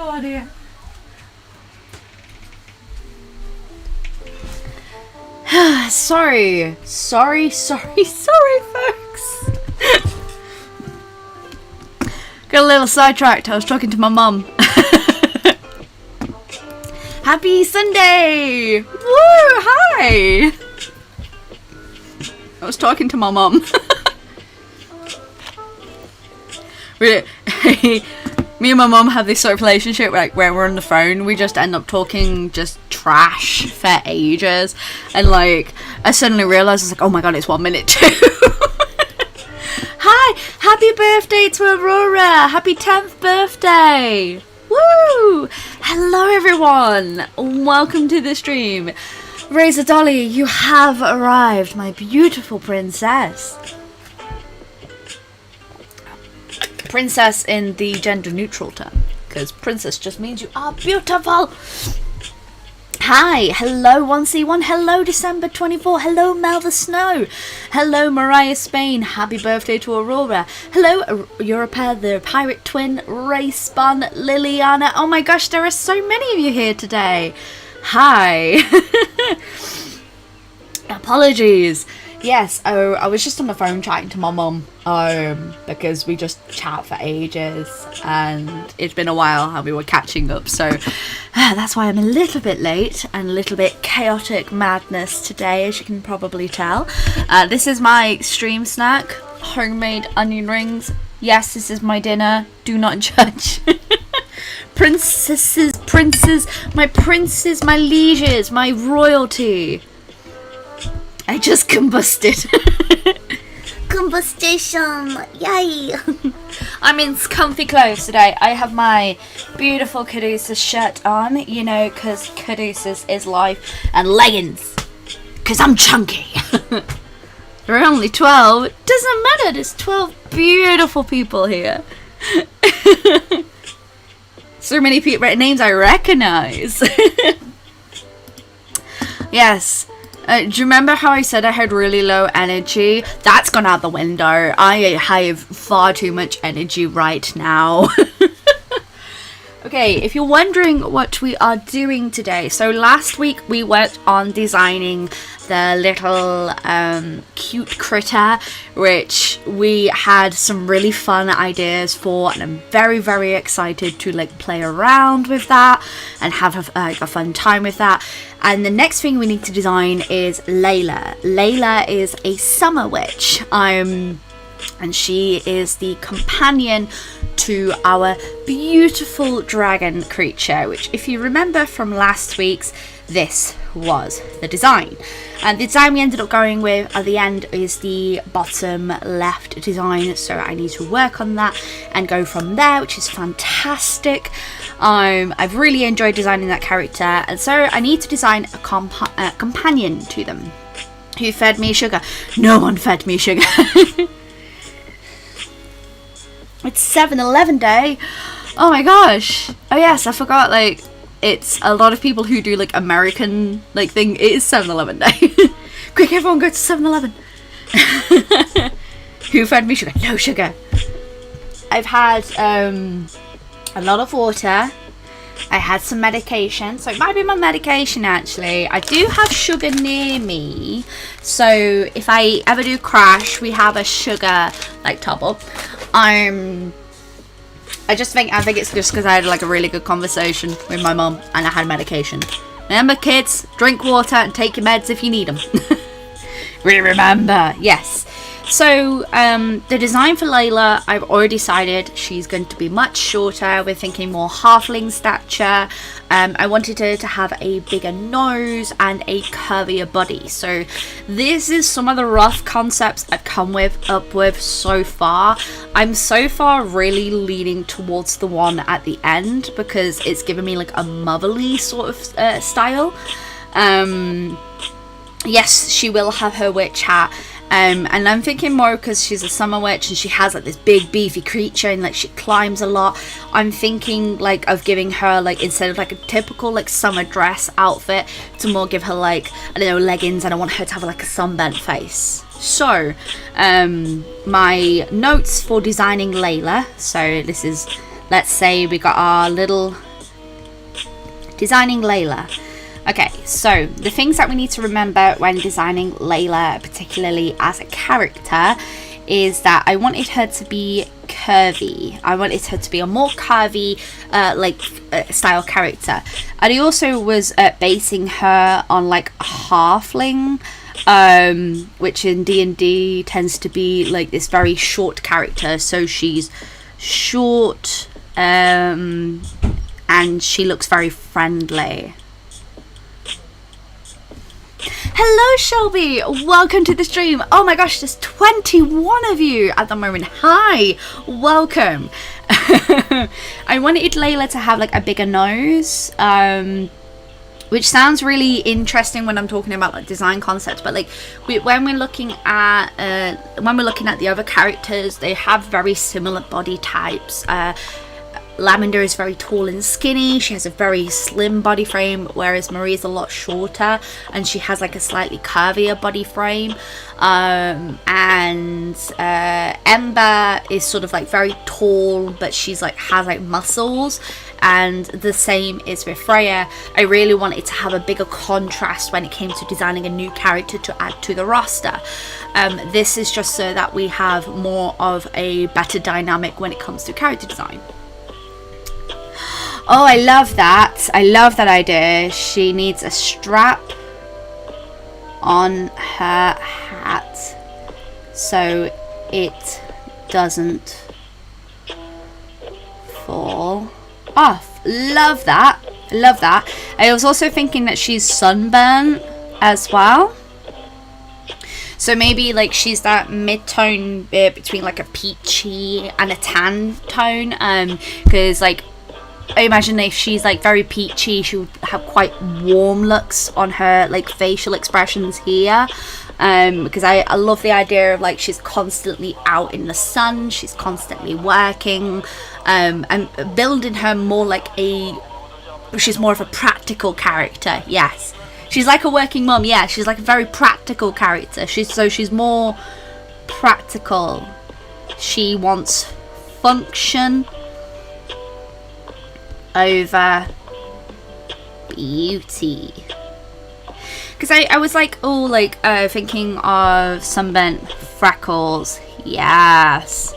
Oh dear. Sorry, folks. Got a little sidetracked. I was talking to my mum. Happy Sunday! Woo! Hi! I was talking to my mum. Me and my mum have this sort of relationship like where we're on the phone, we just end up talking just trash for ages, and like I suddenly realised I was like, oh my god, it's 1 minute too. Hi, happy birthday to Aurora, happy 10th birthday. Woo! Hello everyone, welcome to the stream. Razor Dolly, you have arrived, my beautiful princess. Princess in the gender neutral term, because princess just means you are beautiful. Hi, hello 1C1, hello December 24, hello Mel the Snow, hello Mariah Spain, happy birthday to Aurora, hello Europa the Pirate Twin, Ray Spun, Liliana, oh my gosh, there are so many of you here today. Hi. Apologies. Yes, I was just on the phone chatting to my mum, because we just chat for ages, and it's been a while and we were catching up, so that's why I'm a little bit late and a little bit chaotic madness today, as you can probably tell. This is my stream snack, homemade onion rings. Yes, this is my dinner, do not judge. Princesses, my princes, my lieges, my royalty. I just combusted. Combustion! Yay! I'm in comfy clothes today. I have my beautiful Caduceus shirt on, you know, because Caduceus is life, and leggings, because I'm chunky. There are only 12. It doesn't matter, there's 12 beautiful people here. So many names I recognize. Yes. Do you remember how I said I had really low energy? That's gone out the window. I have far too much energy right now. Okay, if you're wondering what we are doing today, so last week we worked on designing the little cute critter, which we had some really fun ideas for, and I'm very, very excited to like play around with that and have a fun time with that. And the next thing we need to design is Layla. Layla is a summer witch. And she is the companion to our beautiful dragon creature, which, if you remember from last week's, this was the design. And the design we ended up going with at the end is the bottom left design, so I need to work on that and go from there, which is fantastic. I've really enjoyed designing that character, and so I need to design a companion to them. Who fed me sugar? No one fed me sugar. It's 7-Eleven day. Oh my gosh. Oh yes, I forgot, like, it's a lot of people who do like American like thing. It is 7-Eleven day. Quick, everyone go to 7-Eleven. Who fed me sugar? No sugar. I've had a lot of water. I had some medication, so it might be my medication actually. I do have sugar near me, so if I ever do crash, we have a sugar like top up. I think it's just because I had like a really good conversation with my mum and I had medication. Remember, kids, drink water and take your meds if you need them. Remember, yes. So the design for Layla, I've already decided she's going to be much shorter. We're thinking more halfling stature. I wanted her to have a bigger nose and a curvier body. So this is some of the rough concepts I've come up with so far. I'm so far really leaning towards the one at the end because it's given me like a motherly sort of style. Yes, she will have her witch hat. And I'm thinking more because she's a summer witch and she has like this big beefy creature and like she climbs a lot. I'm thinking like of giving her like, instead of like a typical like summer dress outfit, to more give her like, I don't know, leggings, and I want her to have like a sunburnt face. So my notes for designing Layla. So this is, let's say we got our little designing Layla. Okay, so the things that we need to remember when designing Layla, particularly as a character, is that I wanted her to be curvy. I wanted her to be a more curvy style character. And I also was basing her on like a halfling, which in D&D tends to be like this very short character. So she's short, and she looks very friendly. Hello Shelby, welcome to the stream. Oh my gosh, there's 21 of you at the moment. Hi, welcome. I wanted Layla to have like a bigger nose, which sounds really interesting when I'm talking about like design concepts, but like when we're looking at the other characters, they have very similar body types. Lavender is very tall and skinny. She has a very slim body frame, whereas Marie is a lot shorter and she has like a slightly curvier body frame. And Ember is sort of like very tall, but she's like has like muscles. And the same is with Freya. I really wanted to have a bigger contrast when it came to designing a new character to add to the roster. This is just so that we have more of a better dynamic when it comes to character design. Oh, I love that. I love that idea. She needs a strap on her hat so it doesn't fall off. Love that. Love that. I was also thinking that she's sunburnt as well. So maybe like she's that mid-tone bit between like a peachy and a tan tone. Because like I imagine if she's like very peachy, she would have quite warm looks on her like facial expressions here. Because I love the idea of like she's constantly out in the sun, she's constantly working, and building her more like she's more of a practical character. Yes, she's like a working mum. Yeah, she's like a very practical character. She's more practical. She wants function over beauty. Because I was like, oh, like thinking of sunburnt freckles. Yes.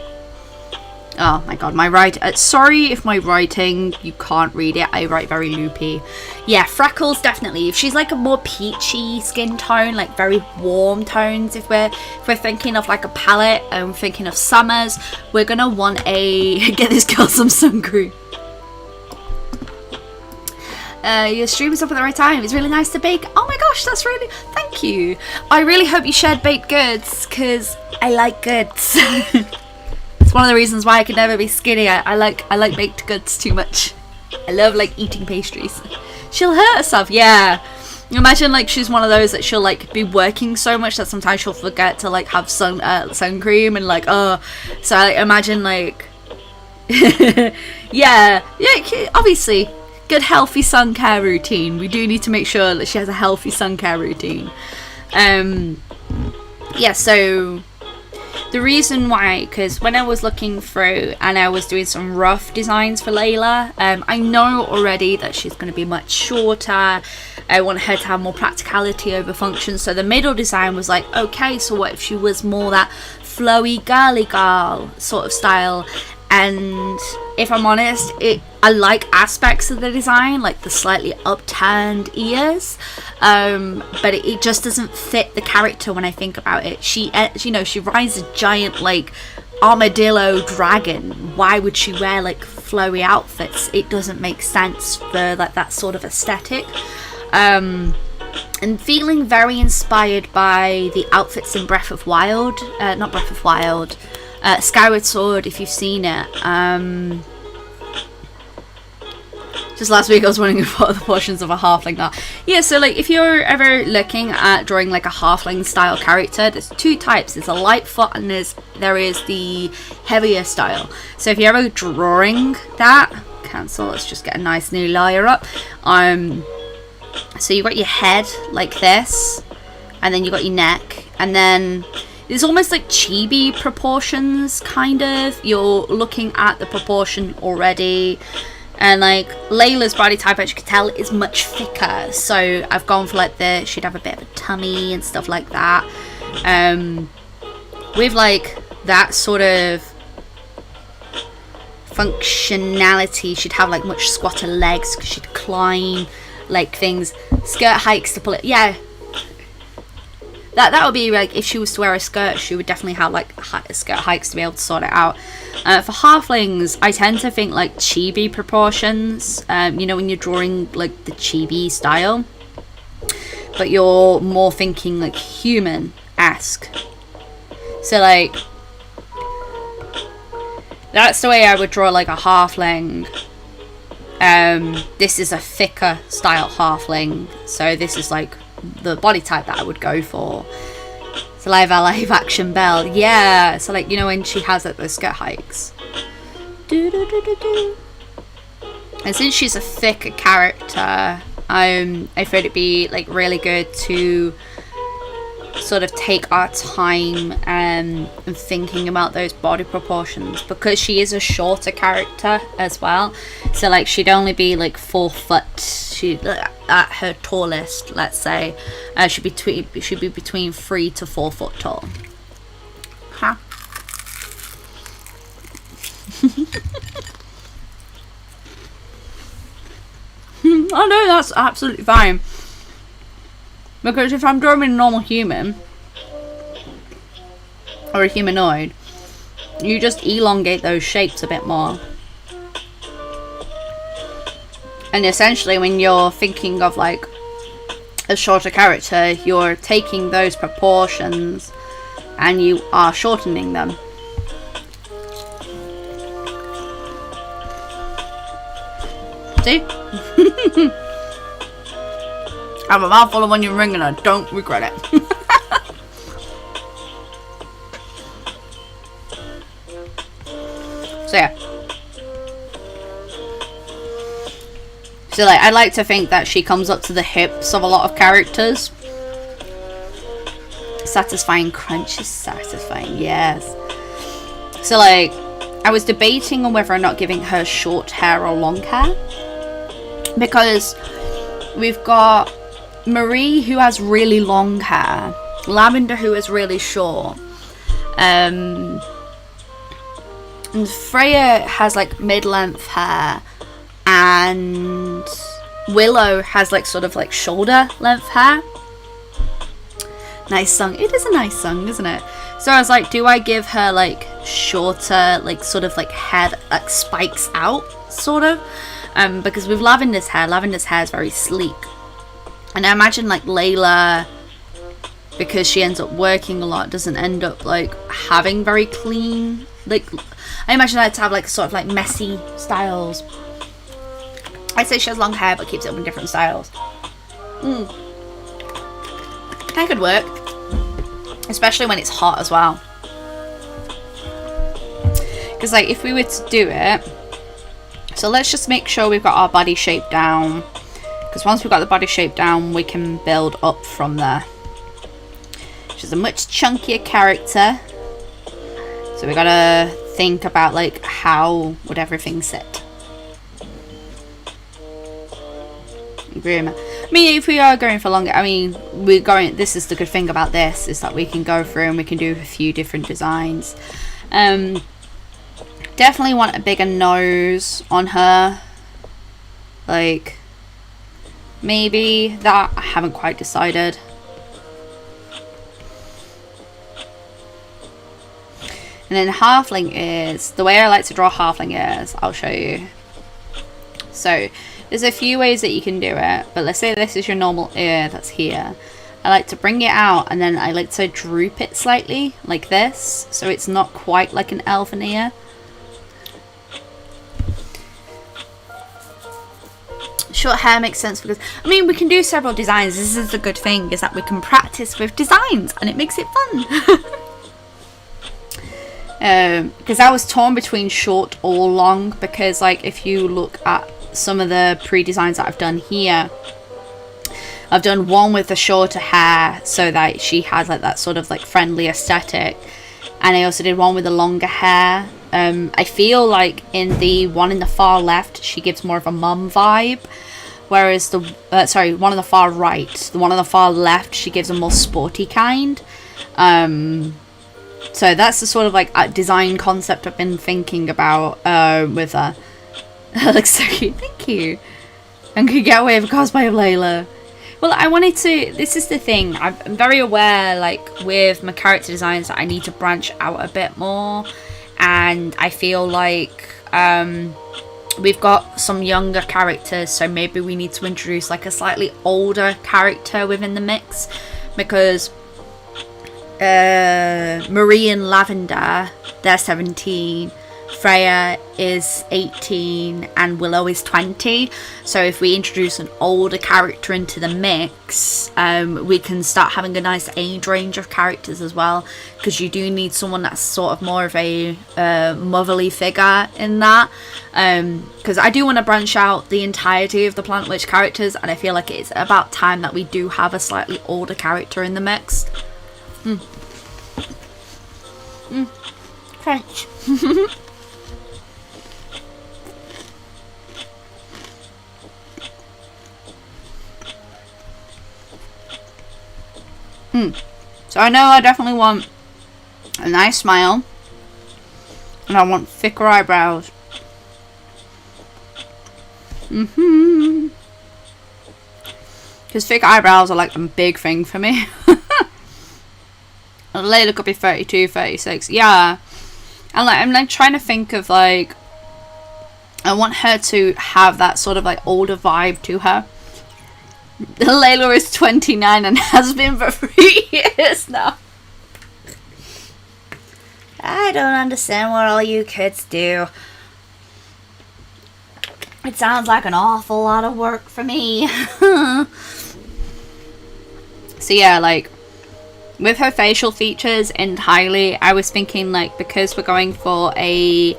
Oh my god, my sorry if my writing, you can't read it. I write very loopy. Yeah, freckles definitely. If she's like a more peachy skin tone, like very warm tones, if we're thinking of like a palette and thinking of summers, we're gonna want get this girl some sun cream. Your stream is up at the right time. It's really nice to bake. Oh my gosh, that's really... Thank you. I really hope you shared baked goods, because I like goods. It's one of the reasons why I can never be skinny. I like baked goods too much. I love like eating pastries. She'll hurt herself, yeah. Imagine like she's one of those that she'll like be working so much that sometimes she'll forget to like have sun cream and like, oh. So I imagine like... yeah, obviously... Good healthy sun care routine. We do need to make sure that she has a healthy sun care routine. Yeah, so the reason why, because when I was looking through and I was doing some rough designs for Layla, I know already that she's going to be much shorter. I want her to have more practicality over function. So the middle design was like, okay, so what if she was more that flowy girly girl sort of style? And if I'm honest, I like aspects of the design, like the slightly upturned ears, but it just doesn't fit the character when I think about it. She rides a giant like armadillo dragon. Why would she wear like flowy outfits? It doesn't make sense for like that sort of aesthetic. And feeling very inspired by the outfits in Skyward Sword, if you've seen it. Just last week I was wondering what the portions of a halfling are. Yeah, so like if you're ever looking at drawing like a halfling style character, there's two types. There's a light foot and there is the heavier style. So if you're ever drawing that, cancel, let's just get a nice new layer up. So you've got your head like this, and then you've got your neck, and then it's almost like chibi proportions, kind of. You're looking at the proportion already. And like Layla's body type, as you can tell, is much thicker, so I've gone for like she'd have a bit of a tummy and stuff like that. With like that sort of functionality, she'd have like much squatter legs because she'd climb like things, skirt hikes to pull it. Yeah, that would be like, if she was to wear a skirt, she would definitely have like skirt hikes to be able to sort it out. For halflings, I tend to think like chibi proportions, you know, when you're drawing like the chibi style, but you're more thinking like human-esque. So like, that's the way I would draw like a halfling. This is a thicker style halfling, so this is like the body type that I would go for. So live action Belle, yeah. So like, you know, when she has like those skirt hikes. And since she's a thicker character, I thought it'd be like really good to sort of take our time and thinking about those body proportions, because she is a shorter character as well. So like, she'd only be like 4 foot. She at her tallest, let's say, should be between 3 to 4 foot tall. Huh? Oh no, that's absolutely fine. Because if I'm drawing a normal human or a humanoid, you just elongate those shapes a bit more. And essentially, when you're thinking of like a shorter character, you're taking those proportions and you are shortening them. See? I have a mouthful of onion ring and I don't regret it. So yeah. So like, I like to think that she comes up to the hips of a lot of characters. Satisfying crunch is satisfying, yes. So like, I was debating on whether or not giving her short hair or long hair, because we've got Marie, who has really long hair, Lavender, who is really short, and Freya has like mid-length hair, and Willow has like sort of like shoulder length hair. Nice song. It is a nice song, isn't it? So I was like, do I give her like shorter, like sort of like hair that like spikes out, sort of? Because with Lavender's hair is very sleek. And I imagine like Layla, because she ends up working a lot, doesn't end up like having very clean, like, I imagine her to have like sort of like messy styles. I say she has long hair but keeps it up in different styles. That could work, especially when it's hot as well. Because like, if we were to do it, so let's just make sure we've got our body shape down, because once we've got the body shape down, we can build up from there. She's a much chunkier character, so we gotta think about like, how would everything sit. I mean, if we are going for longer, I mean, this is the good thing about this, is that we can go through and we can do a few different designs. Definitely want a bigger nose on her, like maybe that. I haven't quite decided. And then halfling is, the way I like to draw halfling is, I'll show you. So there's a few ways that you can do it, but let's say this is your normal ear that's here. I like to bring it out and then I like to droop it slightly like this, so it's not quite like an elfin ear. Short hair makes sense because, I mean, we can do several designs. This is the good thing, is that we can practice with designs and it makes it fun. Because I was torn between short or long, because like, if you look at some of the pre-designs that I've done here, I've done one with the shorter hair so that she has like that sort of like friendly aesthetic, and I also did one with the longer hair I feel like in the one in the far left, she gives more of a mum vibe, whereas the one on the far right, the one on the far left, she gives a more sporty kind. So that's the sort of like design concept I've been thinking about with her. That looks so cute. Thank you. And could get away with a cosplay of Layla. Well, I wanted to, this is the thing, I'm very aware, like, with my character designs that I need to branch out a bit more, and I feel like we've got some younger characters, so maybe we need to introduce, like, a slightly older character within the mix, because Marie and Lavender, they're 17, Freya is 18 and Willow is 20, so if we introduce an older character into the mix, we can start having a nice age range of characters as well, because you do need someone that's sort of more of a motherly figure in that, because I do want to branch out the entirety of the Plant Witch characters, and I feel like it's about time that we do have a slightly older character in the mix. Crunch. So I know I definitely want a nice smile, and I want thicker eyebrows. Because thick eyebrows are like a big thing for me. Layla could be 32, 36. Yeah. And like, I'm like trying to think of like, I want her to have that sort of like older vibe to her. Layla is 29 and has been for 3 years now. I don't understand what all you kids do. It sounds like an awful lot of work for me. So yeah, like, with her facial features entirely, I was thinking like, because we're going for a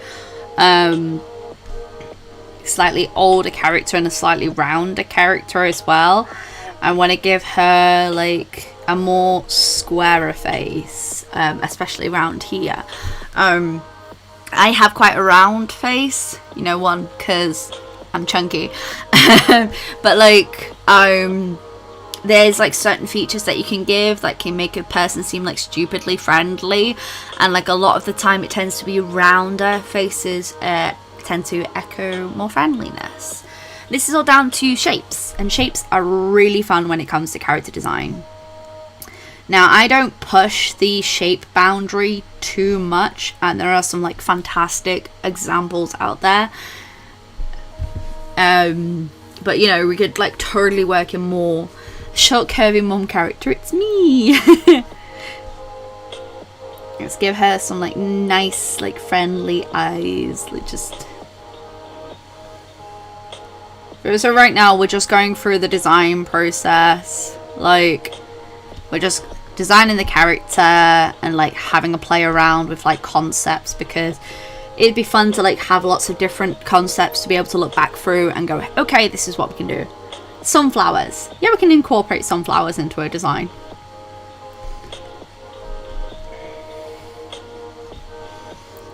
slightly older character and a slightly rounder character as well, I want to give her like a more squarer face, especially around here. I have quite a round face, you know, one because I'm chunky, but like there's like certain features that you can give that can make a person seem like stupidly friendly, and like a lot of the time it tends to be rounder faces tend to echo more friendliness. This is all down to shapes, and shapes are really fun when it comes to character design. Now, I don't push the shape boundary too much, and there are some like fantastic examples out there. But you know, we could like totally work in more short curvy mum character. It's me. Let's give her some like nice like friendly eyes. Like just. So right now we're just going through the design process. Like, we're just designing the character and like having a play around with like concepts, because it'd be fun to like have lots of different concepts to be able to look back through and go, okay, this is what we can do. Sunflowers. Yeah, we can incorporate sunflowers into a design.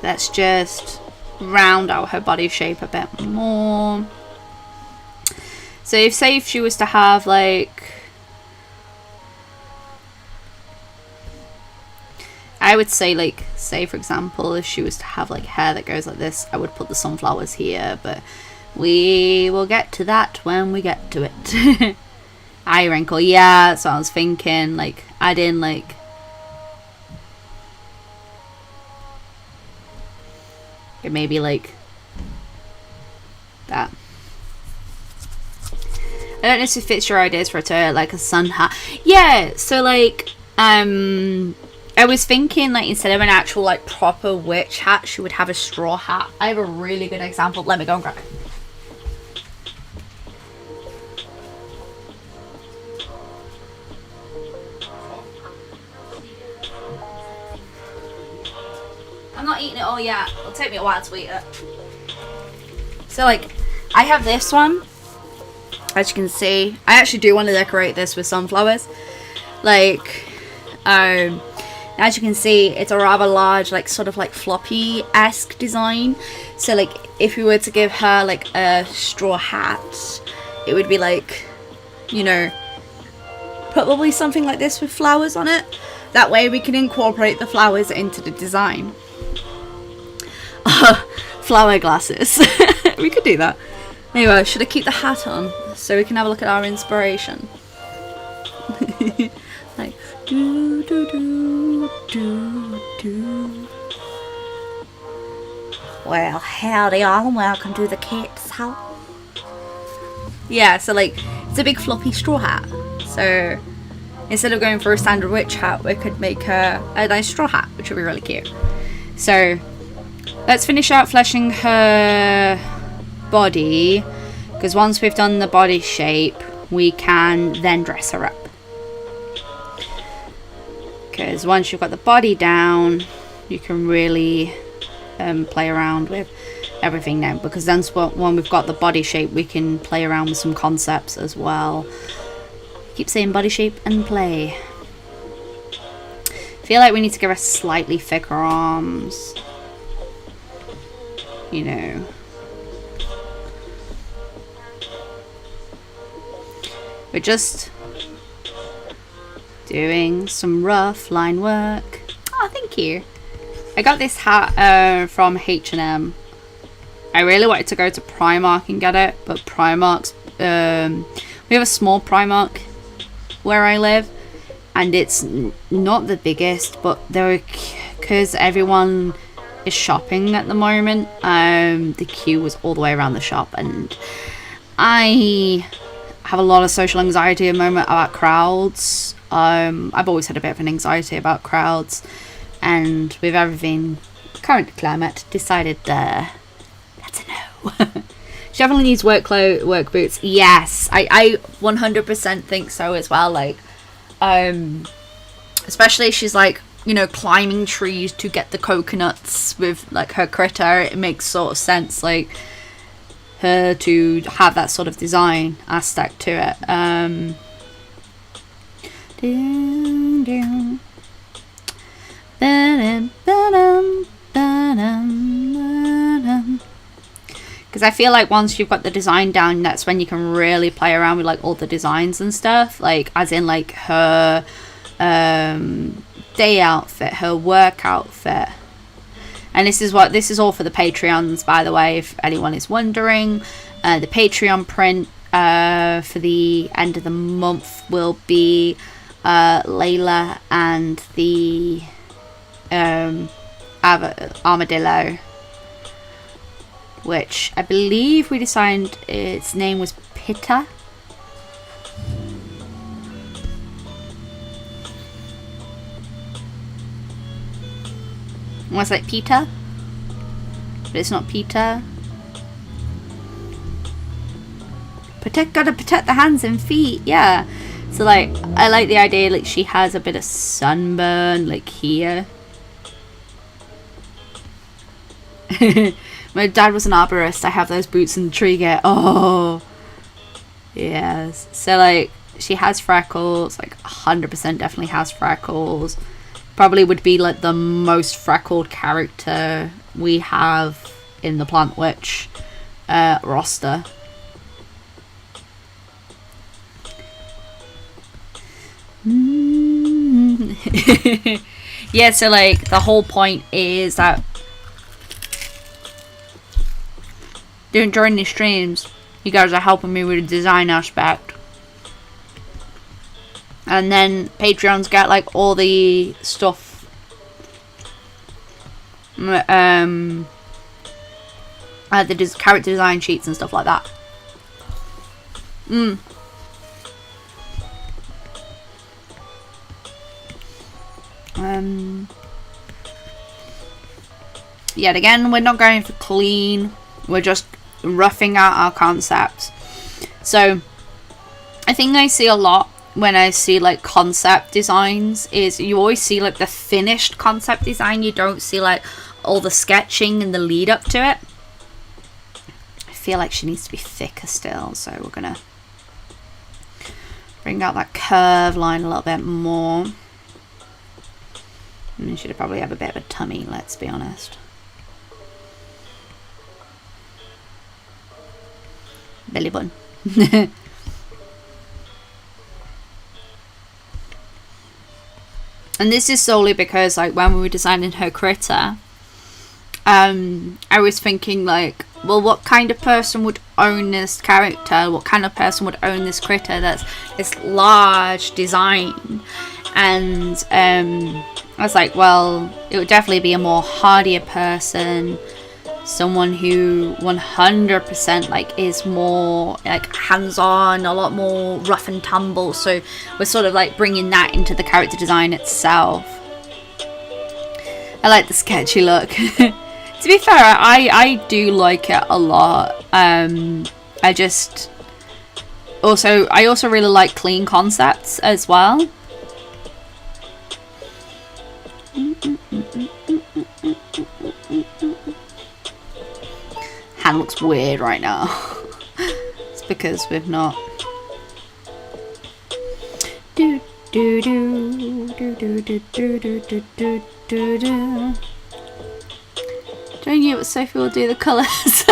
Let's just round out her body shape a bit more. So if, say, if she was to have like, I would say like, say for example, if she was to have like hair that goes like this, I would put the sunflowers here, but we will get to that when we get to it. Eye wrinkle, yeah, that's what I was thinking, like add in like maybe like that. I don't know if it fits your ideas for it to like a sun hat. Yeah, so like I was thinking like instead of an actual like proper witch hat, she would have a straw hat. I have a really good example. Let me go and grab it. I'm not eating it all yet. It'll take me a while to eat it. So like I have this one. As you can see, I actually do want to decorate this with sunflowers. Like, now As you can see, it's a rather large, like sort of like floppy-esque design. So like if we were to give her like a straw hat, it would be like, you know, probably something like this with flowers on it. That way we can incorporate the flowers into the design. Flower glasses. We could do that. Anyway, should I keep the hat on so we can have a look at our inspiration? Like, do, do, do, do, do. Well, howdy all and welcome to the cat's house. Yeah, so like, it's a big floppy straw hat. So instead of going for a standard witch hat, we could make her a nice straw hat, which would be really cute. So let's finish out fleshing her body, because once we've done the body shape, we can then dress her up. Because once you've got the body down, you can really play around with everything now. Because then when we've got the body shape, we can play around with some concepts as well. Keep saying body shape and play. I feel like we need to give her slightly thicker arms. You know. We're just doing some rough line work. Oh, thank you. I got this hat from H&M. I really wanted to go to Primark and get it, but Primark's we have a small Primark where I live, and it's not the biggest, but because everyone is shopping at the moment, the queue was all the way around the shop, and I have a lot of social anxiety at the moment about crowds. I've always had a bit of an anxiety about crowds, and with everything current climate, decided that's a no. She definitely needs work boots. Yes, I 100% think so as well. Like, especially she's like, you know, climbing trees to get the coconuts with like her critter. It makes sort of sense, like, her to have that sort of design aspect to it. Because I feel like once you've got the design down, that's when you can really play around with like all the designs and stuff, like as in like her day outfit, her work outfit. And this is all for the Patreons, by the way, if anyone is wondering. The Patreon print for the end of the month will be Layla and the armadillo, which I believe we decided its name was Pitta. Almost like Peter, but it's not Peter. Gotta protect the hands and feet, yeah. So like, I like the idea like she has a bit of sunburn like here. My dad was an arborist. I have those boots and tree gear. Oh, yes. So like, she has freckles, like 100% definitely has freckles. Probably would be like the most freckled character we have in the Plant Witch roster. Yeah, so like the whole point is that during the streams, you guys are helping me with the design aspect. And then Patreons get like all the stuff, the character design sheets and stuff like that. Yet again, we're not going for clean. We're just roughing out our concepts. So I think I see a lot when I see like concept designs is you always see like the finished concept design. You don't see like all the sketching and the lead up to it. I feel like she needs to be thicker still, so we're gonna bring out that curve line a little bit more. I mean, she'd probably have a bit of a tummy, let's be honest. Belly button. And this is solely because, like, when we were designing her critter, I was thinking, like, well, what kind of person would own this character? What kind of person would own this critter that's this large design? And I was like, well, it would definitely be a more hardier person, someone who 100% like is more like hands-on, a lot more rough and tumble. So we're sort of like bringing that into the character design itself. I like the sketchy look. To be fair, I do like it a lot. I also really like clean concepts as well. Hand looks weird right now. It's because we've not. Do do do do do do do do do do do. Don't you? But Sophie will do the colours.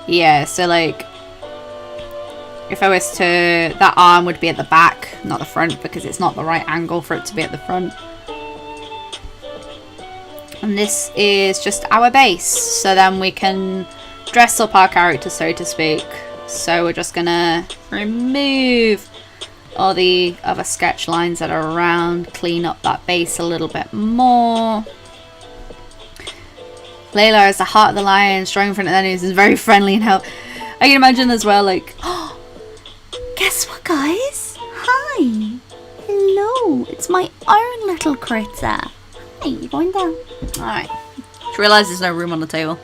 Yeah, so like, if I was to, that arm would be at the back, not the front, because it's not the right angle for it to be at the front. And this is just our base, so then we can dress up our character, so to speak. So we're just gonna remove all the other sketch lines that are around, clean up that base a little bit more. Layla is the heart of the lion, strong in front of the enemies, is very friendly and help. I can imagine as well, like, oh, guess what, guys? Hi, hello, it's my own little critter. Hey, you going down? All right. Just realised there's no room on the table.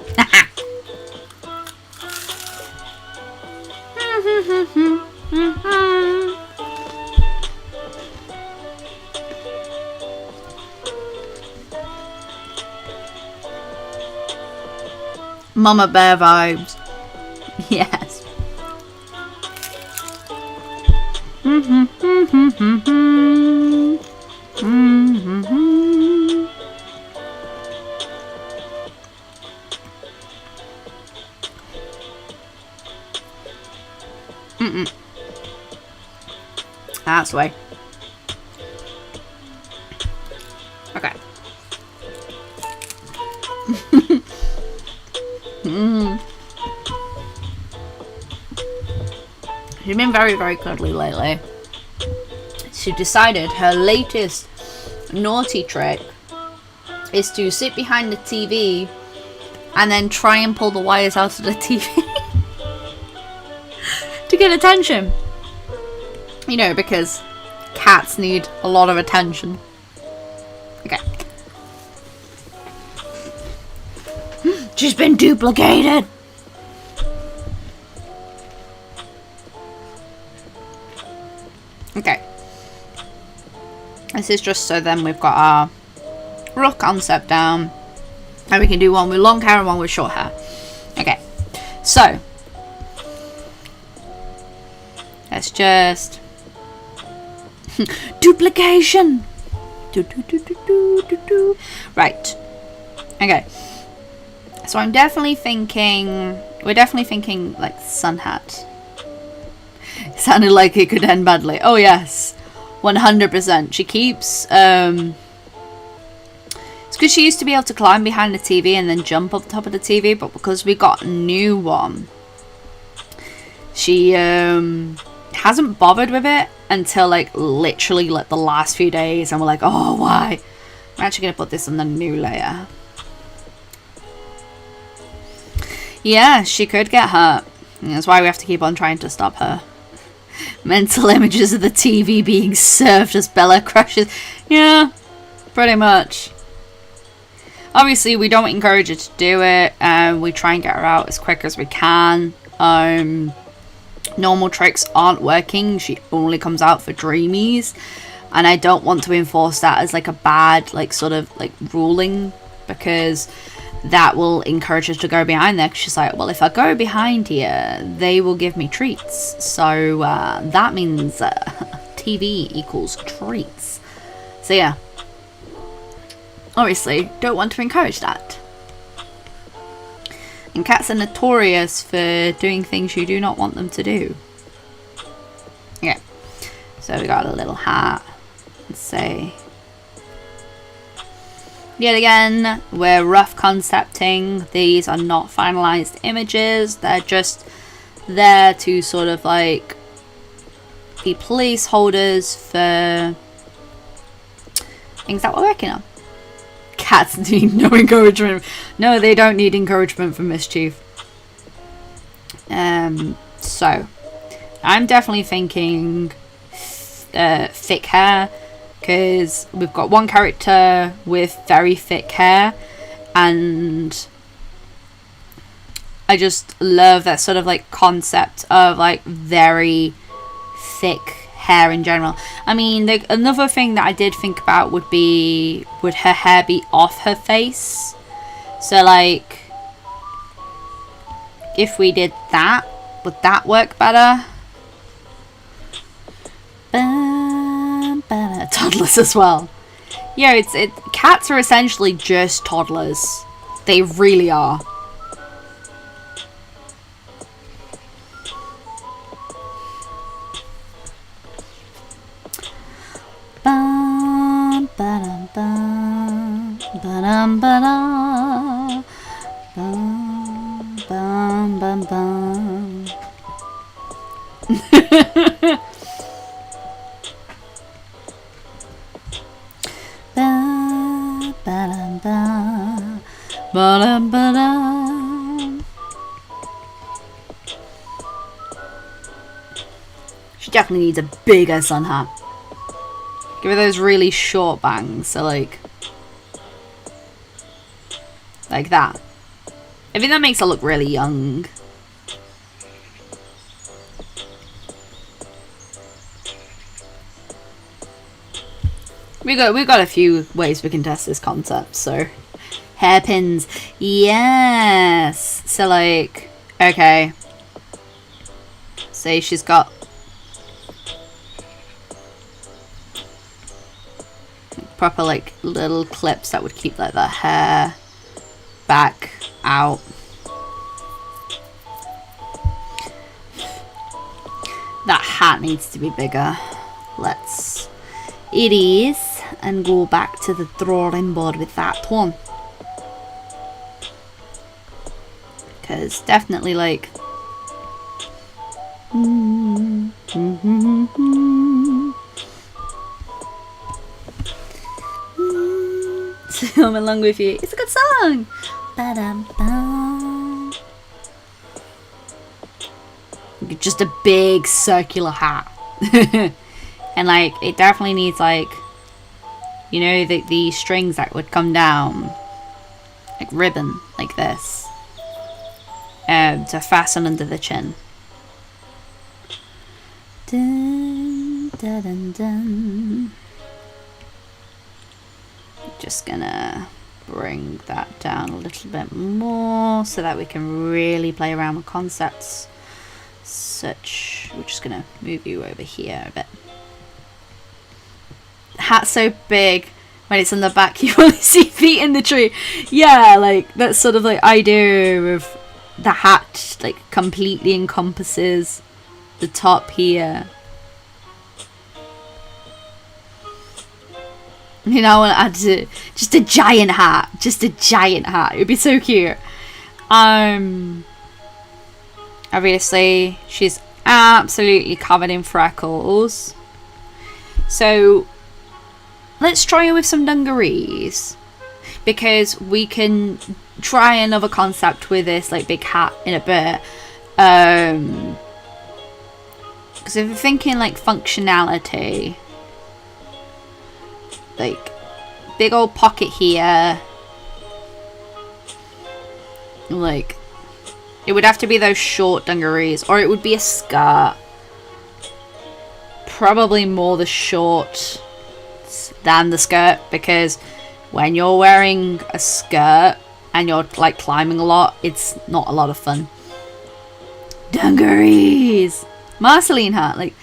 Mama Bear vibes. Yes. That's the way. Okay. She's been very, very cuddly lately. She decided her latest naughty trick is to sit behind the TV and then try and pull the wires out of the TV to get attention. You know, because cats need a lot of attention. Okay. She's been duplicated. Okay. This is just so then we've got our rough concept down. And we can do one with long hair and one with short hair. Okay. So. Let's just. Duplication. Right. Okay. So I'm definitely thinking. We're definitely thinking like sun hat. It sounded like it could end badly. Oh yes, 100%. She keeps. It's because she used to be able to climb behind the TV and then jump up top of the TV, but because we got a new one, she hasn't bothered with it until like literally like the last few days, and we're like, oh why? I'm actually gonna put this on the new layer. Yeah, she could get hurt. And that's why we have to keep on trying to stop her. Mental images of the TV being served as Bella crushes. Yeah, pretty much. Obviously, we don't encourage her to do it. We try and get her out as quick as we can. Normal tricks aren't working. She only comes out for dreamies. And I don't want to enforce that as like a bad, like sort of like ruling. Because that will encourage her to go behind there, because she's like, well, if I go behind here, they will give me treats. So that means TV equals treats. So yeah, obviously don't want to encourage that. And cats are notorious for doing things you do not want them to do. Yeah. So we got a little hat. Let's say, yet again, we're rough concepting. These are not finalized images. They're just there to sort of like be placeholders for things that we're working on. Cats need no encouragement. No, they don't need encouragement for mischief. So I'm definitely thinking thick hair, because we've got one character with very thick hair, and I just love that sort of like concept of like very thick hair in general. I mean, another thing that I did think about would her hair be off her face? So like, if we did that, would that work better? Toddlers as well. Yeah, cats are essentially just toddlers. They really are. Bum, ba-dum, bum, ba-dum, ba-dum, bum, bum, bum, bum. Ba, ba-dum, ba, ba-dum, ba-dum. She definitely needs a bigger sun hat. Give her those really short bangs, so like that. I think that makes her look really young. We've got a few ways we can test this concept. So hairpins, yes. So like, okay, say she's got proper like little clips that would keep like the hair back out. That hat needs to be bigger. It is, and go back to the drawing board with that one, because definitely like I'm along with you. It's a good song. Ba-dum-bum. Just a big circular hat. And like, it definitely needs like, you know, the strings that would come down, like ribbon, like this, to fasten under the chin. Dun, dun, dun, dun. Just gonna bring that down a little bit more so that we can really play around with concepts. We're just gonna move you over here a bit. Hat's so big, when it's in the back you only see feet in the tree. Yeah, like that sort of like idea of the hat like completely encompasses the top here. You know, I want to add just a giant hat. Just a giant hat. It would be so cute. Obviously, she's absolutely covered in freckles. So, let's try her with some dungarees. Because we can try another concept with this, like, big hat in a bit. Because if we're thinking, like, functionality, like big old pocket here, like it would have to be those short dungarees, or it would be a skirt. Probably more the short than the skirt, because when you're wearing a skirt and you're like climbing a lot, it's not a lot of fun. Dungarees! Marceline hat, like,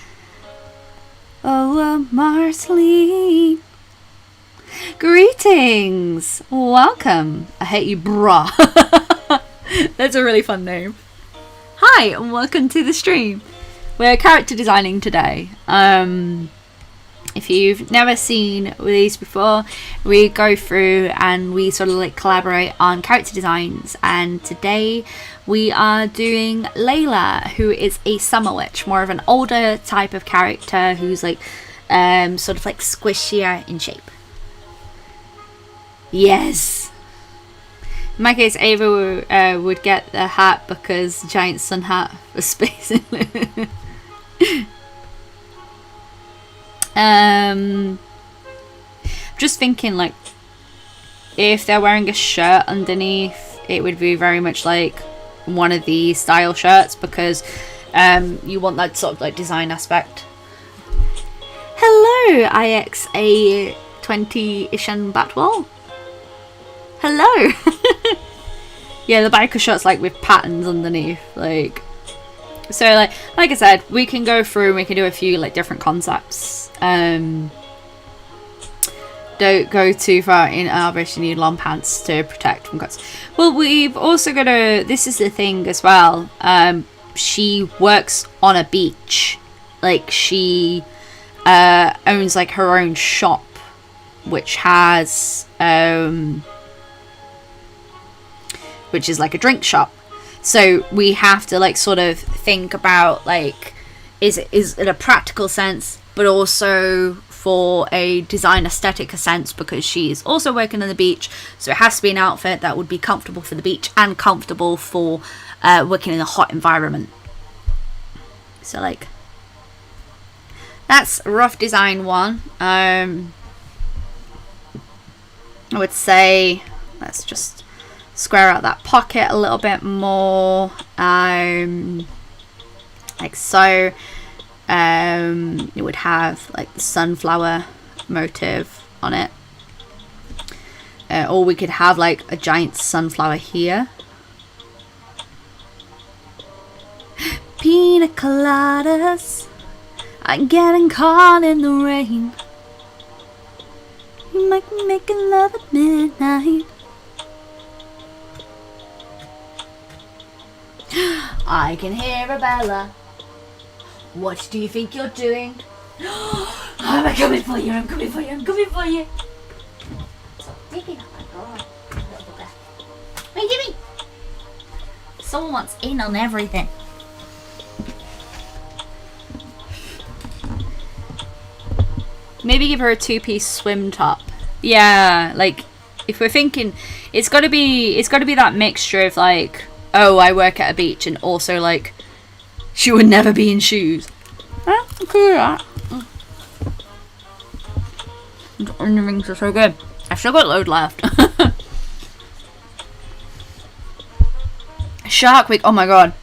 oh, Marceline. Greetings! Welcome. I hate you, brah. That's a really fun name. Hi, and welcome to the stream. We're character designing today. If you've never seen these before, we go through and we sort of like collaborate on character designs, and today we are doing Layla, who is a summer witch, more of an older type of character who's like sort of like squishier in shape. Yes. In my case, Ava would get the hat because giant sun hat for space. Just thinking, like, if they're wearing a shirt underneath, it would be very much like one of the style shirts, because you want that sort of like design aspect. Hello, IXA20 Ishan Batwell. Hello. Yeah, the biker shirt's like with patterns underneath, like. So like I said, we can go through and we can do a few like different concepts. Don't go too far in Arbish, you need long pants to protect from cuts. Well, we've also got this is the thing as well, she works on a beach. Like, she owns like her own shop, which has which is like a drink shop. So we have to like sort of think about like, is it a practical sense, but also for a design aesthetic sense, because she's also working on the beach, so it has to be an outfit that would be comfortable for the beach and comfortable for working in a hot environment. So like, that's rough design one. I would say let's just square out that pocket a little bit more, like so. It would have like the sunflower motive on it, or we could have like a giant sunflower here. Pina coladas, I'm getting caught in the rain. You might be making love at midnight. I can hear a Bella. What do you think you're doing? I'm coming for you, I'm coming for you, I'm coming for you. Stop digging up my god. What are you doing? Someone wants in on everything. Maybe give her a two-piece swim top. Yeah, like if we're thinking, it's got to be that mixture of like, oh, I work at a beach, and also like, she would never be in shoes. I'm cool with that. The onion rings are so good. I've still got a load left. Shark Week. Oh my god.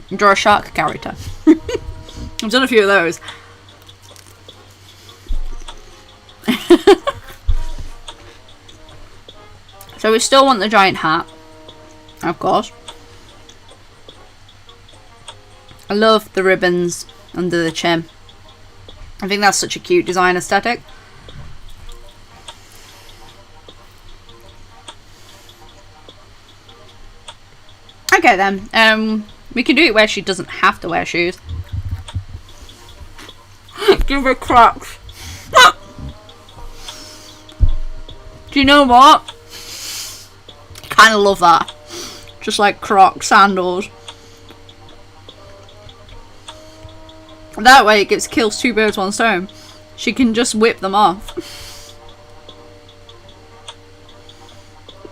Draw a shark character. I've done a few of those. So we still want the giant hat, of course. I love the ribbons under the chin. I think that's such a cute design aesthetic. Okay then, we can do it where she doesn't have to wear shoes. Give her Crocs. Do you know what? I kind of love that. Just like Crocs sandals. That way it kills two birds one stone. She can just whip them off.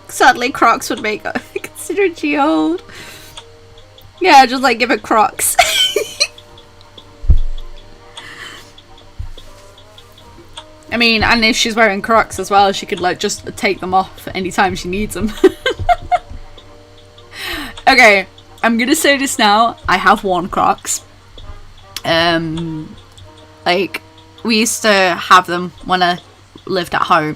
Sadly, Crocs would make her, considering she old. Yeah, just like give her Crocs. I mean, and if she's wearing Crocs as well, she could like just take them off anytime she needs them. Okay, I'm gonna say this now. I have worn Crocs. Like, we used to have them when I lived at home,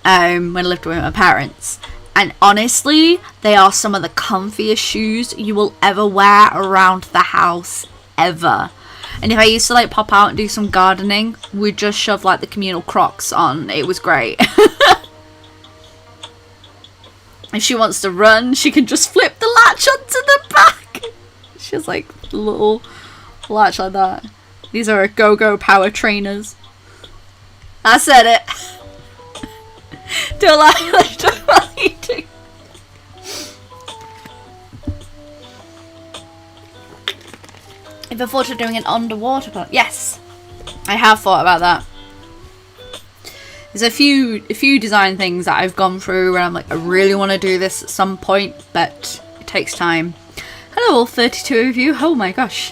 when I lived with my parents, And honestly, they are some of the comfiest shoes you will ever wear around the house, ever. And if I used to like pop out and do some gardening, we'd just shove like the communal Crocs on. It was great. If she wants to run, she can just flip the latch onto the back. She has like a little latch like that. These are go-go power trainers. I said it. Don't lie. Don't lie. If I thought of doing an underwater part, yes, I have thought about that. There's a few design things that I've gone through where I'm like, I really want to do this at some point, but it takes time. Hello, all 32 of you. Oh my gosh.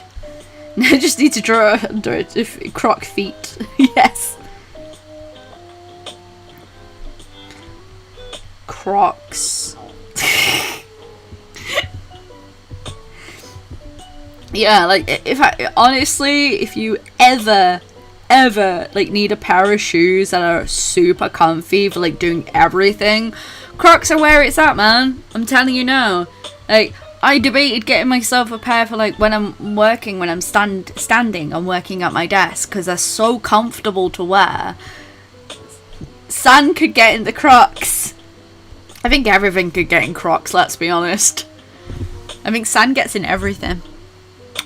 I just need to draw croc feet. Yes. Crocs. Yeah, like if you ever like need a pair of shoes that are super comfy for like doing everything, Crocs are where it's at, man. I'm telling you now. Like, I debated getting myself a pair for like when I'm working, when I'm standing and working at my desk, because they're so comfortable to wear. San could get in the Crocs. I think everything could get in Crocs, let's be honest. I think San gets in everything.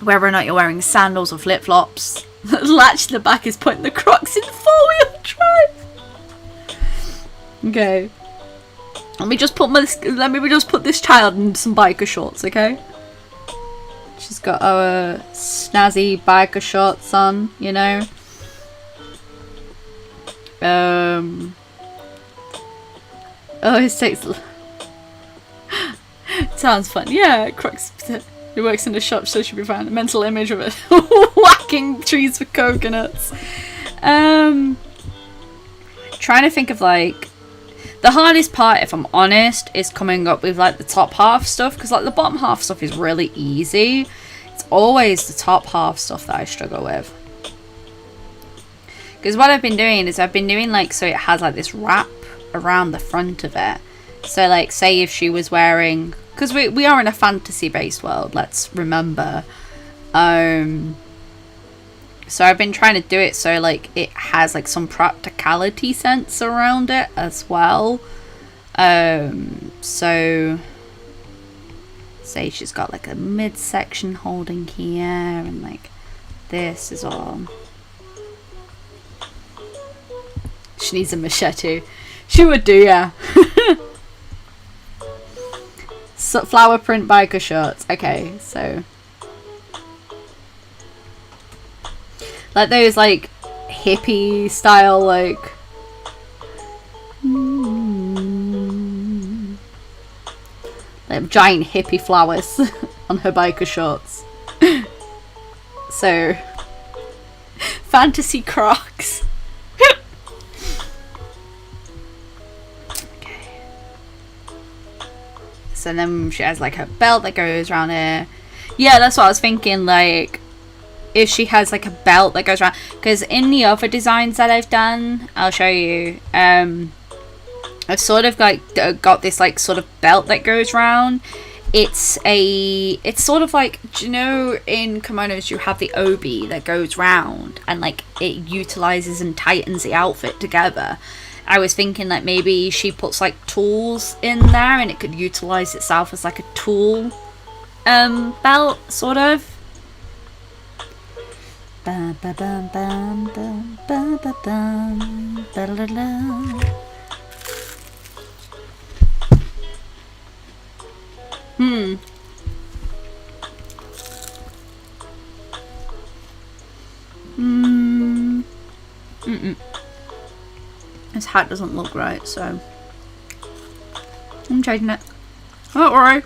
Whether or not you're wearing sandals or flip-flops. The latch in the back is putting the Crocs in four-wheel drive. Okay. Let me just put this child in some biker shorts, okay? She's got our snazzy biker shorts on, you know. Oh, his takes. Sounds fun. Yeah, Crocs. He works in a shop, so should be fine. A mental image of it. Whacking trees for coconuts. Trying to think of like the hardest part, if I'm honest, is coming up with like the top half stuff, because like the bottom half stuff is really easy. It's always the top half stuff that I struggle with. Because what I've been doing is I've been doing like, so it has like this wrap around the front of it. So like, say if she was wearing, because we are in a fantasy based world, let's remember. So I've been trying to do it so like it has like some practicality sense around it as well. So say she's got like a midsection holding here, and like this is all. She needs a machete. She would do, yeah. So, flower print biker shorts. Okay, so like those like hippie style like like giant hippie flowers on her biker shorts. So fantasy Crocs. So then she has like her belt that goes around her. Yeah, that's what I was thinking, like if she has like a belt that goes around, because in the other designs that I've done, I'll show you, I've sort of like got this like sort of belt that goes around. It's sort of like, do you know in kimonos you have the obi that goes round and like it utilizes and tightens the outfit together. I was thinking that maybe she puts like tools in there and it could utilize itself as like a tool belt, sort of. His hat doesn't look right, so I'm changing it. Don't worry.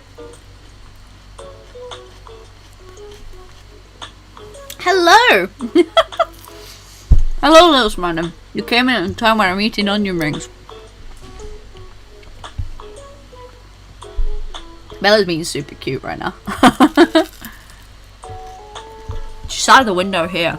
Hello! Hello, little Smiley. You came in at a time when I'm eating onion rings. Bella's being super cute right now. She's out of the window here.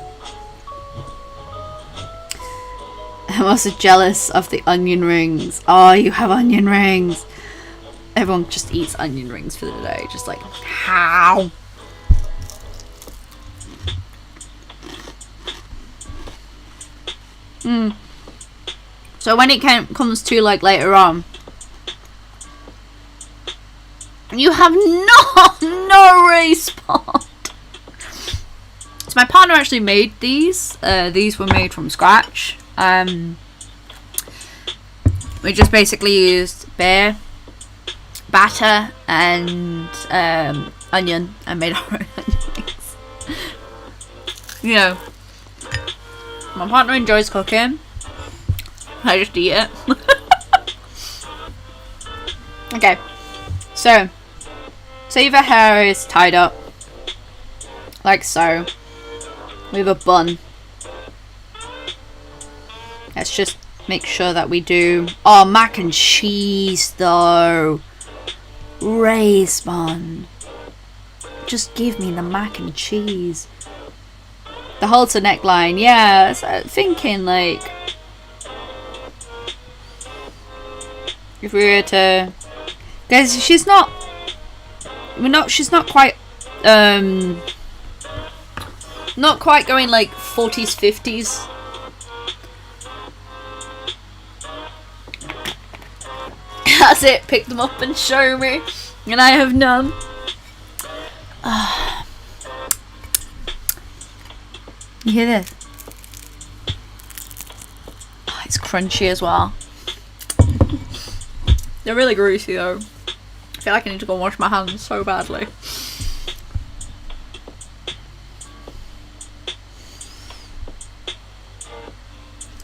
I'm also jealous of the onion rings. Oh, you have onion rings. Everyone just eats onion rings for the day. Just like, how? So when it comes to like later on, you have no respawn. So my partner actually made these. These were made from scratch. We just basically used beer, batter, and onion, and made our own onion rings. You know, my partner enjoys cooking. I just eat it. Okay, so say the hair is tied up like so with a bun. Let's just make sure that we do. Oh, mac and cheese though. Raised bun. Just give me the mac and cheese. The halter neckline, yeah. So thinking like, if we were to, guys, she's not quite not quite going like 40s 50s. That's it, pick them up and show me, and I have none. You hear this? Oh, it's crunchy as well. They're really greasy though. I feel like I need to go and wash my hands so badly.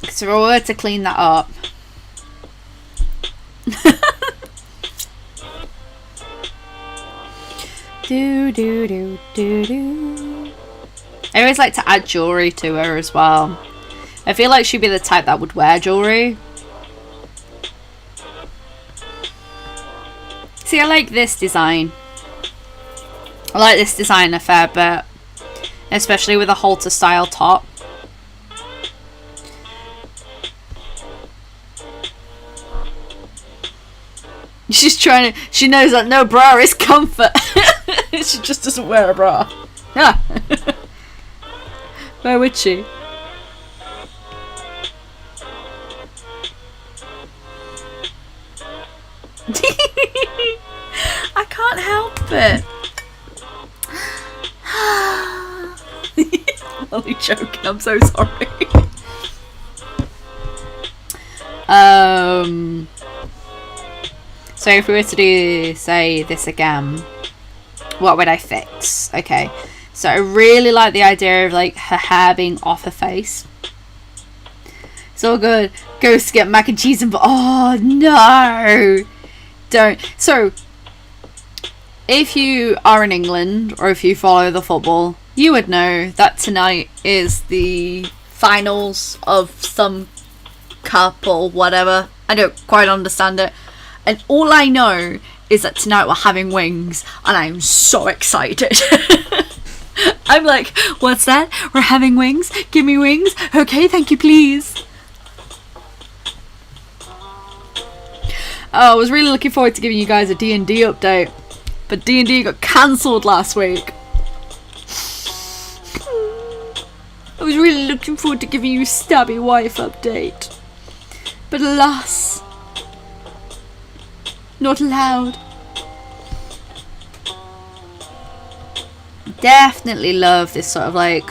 So if I were to clean that up, do. I always like to add jewellery to her as well. I feel like she'd be the type that would wear jewellery. See, I like this design. I like this design a fair bit. Especially with a halter style top. She's trying to, she knows that no bra is comfort. She just doesn't wear a bra. Yeah. Where would she? I can't help it. I'm only joking, I'm so sorry. So if we were to do, say, this again, what would I fix? Okay, so I really like the idea of like her hair being off her face. It's all good. Go to get mac and cheese and oh no, don't. So if you are in England or if you follow the football, you would know that tonight is the finals of some cup or whatever. I don't quite understand it. And all I know is that tonight we're having wings and I'm so excited. I'm like, what's that? We're having wings? Give me wings? Okay, thank you, please. I was really looking forward to giving you guys a D&D update. But D&D got cancelled last week. I was really looking forward to giving you a stabby wife update. But alas, not allowed. Definitely love this sort of like,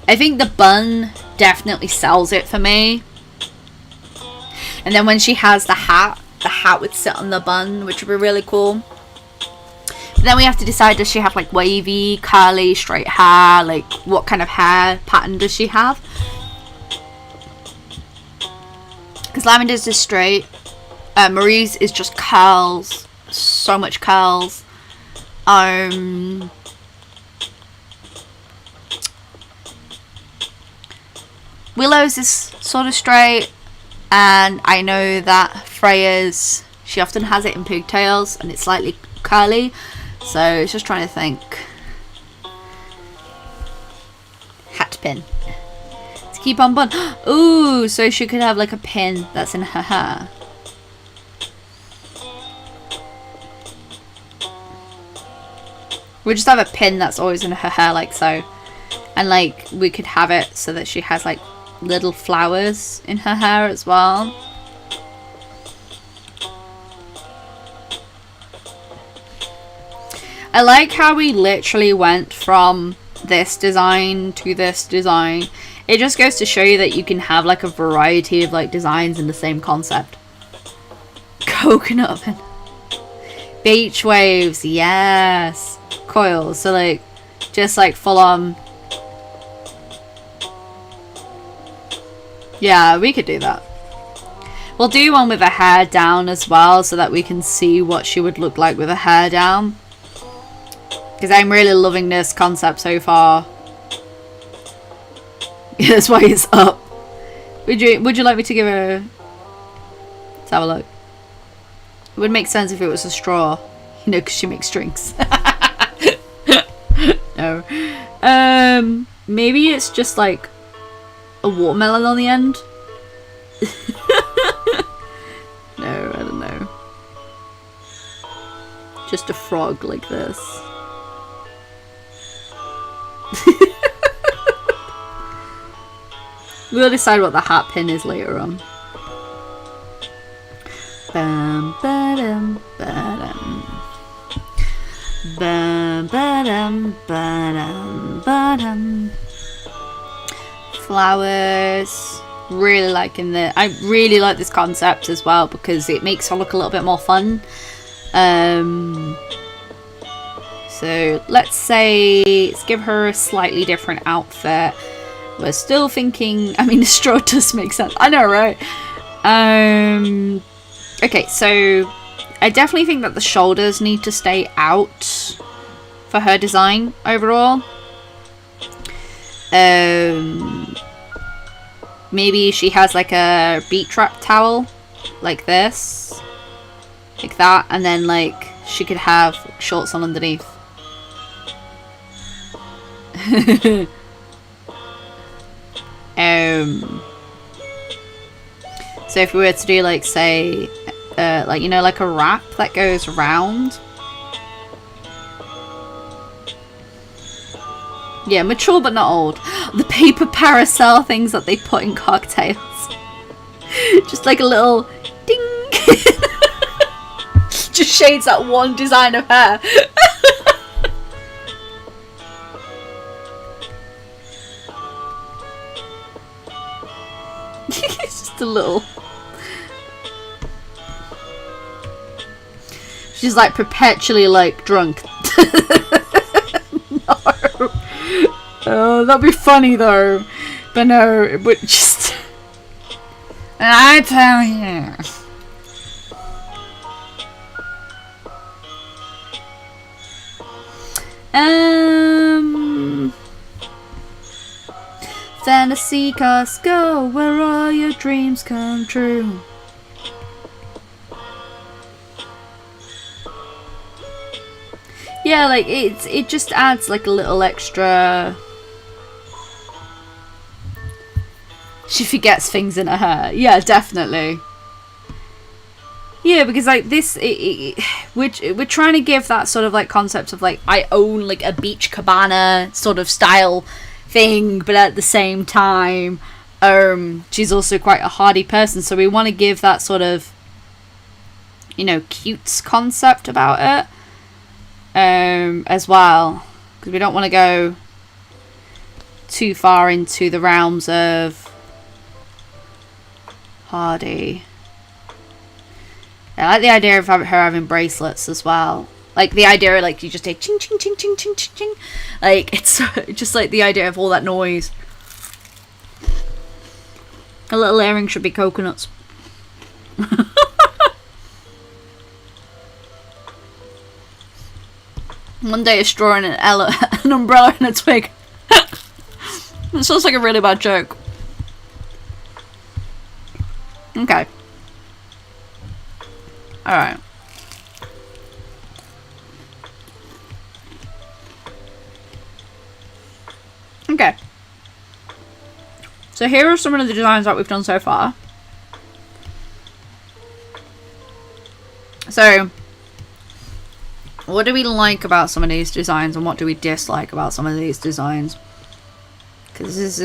I think the bun definitely sells it for me. And then when she has the hat would sit on the bun, which would be really cool. But then we have to decide, does she have like wavy, curly, straight hair? Like what kind of hair pattern does she have? Because Lavender's is straight. Marie's is just curls. So much curls. Willow's is sort of straight. And I know that Freya's, she often has it in pigtails and it's slightly curly. So it's just trying to think. Hat pin. Let's keep on bun. Ooh, so she could have like a pin that's in her hair. We just have a pin that's always in her hair like so. And like we could have it so that she has like little flowers in her hair as well. I like how we literally went from this design to this design. It just goes to show you that you can have like a variety of like designs in the same concept. Coconut oven. Beach waves, yes. Coils, so like just like full on. Yeah, we could do that. We'll do one with her hair down as well so that we can see what she would look like with her hair down. Because I'm really loving this concept so far. That's why it's up. Would you like me to give her... Let's have a look. It would make sense if it was a straw. You know, because she makes drinks. No. Maybe it's just like a watermelon on the end. No, I don't know. Just a frog like this. We'll decide what the hat pin is later on. Bam, ba-dum, ba-dum. Bam, ba-dum, ba-dum, ba-dum. Flowers. Really liking the... I really like this concept as well because it makes her look a little bit more fun. So let's say... Let's give her a slightly different outfit. We're still thinking... I mean, the straw does make sense. I know, right? Okay, so... I definitely think that the shoulders need to stay out for her design overall. Maybe she has like a beach wrap towel like this, like that, and then like she could have shorts on underneath. So if we were to do like say like, you know, like a wrap that goes round. Yeah, mature but not old. The paper parasol things that they put in cocktails. Just like a little ding. Just shades that one design of hair. It's just a little... She's like perpetually like drunk. No. Oh, that'd be funny though. But no, it would just... I tell you. Fantasy cast, go where all your dreams come true. Yeah, like it just adds like a little extra. She forgets things in her hair. Yeah, definitely. Yeah, because like this, we're trying to give that sort of like concept of like I own like a beach cabana sort of style thing, but at the same time, she's also quite a hardy person, so we want to give that sort of, you know, cute concept about it, as well, because we don't want to go too far into the realms of hardy. I like the idea of her having bracelets as well. Like the idea of like you just take ching ching ching ching ching ching ching. Like it's just like the idea of all that noise. A little earring should be coconuts. One day a straw and an umbrella and a twig. It sounds like a really bad joke. Okay. Alright. Okay. So here are some of the designs that we've done so far. So, what do we like about some of these designs, and what do we dislike about some of these designs? Because this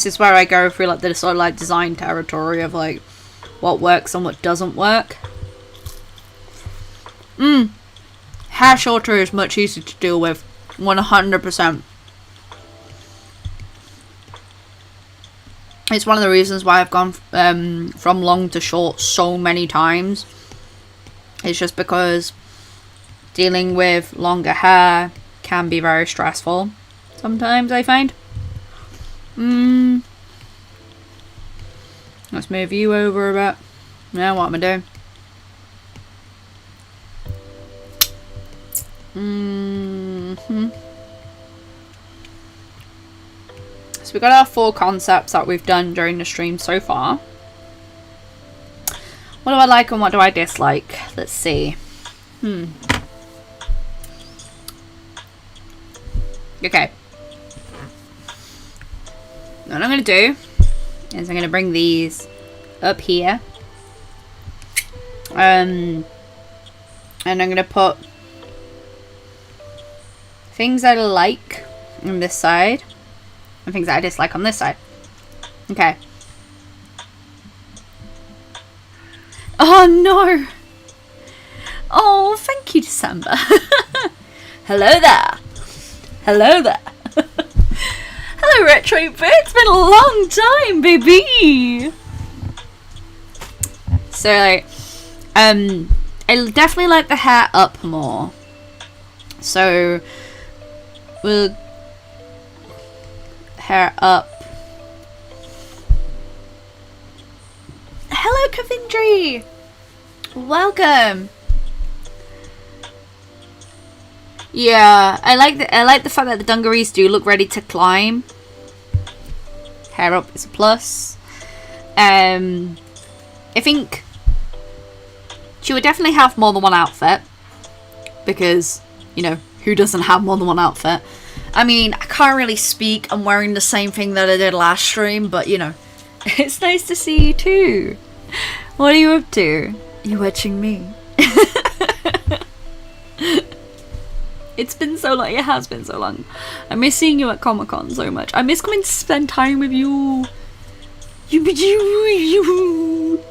is where I go through like the sort of like design territory of like what works and what doesn't work. Hair shorter is much easier to deal with, 100%. It's one of the reasons why I've gone from long to short so many times. It's just because dealing with longer hair can be very stressful sometimes, I find. Let's move you over a bit. Now what am I doing? So we've got our 4 concepts that we've done during the stream so far. What do I like and what do I dislike? Let's see. Okay. What I'm going to do is I'm going to bring these up here. And I'm going to put things I like on this side and things that I dislike on this side. Okay. Oh no! Oh, thank you, December. Hello there. Hello there. Hello, Retro Bit. It's been a long time, baby. So, I definitely like the hair up more. So, we'll hair up. Hello, Coventry. Welcome. Yeah, I like the fact that the dungarees do look ready to climb. Hair up is a plus. I think she would definitely have more than one outfit, because, you know, who doesn't have more than one outfit? I mean, I can't really speak. I'm wearing the same thing that I did last stream, but, you know, it's nice to see you too. What are you up to? You watching me? It's been so long. It has been so long. I miss seeing you at Comic-Con so much. I miss coming to spend time with you. You.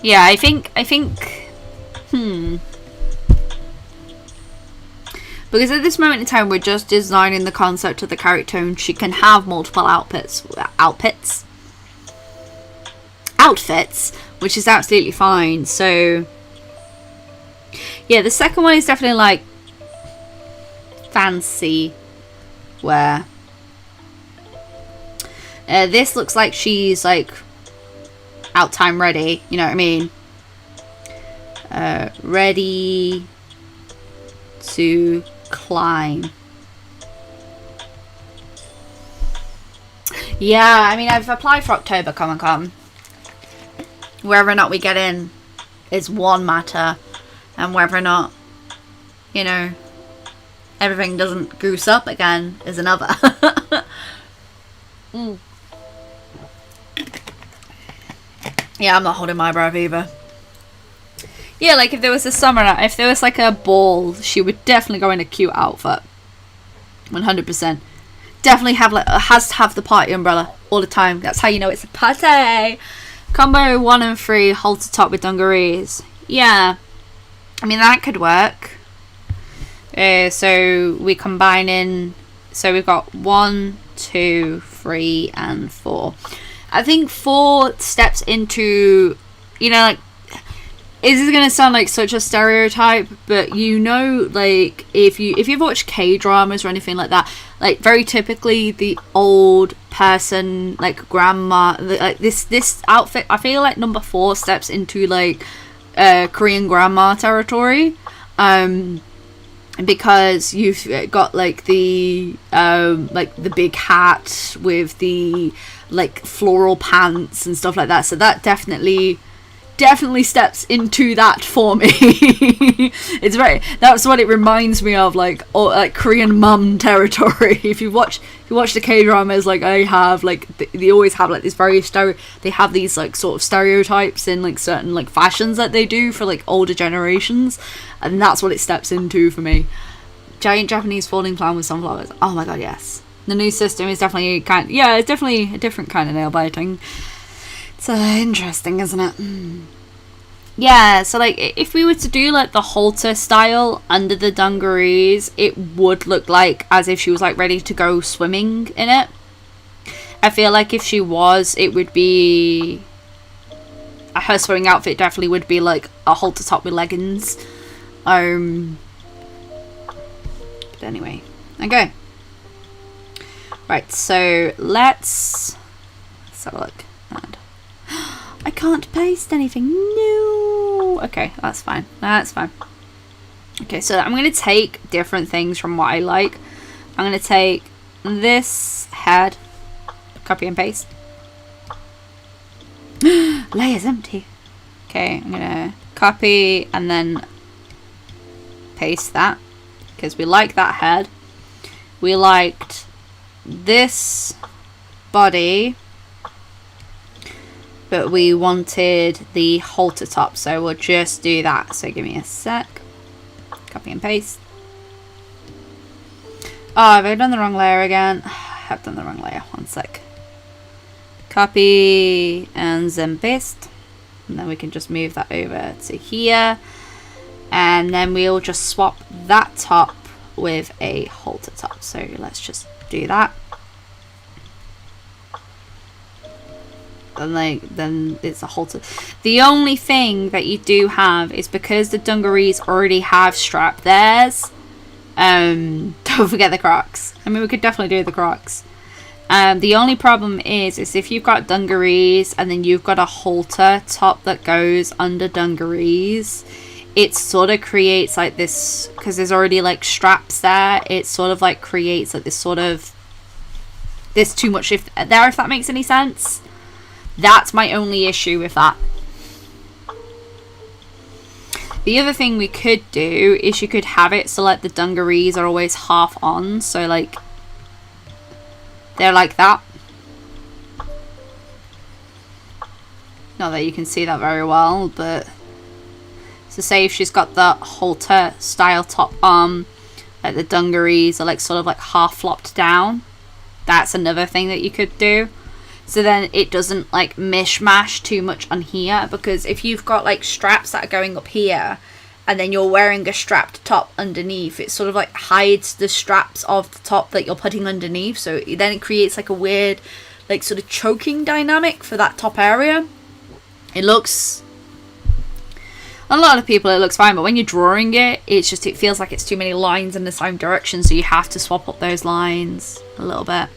Yeah, I think. Because at this moment in time, we're just designing the concept of the character, and she can have multiple outfits, which is absolutely fine. So, yeah, the second one is definitely like fancy wear. This looks like she's like out time ready, you know what I mean? Ready to climb. Yeah, I mean, I've applied for October Comic-Con. Whether or not we get in is one matter, and whether or not, you know, everything doesn't goose up again is another. Yeah, I'm not holding my breath either. Yeah, like if there was a summer, if there was like a ball, she would definitely go in a cute outfit. 100%. Definitely have like, has to have the party umbrella all the time. That's how you know it's a party. Combo 1 and 3, halter top with dungarees. Yeah, I mean that could work. So we combine in. So we've got 1, 2, 3, and 4. I think 4 steps into, you know, like, this is gonna sound like such a stereotype, but you know, like if you've watched K-dramas or anything like that, like very typically the old person, like grandma, like this outfit, I feel like number 4 steps into like Korean grandma territory, because you've got like the big hat with the like floral pants and stuff like that. So that definitely definitely steps into that for me. That's what it reminds me of, like, or like Korean mum territory. If you watch the K-dramas, like I have, like they always have like this they have these like sort of stereotypes in like certain like fashions that they do for like older generations, and that's what it steps into for me. Giant Japanese folding plan with sunflowers. Oh my god, yes. The new system is definitely it's definitely a different kind of nail biting. It's interesting, isn't it? Yeah, so like if we were to do like the halter style under the dungarees, it would look like as if she was like ready to go swimming in it. I feel like if she was, it would be her swimming outfit definitely would be like a halter top with leggings. But anyway, okay. Right, so let's have a look. And I can't paste anything. No. Okay, that's fine. That's fine. Okay, so I'm going to take different things from what I like. I'm going to take this head, copy and paste. Layer's empty. Okay, I'm going to copy and then paste that because we like that head. We liked this body, but we wanted the halter top, so we'll just do that. So give me a sec. Copy and paste. Oh, have I done the wrong layer again? I have done the wrong layer. One sec. Copy and then paste. And then we can just move that over to here. And then we'll just swap that top with a halter top. So let's just do that. And then it's a halter. The only thing that you do have is because the dungarees already have strap theirs. Don't forget the Crocs. I mean, we could definitely do the Crocs. The only problem is if you've got dungarees and then you've got a halter top that goes under dungarees, it sort of creates like this, because there's already like straps there, it sort of like creates like this sort of, there's too much if that makes any sense. That's my only issue with that. The other thing we could do is you could have it so like the dungarees are always half on, so like they're like that. Not that you can see that very well, but so say if she's got the halter style top on, like the dungarees are like sort of like half flopped down. That's another thing that you could do. So then it doesn't like mishmash too much on here, because if you've got like straps that are going up here and then you're wearing a strapped top underneath, it sort of like hides the straps of the top that you're putting underneath. So then it creates like a weird like sort of choking dynamic for that top area. It looks, a lot of people it looks fine, but when you're drawing it, it's just, it feels like it's too many lines in the same direction, so you have to swap up those lines a little bit.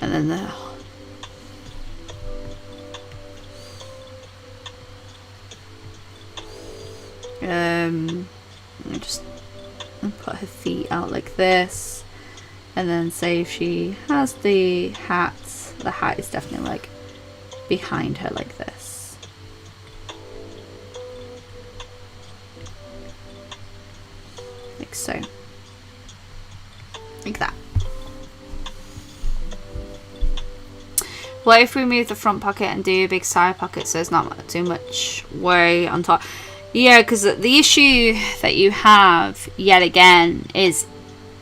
And then I just put her feet out like this, and then say if she has the hat is definitely like behind her like this. Like so. Like that. What if we move the front pocket and do a big side pocket so there's not too much way on top? Yeah, because the issue that you have, yet again, is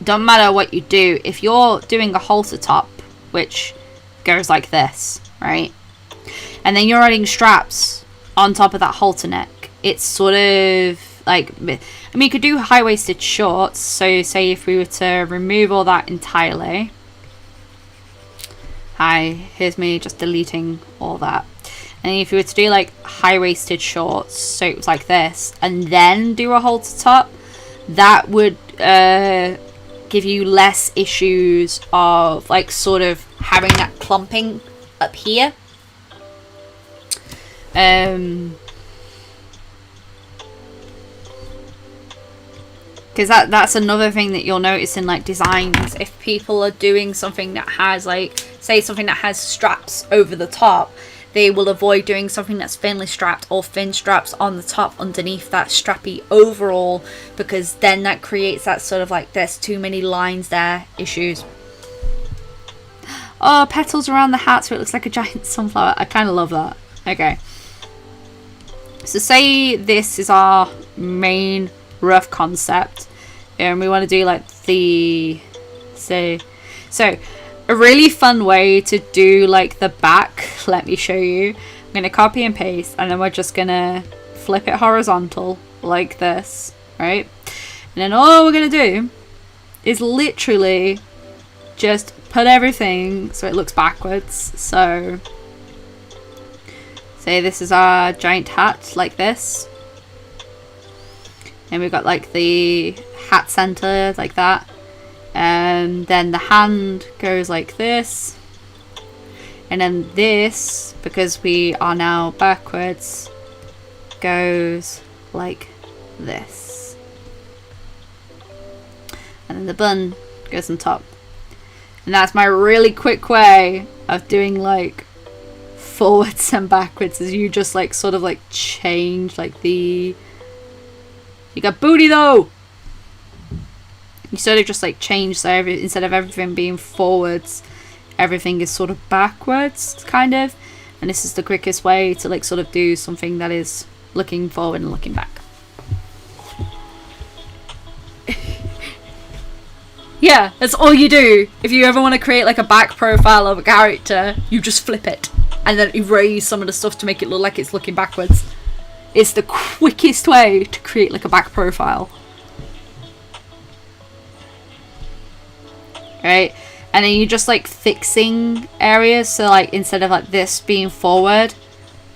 don't matter what you do. If you're doing a halter top, which goes like this, right? And then you're adding straps on top of that halter neck, it's sort of like, I mean, you could do high-waisted shorts. So say if we were to remove all that entirely. Here's me just deleting all that. And if you were to do like high-waisted shorts, so it was like this, and then do a halter top, that would give you less issues of like sort of having that clumping up here. Because that's another thing that you'll notice in like designs. If people are doing something that has like, say something that has straps over the top, they will avoid doing something that's thinly strapped or thin straps on the top underneath that strappy overall, because then that creates that sort of like there's too many lines there issues. Oh, petals around the hat so it looks like a giant sunflower. I kind of love that. Okay. So say this is our main rough concept. And we want to do like the... So a really fun way to do like the back, let me show you. I'm going to copy and paste, and then we're just going to flip it horizontal like this, right? And then all we're going to do is literally just put everything so it looks backwards. So say this is our giant hat like this, and we've got like the hat center like that, and then the hand goes like this, and then this, because we are now backwards, goes like this, and then the bun goes on top. And that's my really quick way of doing like forwards and backwards, is you just like sort of like change like the... You got booty though! You sort of just like change, so instead of everything being forwards, everything is sort of backwards, kind of. And this is the quickest way to like sort of do something that is looking forward and looking back. Yeah, that's all you do. If you ever want to create like a back profile of a character, you just flip it and then erase some of the stuff to make it look like it's looking backwards. It's the quickest way to create like a back profile. Right? And then you just like fixing areas, so like instead of like this being forward,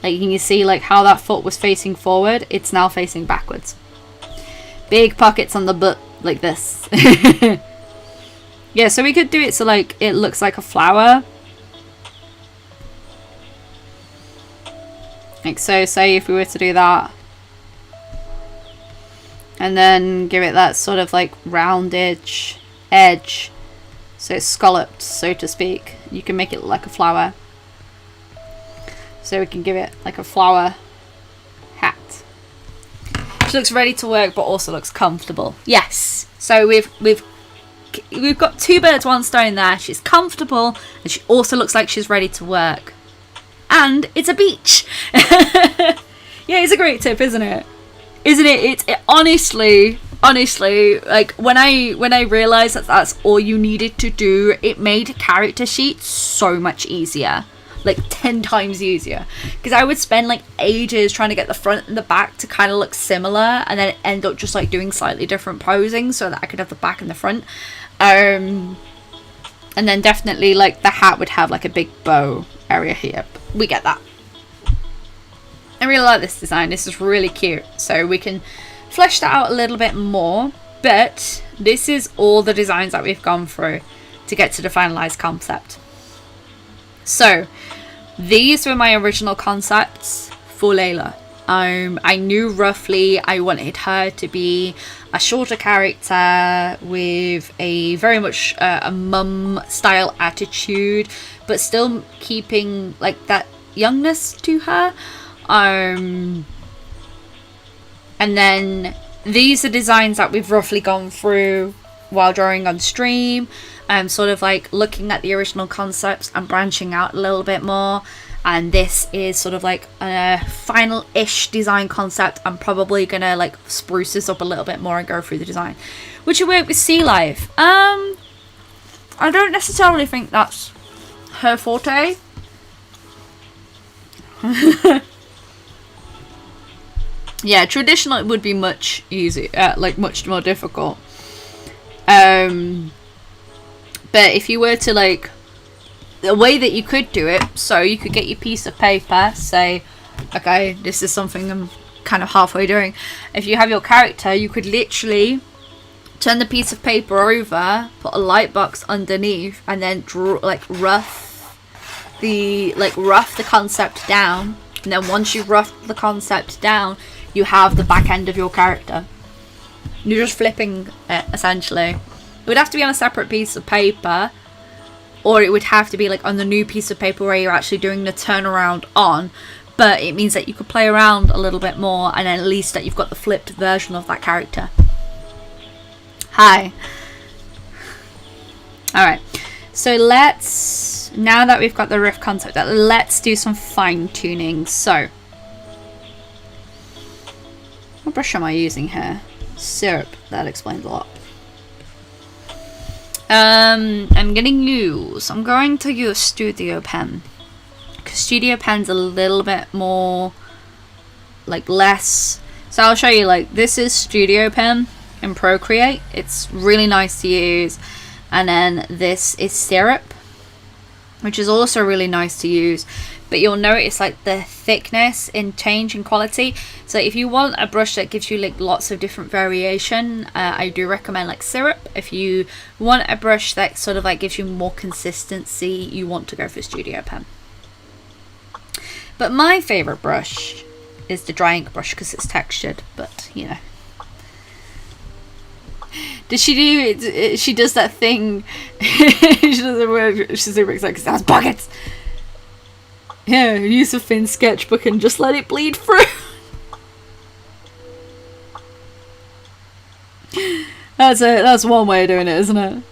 like you can see like how that foot was facing forward, it's now facing backwards. Big pockets on the butt like this. Yeah, so we could do it so like it looks like a flower. Like so, say if we were to do that. And then give it that sort of like rounded edge. So it's scalloped, so to speak. You can make it look like a flower. So we can give it like a flower hat. Which looks ready to work but also looks comfortable. Yes. So we've got two birds, one stone there. She's comfortable and she also looks like she's ready to work. And it's a beach. Yeah, it's a great tip, isn't it? Isn't it? It honestly, like when I realized that that's all you needed to do, it made character sheets so much easier. Like 10 times easier, because I would spend like ages trying to get the front and the back to kind of look similar, and then end up just like doing slightly different posing so that I could have the back and the front. And then definitely like the hat would have like a big bow area here. We get that. I really like this design. This is really cute. So we can flesh that out a little bit more, but this is all the designs that we've gone through to get to the finalized concept. So these were my original concepts for Layla. I knew roughly I wanted her to be a shorter character with a very much a mum style attitude, but still keeping like that youngness to her. And then these are designs that we've roughly gone through while drawing on stream. Sort of like looking at the original concepts and branching out a little bit more. And this is sort of like a final-ish design concept. I'm probably gonna like spruce this up a little bit more and go through the design. Would you work with sea life? I don't necessarily think that's her forte. Yeah, traditional it would be much easier, like much more difficult. But if you were to like, the way that you could do it, so you could get your piece of paper, say, okay, this is something I'm kind of halfway doing. If you have your character, you could literally turn the piece of paper over, put a light box underneath, and then draw, like rough the concept down. And then once you've roughed the concept down, you have the back end of your character. You're just flipping it, essentially. It would have to be on a separate piece of paper, or it would have to be like on the new piece of paper where you're actually doing the turnaround on. But it means that you could play around a little bit more, and at least that you've got the flipped version of that character. Hi. Alright, so let's, now that we've got the riff concept, let's do some fine tuning. So, what brush am I using here? Syrup, that explains a lot. I'm going to use Studio Pen. Because Studio Pen's a little bit more, like, less. So I'll show you, like, this is Studio Pen in Procreate. It's really nice to use. And then this is Syrup, which is also really nice to use. But you'll notice, like, the thickness in change in quality. So if you want a brush that gives you, like, lots of different variation, I do recommend, like, Syrup. If you want a brush that sort of, like, gives you more consistency, you want to go for Studio Pen. But my favourite brush is the dry ink brush because it's textured, but, you know. Does she do it? She does that thing. She's super excited because it has pockets. Yeah, use a thin sketchbook and just let it bleed through. That's one way of doing it, isn't it?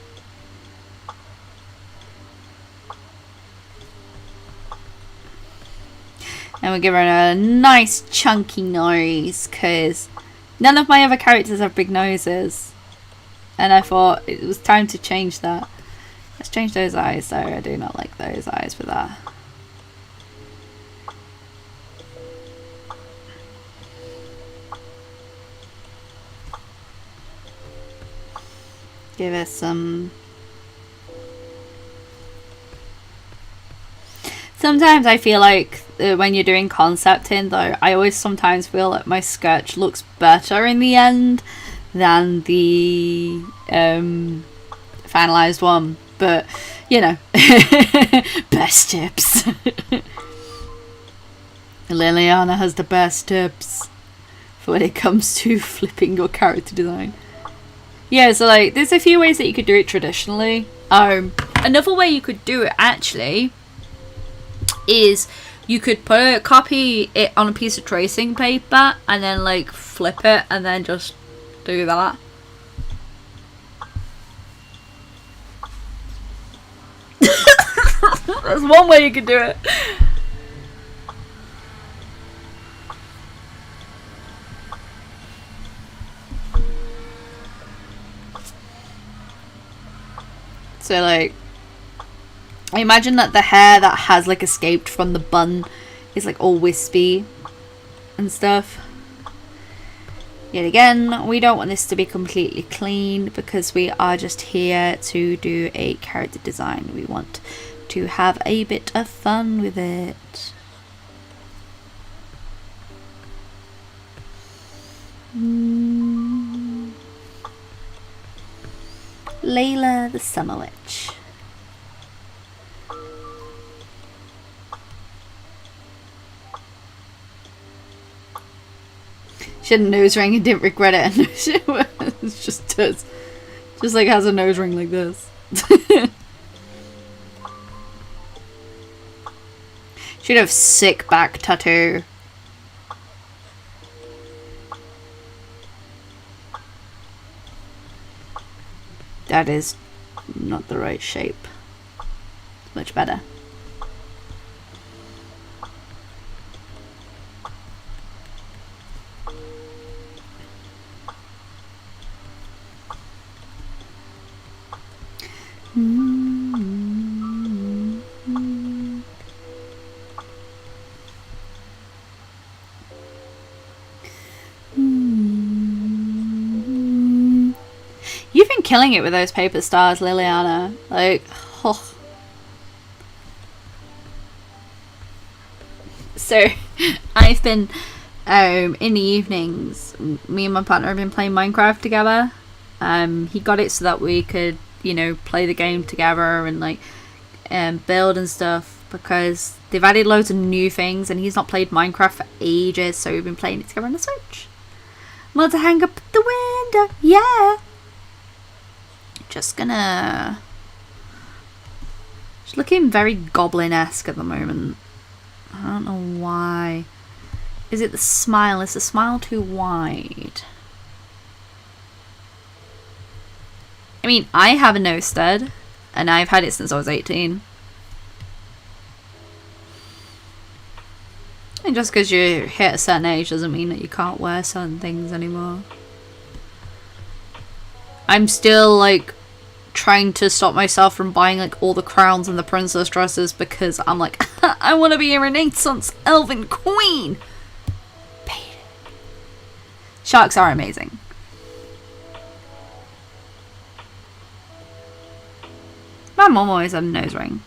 And we'll give her a nice chunky nose because none of my other characters have big noses. And I thought it was time to change that. Let's change those eyes though. I do not like those eyes for that. Give us some. Sometimes I feel like when you're doing concepting though, I always sometimes feel like my sketch looks better in the end than the finalized one. But, you know, best tips. Liliana has the best tips for when it comes to flipping your character design. Yeah, so like, there's a few ways that you could do it traditionally. Another way you could do it actually is you could copy it on a piece of tracing paper and then like flip it and then just do that. That's one way you could do it. So like, I imagine that the hair that has like escaped from the bun is like all wispy and stuff. Yet again, we don't want this to be completely clean because we are just here to do a character design. We want to have a bit of fun with it. Layla the Summer Witch. She had a nose ring and didn't regret it. It just does. Just like has a nose ring like this. She'd have sick back tattoo. That is not the right shape. Much better. You've been killing it with those paper stars, Liliana. Like, oh. So, I've been, in the evenings, me and my partner have been playing Minecraft together. He got it so that we could, you know, play the game together and, like, build and stuff. Because they've added loads of new things and he's not played Minecraft for ages. So we've been playing it together on the Switch. I'm about to hang up the window. Yeah. Just gonna It's looking very goblin-esque at the moment. I don't know why. Is it the smile? Is the smile too wide? I mean, I have a nose stud, and I've had it since I was 18. And just because you hit a certain age doesn't mean that you can't wear certain things anymore. I'm still, like, trying to stop myself from buying, like, all the crowns and the princess dresses because I'm like, I want to be a Renaissance elven queen! Sharks are amazing. My mom always had a nose ring.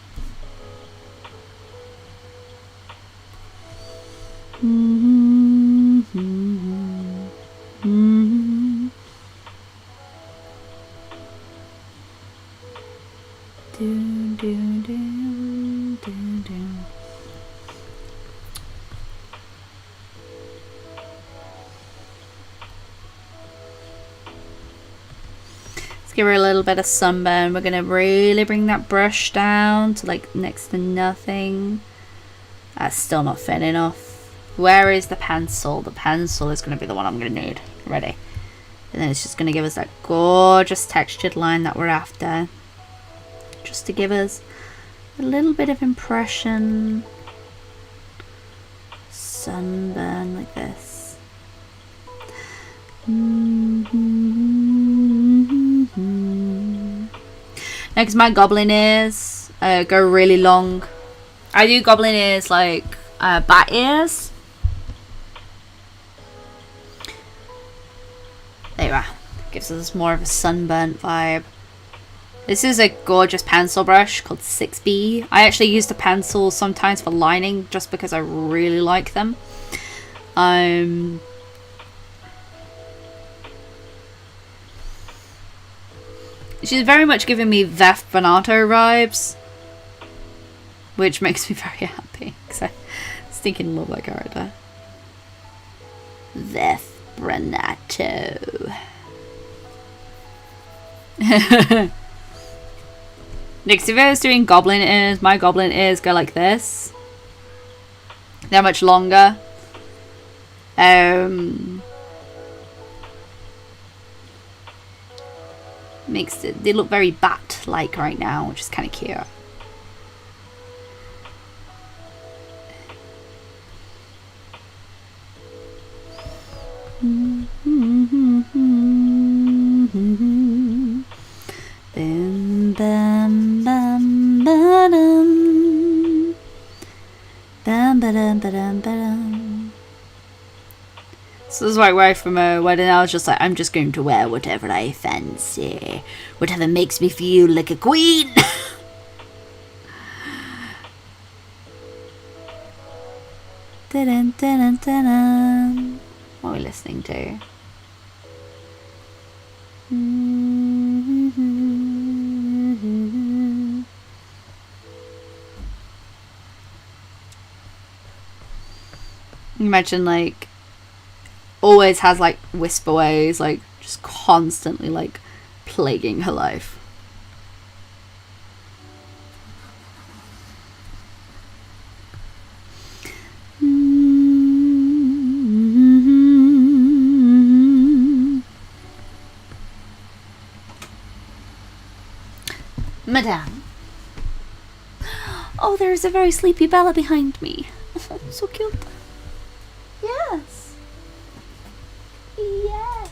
Let's give her a little bit of sunburn. We're gonna really bring that brush down to like next to nothing. That's still not thin enough. Where is the pencil? The pencil is going to be the one I'm going to need. Ready. And then it's just going to give us that gorgeous textured line that we're after. Just to give us a little bit of impression. Sunburn like this. Next, my goblin ears go really long. I do goblin ears like bat ears. There you are. Gives us more of a sunburnt vibe. This is a gorgeous pencil brush called 6B. I actually use the pencil sometimes for lining just because I really like them. She's very much giving me Veth Bonato vibes, which makes me very happy because I stinking love that character. Veth Bonato. Next, if I was doing goblin ears, my goblin ears go like this. They're much longer. Makes it, they look very bat-like right now, which is kind of cute. Bam bam bam ba-dum. Bam ba-dum ba-dum ba-dum. So this is like right from a wedding. I was just like, I'm just going to wear whatever I fancy, whatever makes me feel like a queen. Dun, dun, dun, dun, dun. What are we listening to? Imagine like always has like whisper ways, like just constantly like plaguing her life. Madame. Oh, there's a very sleepy Bella behind me. Oh, so cute. Yes. Yes.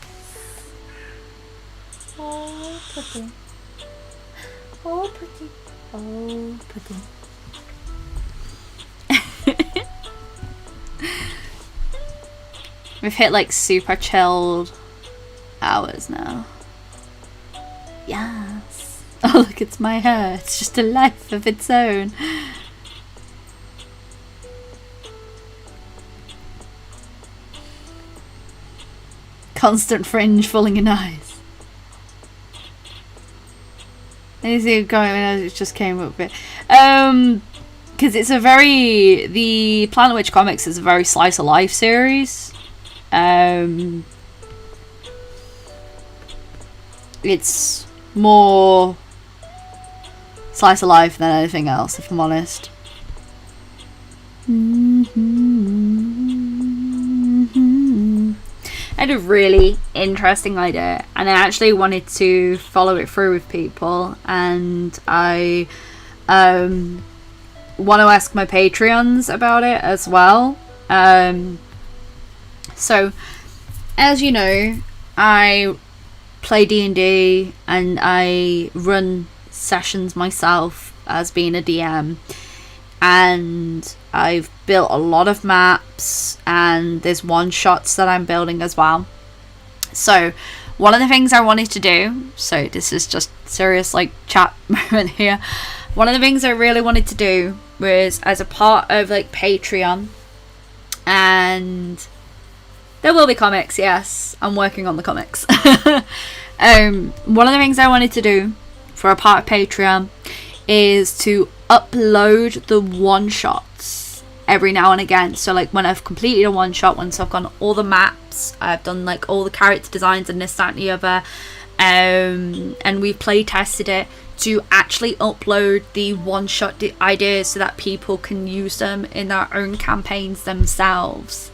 Oh, pretty. Oh, pretty. Oh, pretty. We've hit like super chilled hours now. Yes. Oh, look, it's my hair. It's just a life of its own. Constant fringe falling in eyes. And you see it going, it just came up a bit. Because it's a very... The Planet Witch comics is a very slice of life series. It's more slice of life than anything else, if I'm honest. I had a really interesting idea, and I actually wanted to follow it through with people, and I want to ask my Patreons about it as well. So, as you know, I play D&D and I run sessions myself as being a DM, and I've built a lot of maps, and there's one-shots that I'm building as well. So one of the things I wanted to do, so this is just serious like chat moment here, one of the things I really wanted to do was, as a part of like Patreon, and there will be comics, yes, I'm working on the comics. One of the things I wanted to do for a part of Patreon is to upload the one-shots every now and again. So like when I've completed a one-shot, once I've gone all the maps, I've done like all the character designs and this, that and the other, and we've play tested it, to actually upload the one-shot ideas so that people can use them in their own campaigns themselves.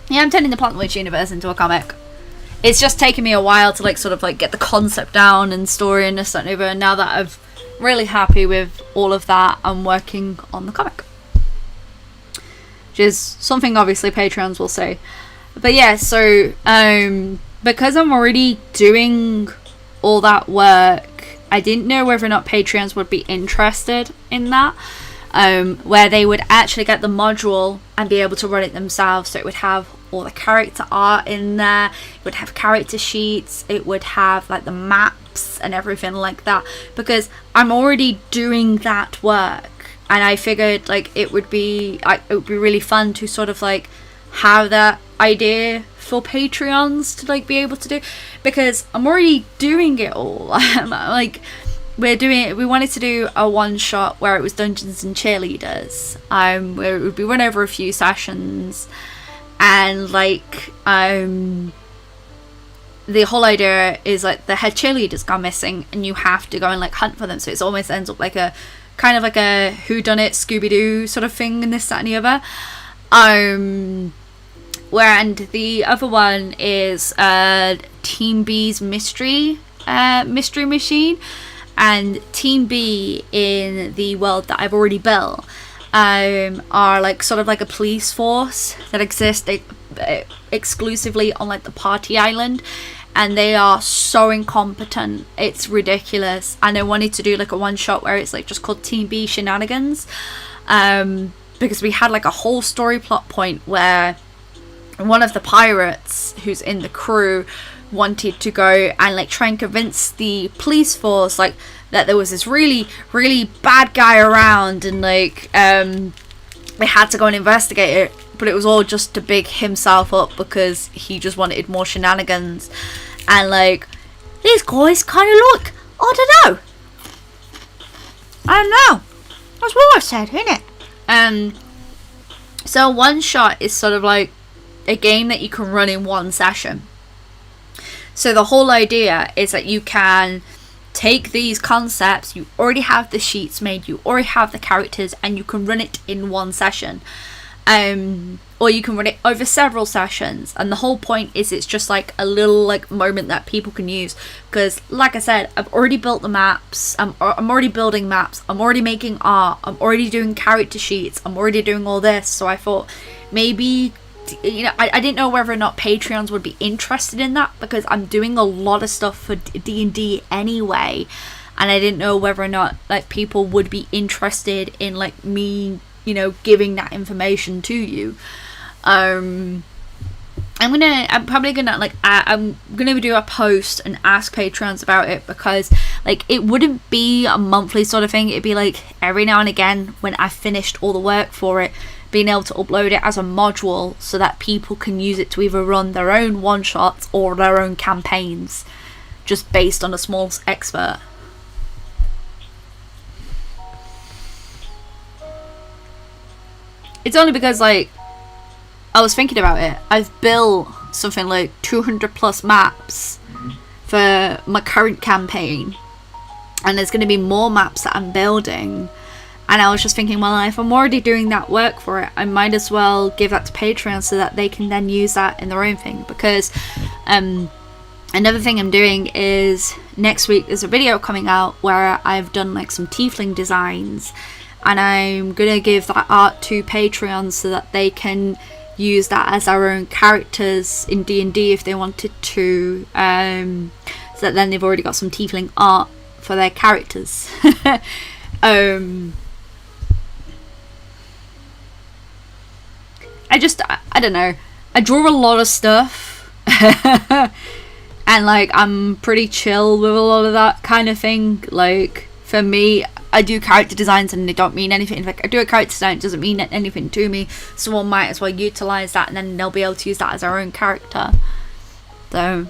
Yeah, I'm turning the Plot Witch universe into a comic. It's just taken me a while to like sort of like get the concept down and story and this, that and over, and now that I'm really happy with all of that, I'm working on the comic, which is something obviously Patreons will say. But yeah, so because I'm already doing all that work, I didn't know whether or not Patreons would be interested in that, where they would actually get the module and be able to run it themselves. So it would have all the character art in there, it would have character sheets, it would have like the maps and everything like that, because I'm already doing that work, and I figured like it would be really fun to sort of like have that idea for Patreons to like be able to do, because I'm already doing it all. Like we wanted to do a one shot where it was Dungeons and Cheerleaders, where it would be run over a few sessions, and like the whole idea is like the head cheerleaders gone missing and you have to go and like hunt for them, so it almost ends up like a kind of like a whodunit Scooby-Doo sort of thing, and this, that and the other. And the other one is Team B's mystery machine, and Team B in the world that I've already built are like sort of like a police force that exists exclusively on like the party island, and they are so incompetent, it's ridiculous. And I wanted to do like a one shot where it's like just called Team B Shenanigans, because we had like a whole story plot point where one of the pirates who's in the crew wanted to go and like try and convince the police force like that there was this really bad guy around, and like they had to go and investigate it, but it was all just to big himself up because he just wanted more shenanigans. And like these guys kind of look, I don't know, that's what I said, innit? So one shot is sort of like a game that you can run in one session. So the whole idea is that you can take these concepts, you already have the sheets made, you already have the characters, and you can run it in one session, or you can run it over several sessions. And the whole point is it's just like a little like moment that people can use, because like I said, I've already built the maps, I'm already building maps, I'm already making art, I'm already doing character sheets, I'm already doing all this. So I thought maybe, you know, I didn't know whether or not Patreons would be interested in that, because I'm doing a lot of stuff for D&D anyway, and I didn't know whether or not like people would be interested in like me, you know, giving that information to you. I'm probably gonna like I'm gonna do a post and ask Patreons about it, because like it wouldn't be a monthly sort of thing, it'd be like every now and again when I finished all the work for it, being able to upload it as a module so that people can use it to either run their own one-shots or their own campaigns, just based on a small expert. It's only because like I was thinking about it. I've built something like 200 plus maps for my current campaign, and there's going to be more maps that I'm building. And I was just thinking, well, if I'm already doing that work for it, I might as well give that to Patreon so that they can then use that in their own thing. Because another thing I'm doing is next week there's a video coming out where I've done like some tiefling designs, and I'm gonna give that art to Patreon so that they can use that as our own characters in D&D if they wanted to, so that then they've already got some tiefling art for their characters. I don't know, I draw a lot of stuff and like I'm pretty chill with a lot of that kind of thing. Like for me, I do character designs and they don't mean anything. In fact, I do a character design, it doesn't mean anything to me. Someone might as well utilize that and then they'll be able to use that as their own character. So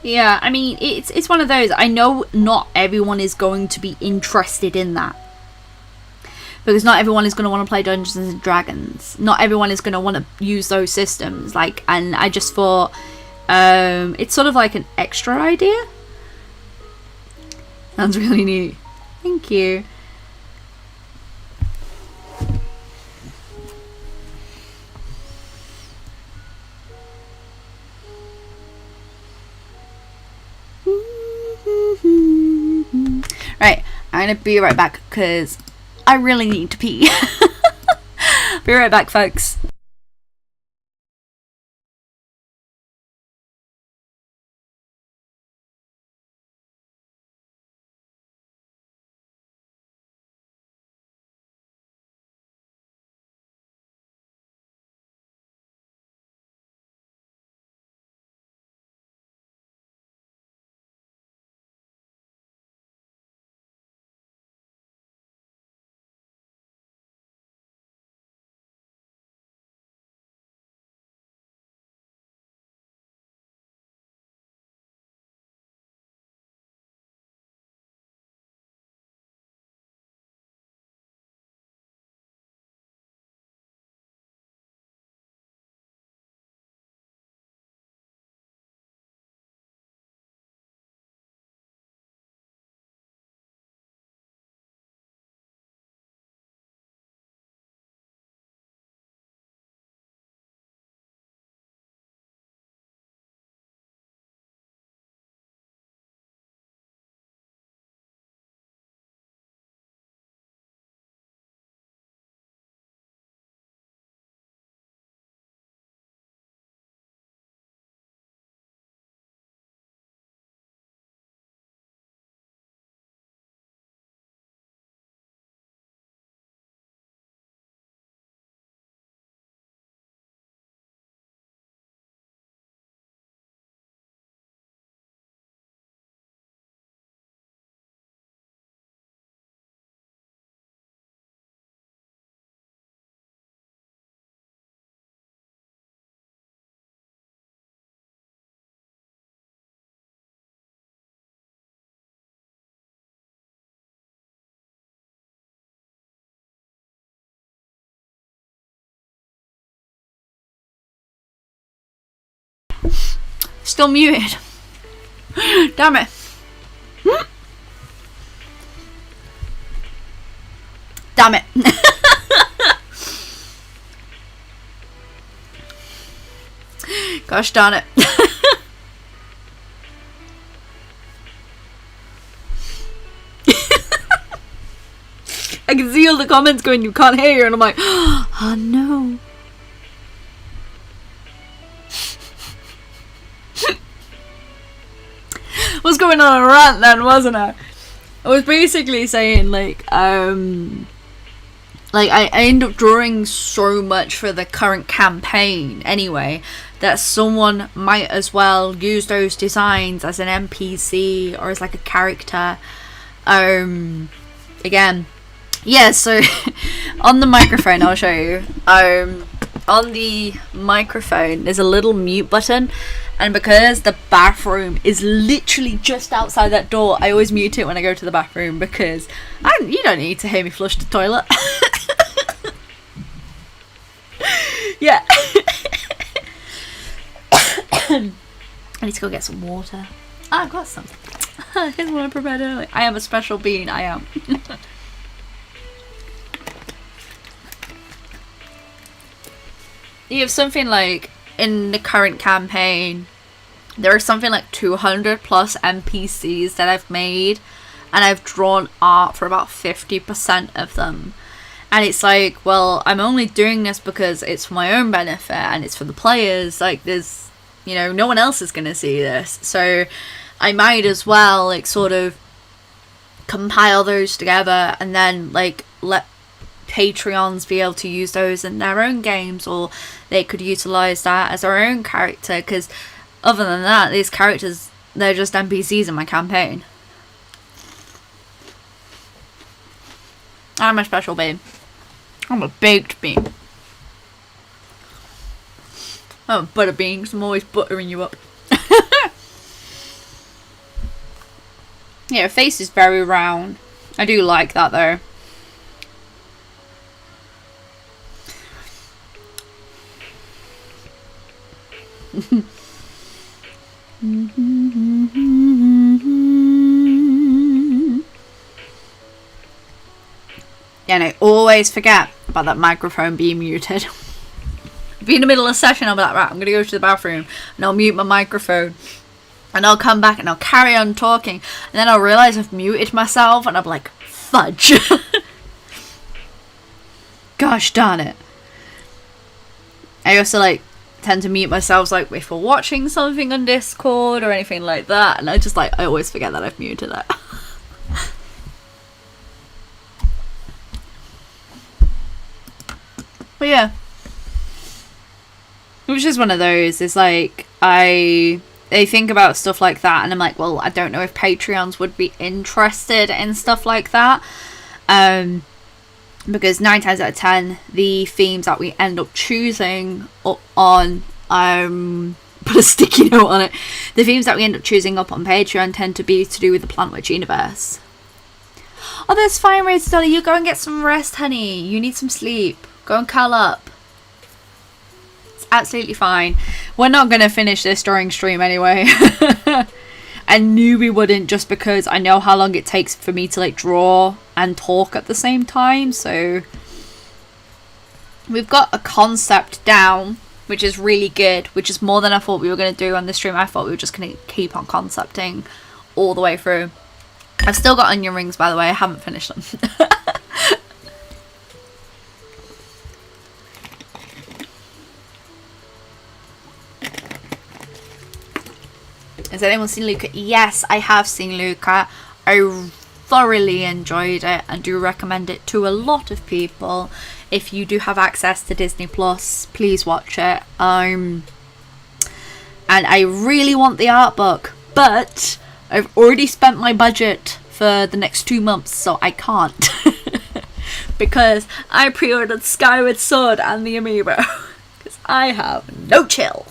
yeah, I mean, it's one of those. I know not everyone is going to be interested in that, because not everyone is going to want to play Dungeons and Dragons. Not everyone is going to want to use those systems. Like, and I just thought it's sort of like an extra idea. Sounds really neat. Thank you. Right, I'm gonna be right back because I really need to pee. Be right back, folks. Still muted. Damn it. Damn it. Gosh darn it. I can see all the comments going, you can't hear, and I'm like, oh no. Was going on a rant then, wasn't I? I was basically saying like I end up drawing so much for the current campaign anyway that someone might as well use those designs as an NPC or as like a character. Again, yeah, so on the microphone, I'll show you. On the microphone there's a little mute button, And because the bathroom is literally just outside that door, I always mute it when I go to the bathroom, because you don't need to hear me flush the toilet. Yeah. I need to go get some water. I've got some. Here's what I prepared earlier. I am a special being, I am. You have something like, in the current campaign, there are something like 200 plus NPCs that I've made, and I've drawn art for about 50% of them. And it's like, well, I'm only doing this because it's for my own benefit and it's for the players. Like, there's, you know, no one else is going to see this. So I might as well, like, sort of compile those together and then, like, let Patreons be able to use those in their own games, or they could utilize that as their own character, because other than that, these characters, they're just NPCs in my campaign. I'm a special bean. I'm a baked bean. I'm a butter bean, because I'm always buttering you up. Yeah, her face is very round. I do like that though. Yeah, and I always forget about that microphone being muted. Be in the middle of a session, I'll be like, right, I'm gonna go to the bathroom and I'll mute my microphone, and I'll come back and I'll carry on talking, and then I'll realise I've muted myself, and I'm like, fudge. Gosh darn it. I also like tend to mute myself, like if we're watching something on Discord or anything like that, and I always forget that I've muted it. But yeah, it was just one of those. It's like I think about stuff like that, and I'm like, well, I don't know if Patreons would be interested in stuff like that, because 9 times out of 10, the themes that we end up choosing on put a sticky note on it. The themes that we end up choosing up on Patreon tend to be to do with the Plant Witch universe. Oh, that's fine, Rose Dolly. You go and get some rest, honey. You need some sleep. Go and curl up. It's absolutely fine. We're not going to finish this during stream anyway. I knew we wouldn't, just because I know how long it takes for me to like draw and talk at the same time. So we've got a concept down, which is really good, which is more than I thought we were going to do on the stream. I thought we were just going to keep on concepting all the way through. I've still got onion rings, by the way. I haven't finished them. Has anyone seen Luca? Yes, I have seen Luca. I thoroughly enjoyed it and do recommend it to a lot of people. If you do have access to Disney Plus, please watch it. And I really want the art book, but I've already spent my budget for the next 2 months, so I can't. Because I pre-ordered Skyward Sword and the Amiibo. Because I have no chill.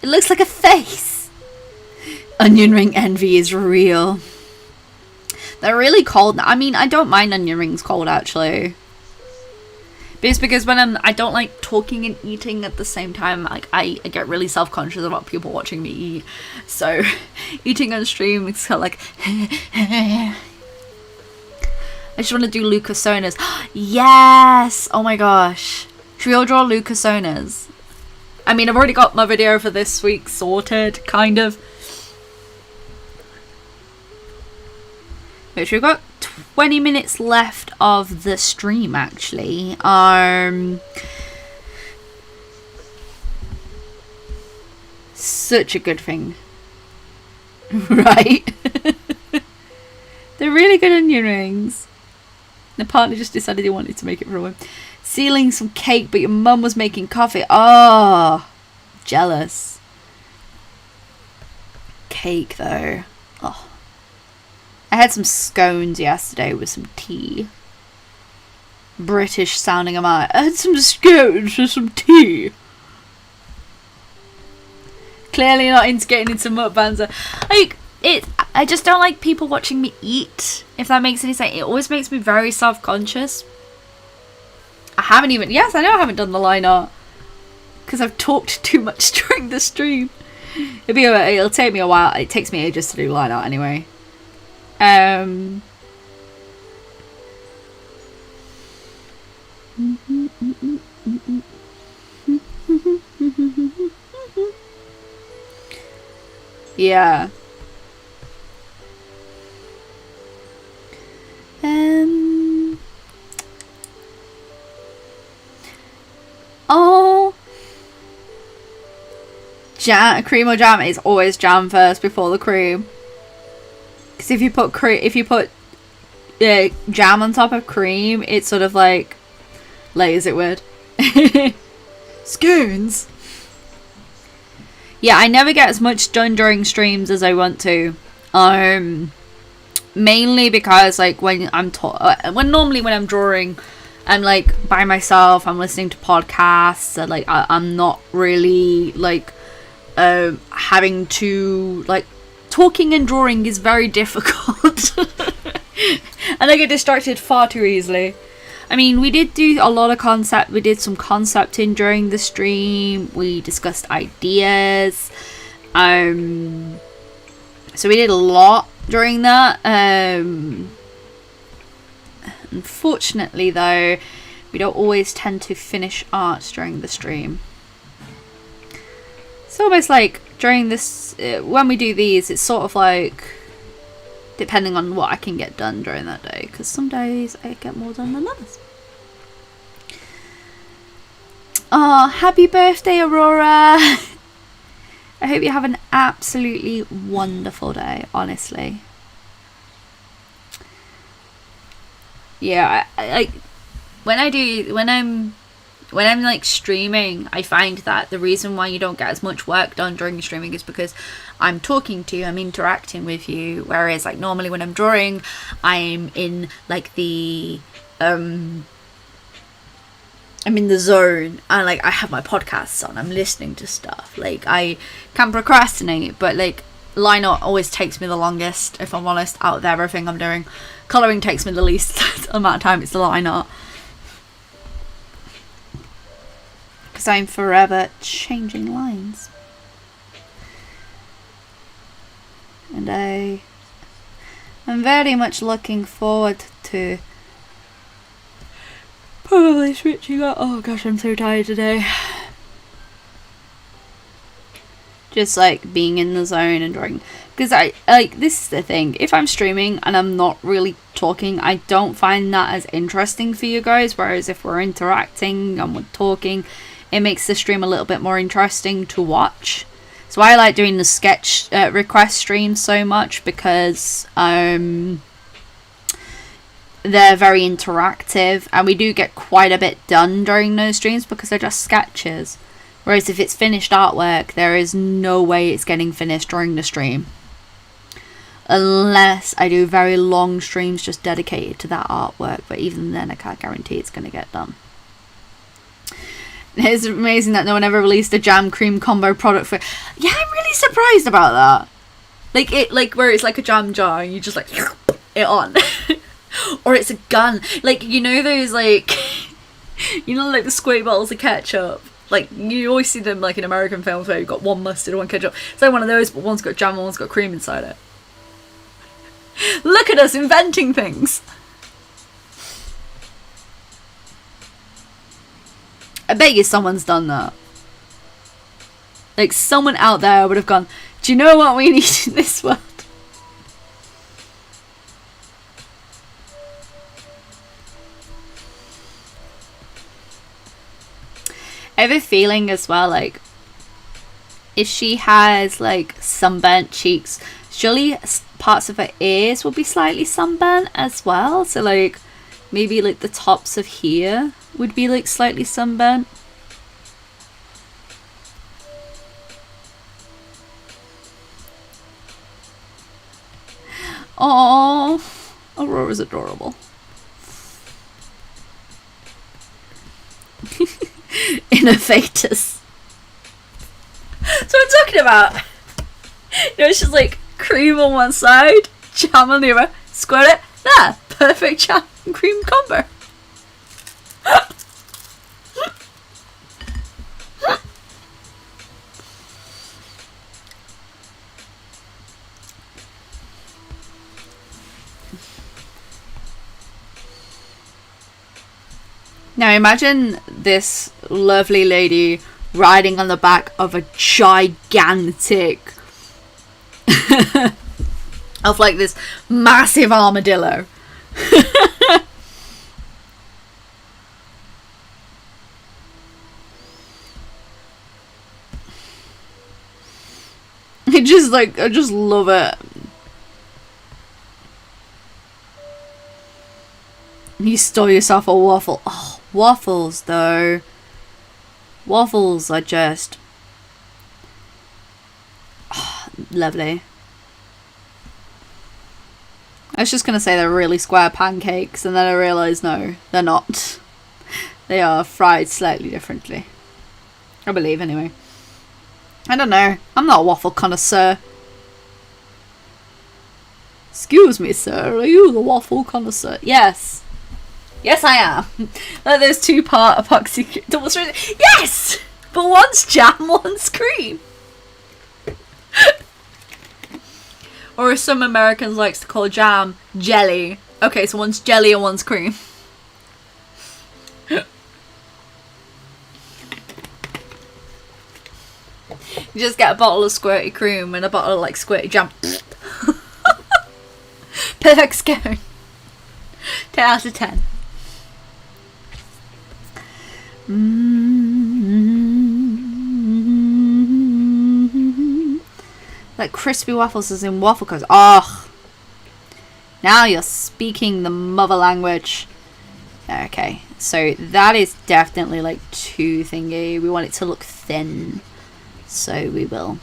It looks like a face. Onion ring envy is real. They're really cold. I mean, I don't mind onion rings cold, actually. But it's because when I don't like talking and eating at the same time. Like, I get really self-conscious about people watching me eat. So, eating on stream is kind of like... I just want to do Lucas Sonas. Yes! Oh my gosh. Should we all draw Lucas Sonas? I mean, I've already got my video for this week sorted, kind of. Which we've got 20 minutes left of the stream, actually. Such a good thing. Right? They're really good onion rings. The partner just decided he wanted to make it for a while. Sealing some cake, but your mum was making coffee. Oh, jealous. Cake, though. Oh. I had some scones yesterday with some tea. British sounding am I. I had some scones with some tea. Clearly not into getting into mukbangs. Like, I just don't like people watching me eat, if that makes any sense. It always makes me very self-conscious. Yes, I know I haven't done the line art. Because I've talked too much during the stream. It'll take me a while. It takes me ages to do line art anyway. Yeah. Oh. Cream or jam? It's always jam first before the cream. Because if you put jam on top of cream, it sort of like layers it weird. Scones. Yeah, I never get as much done during streams as I want to. Mainly because like when I'm drawing, I'm like by myself. I'm listening to podcasts. And, like I'm not really like having to like talking and drawing is very difficult, and I get distracted far too easily. I mean, we did do a lot of we did some concepting during the stream. We discussed ideas. So we did a lot during that. Unfortunately, though, we don't always tend to finish art during the stream. It's almost like during this, when we do these, it's sort of like depending on what I can get done during that day, because some days I get more done than others. Oh, happy birthday, Aurora! I hope you have an absolutely wonderful day, honestly. Yeah, I like when I'm like streaming, I find that the reason why you don't get as much work done during streaming is because I'm talking to you, I'm interacting with you, whereas like normally when I'm drawing, I'm in like the I'm in the zone, and like I have my podcasts on, I'm listening to stuff. Like I can procrastinate, but like line art always takes me the longest, if I'm honest, out of everything I'm doing. Colouring takes me the least amount of time. It's the line art, because I'm forever changing lines, and I'm very much looking forward to probably switching up. Oh gosh, I'm so tired today. Just like being in the zone and drawing, because I like, this is the thing, if I'm streaming and I'm not really talking, I don't find that as interesting for you guys, whereas if we're interacting and we're talking, it makes the stream a little bit more interesting to watch. So I like doing the sketch request streams so much, because they're very interactive, and we do get quite a bit done during those streams because they're just sketches. Whereas if it's finished artwork, there is no way it's getting finished during the stream, unless I do very long streams just dedicated to that artwork, but even then I can't guarantee it's going to get done. It's amazing that no one ever released a jam cream combo product for... Yeah, I'm really surprised about that. Like it, like where it's like a jam jar and you just like it on. Or it's a gun, like, you know those like you know, like the squirt bottles of ketchup, like you always see them like in American films where you've got one mustard, one ketchup. It's like one of those, but one's got jam and one's got cream inside it. Look at us inventing things. I bet you someone's done that. Like someone out there would have gone, do you know what we need in this world? I have a feeling as well, like, if she has, like, sunburnt cheeks, surely parts of her ears will be slightly sunburnt as well. So, like, maybe, like, the tops of here would be, like, slightly sunburnt. Oh, Aurora's adorable. Innovators. So I'm talking about. You know, it's just like cream on one side, jam on the other, squirt it. There, perfect jam and cream combo. Now imagine this lovely lady riding on the back of a gigantic of like this massive armadillo. It just like, I just love it. You stole yourself a waffle. Oh, waffles though. Waffles are just lovely. I was just going to say they're really square pancakes, and then I realised no, they're not. They are fried slightly differently. I believe, anyway. I don't know. I'm not a waffle connoisseur. Excuse me, sir. Are you the waffle connoisseur? Yes. Yes, I am. Like those 2-part epoxy double strand. Yes! But one's jam, one's cream. Or as some Americans likes to call jam, jelly. Okay, so one's jelly and one's cream. You just get a bottle of squirty cream and a bottle of like squirty jam. Perfect scone. 10 out of 10. Like crispy waffles is in waffle cones. Oh, now you're speaking the mother language. Okay, so that is definitely like too thingy. We want it to look thin, so we will.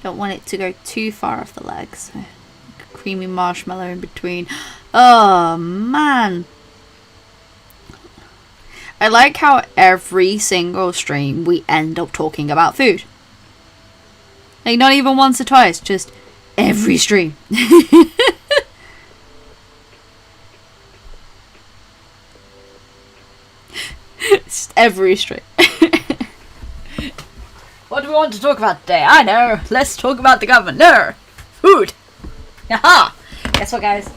Don't want it to go too far off the legs. So creamy marshmallow in between. Oh man, I like how every single stream we end up talking about food. Like not even once or twice, just every stream. Just every stream. What do we want to talk about today? I know. Let's talk about the government. No. Food. Aha. Guess what, guys?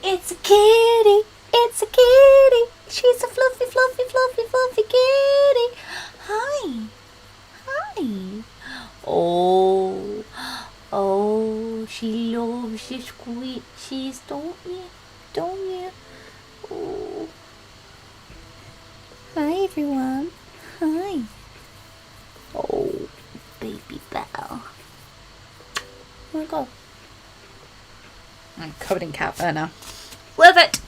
It's a kitty. It's a kitty. She's a fluffy, fluffy, fluffy, fluffy kitty. Hi. Hi. Oh. Oh, she loves the squishies, don't you? Don't you? Oh. Hi, everyone. Hi. Oh, baby bell. Where'd it go? I'm covered in cat fur now. Love it!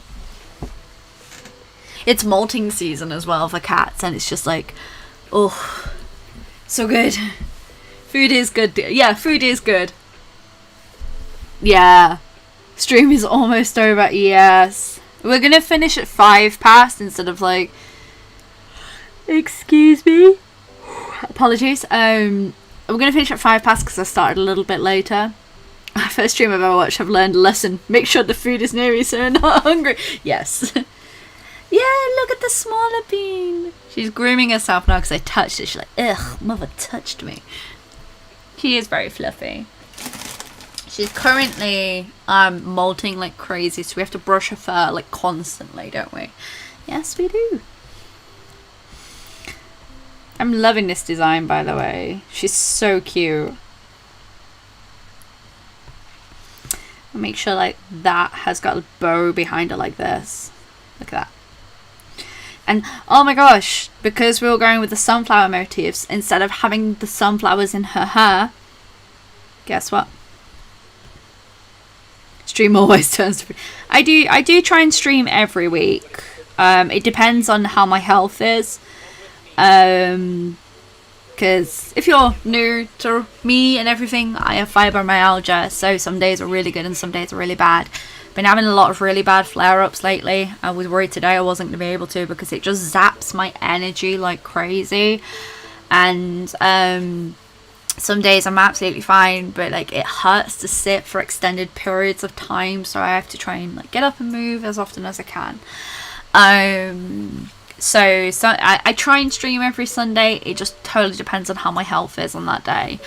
It's molting season as well for cats, and it's just like, oh, so good. Food is good. Yeah, food is good. Yeah. Stream is almost over. Yes. We're gonna finish at 5 past instead of like... Excuse me. Apologies. We're gonna finish at 5 past because I started a little bit later. First stream I've ever watched, I've learned a lesson. Make sure the food is near me so I'm not hungry. Yes. Yeah, look at the smaller bean. She's grooming herself now because I touched it. She's like, ugh, mother touched me. She is very fluffy. She's currently molting like crazy, so we have to brush her fur like constantly, don't we? Yes, we do. I'm loving this design, by the way. She's so cute. I'll make sure like that has got a bow behind her like this. Look at that. And oh my gosh, because we were going with the sunflower motifs, instead of having the sunflowers in her hair, guess what? Stream always turns to... I do try and stream every week. It depends on how my health is. Because because if you're new to me and everything, I have fibromyalgia, so some days are really good and some days are really bad. Been having a lot of really bad flare-ups lately. I was worried today I wasn't going to be able to, because it just zaps my energy like crazy. And some days I'm absolutely fine, but like it hurts to sit for extended periods of time, so I have to try and like get up and move as often as I can. So I try and stream every Sunday. It just totally depends on how my health is on that day.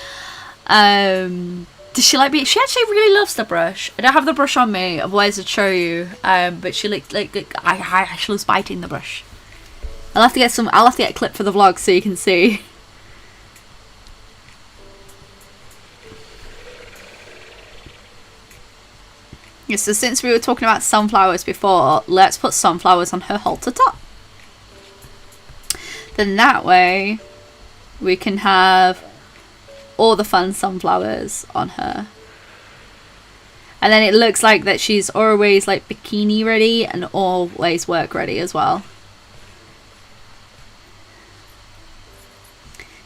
Does she like me? She actually really loves the brush. I don't have the brush on me, otherwise I'd show you. But she like she loves biting the brush. I'll have to get a clip for the vlog so you can see. Yeah, so since we were talking about sunflowers before, let's put sunflowers on her halter top. Then that way we can have all the fun sunflowers on her. And then it looks like that she's always like bikini ready and always work ready as well.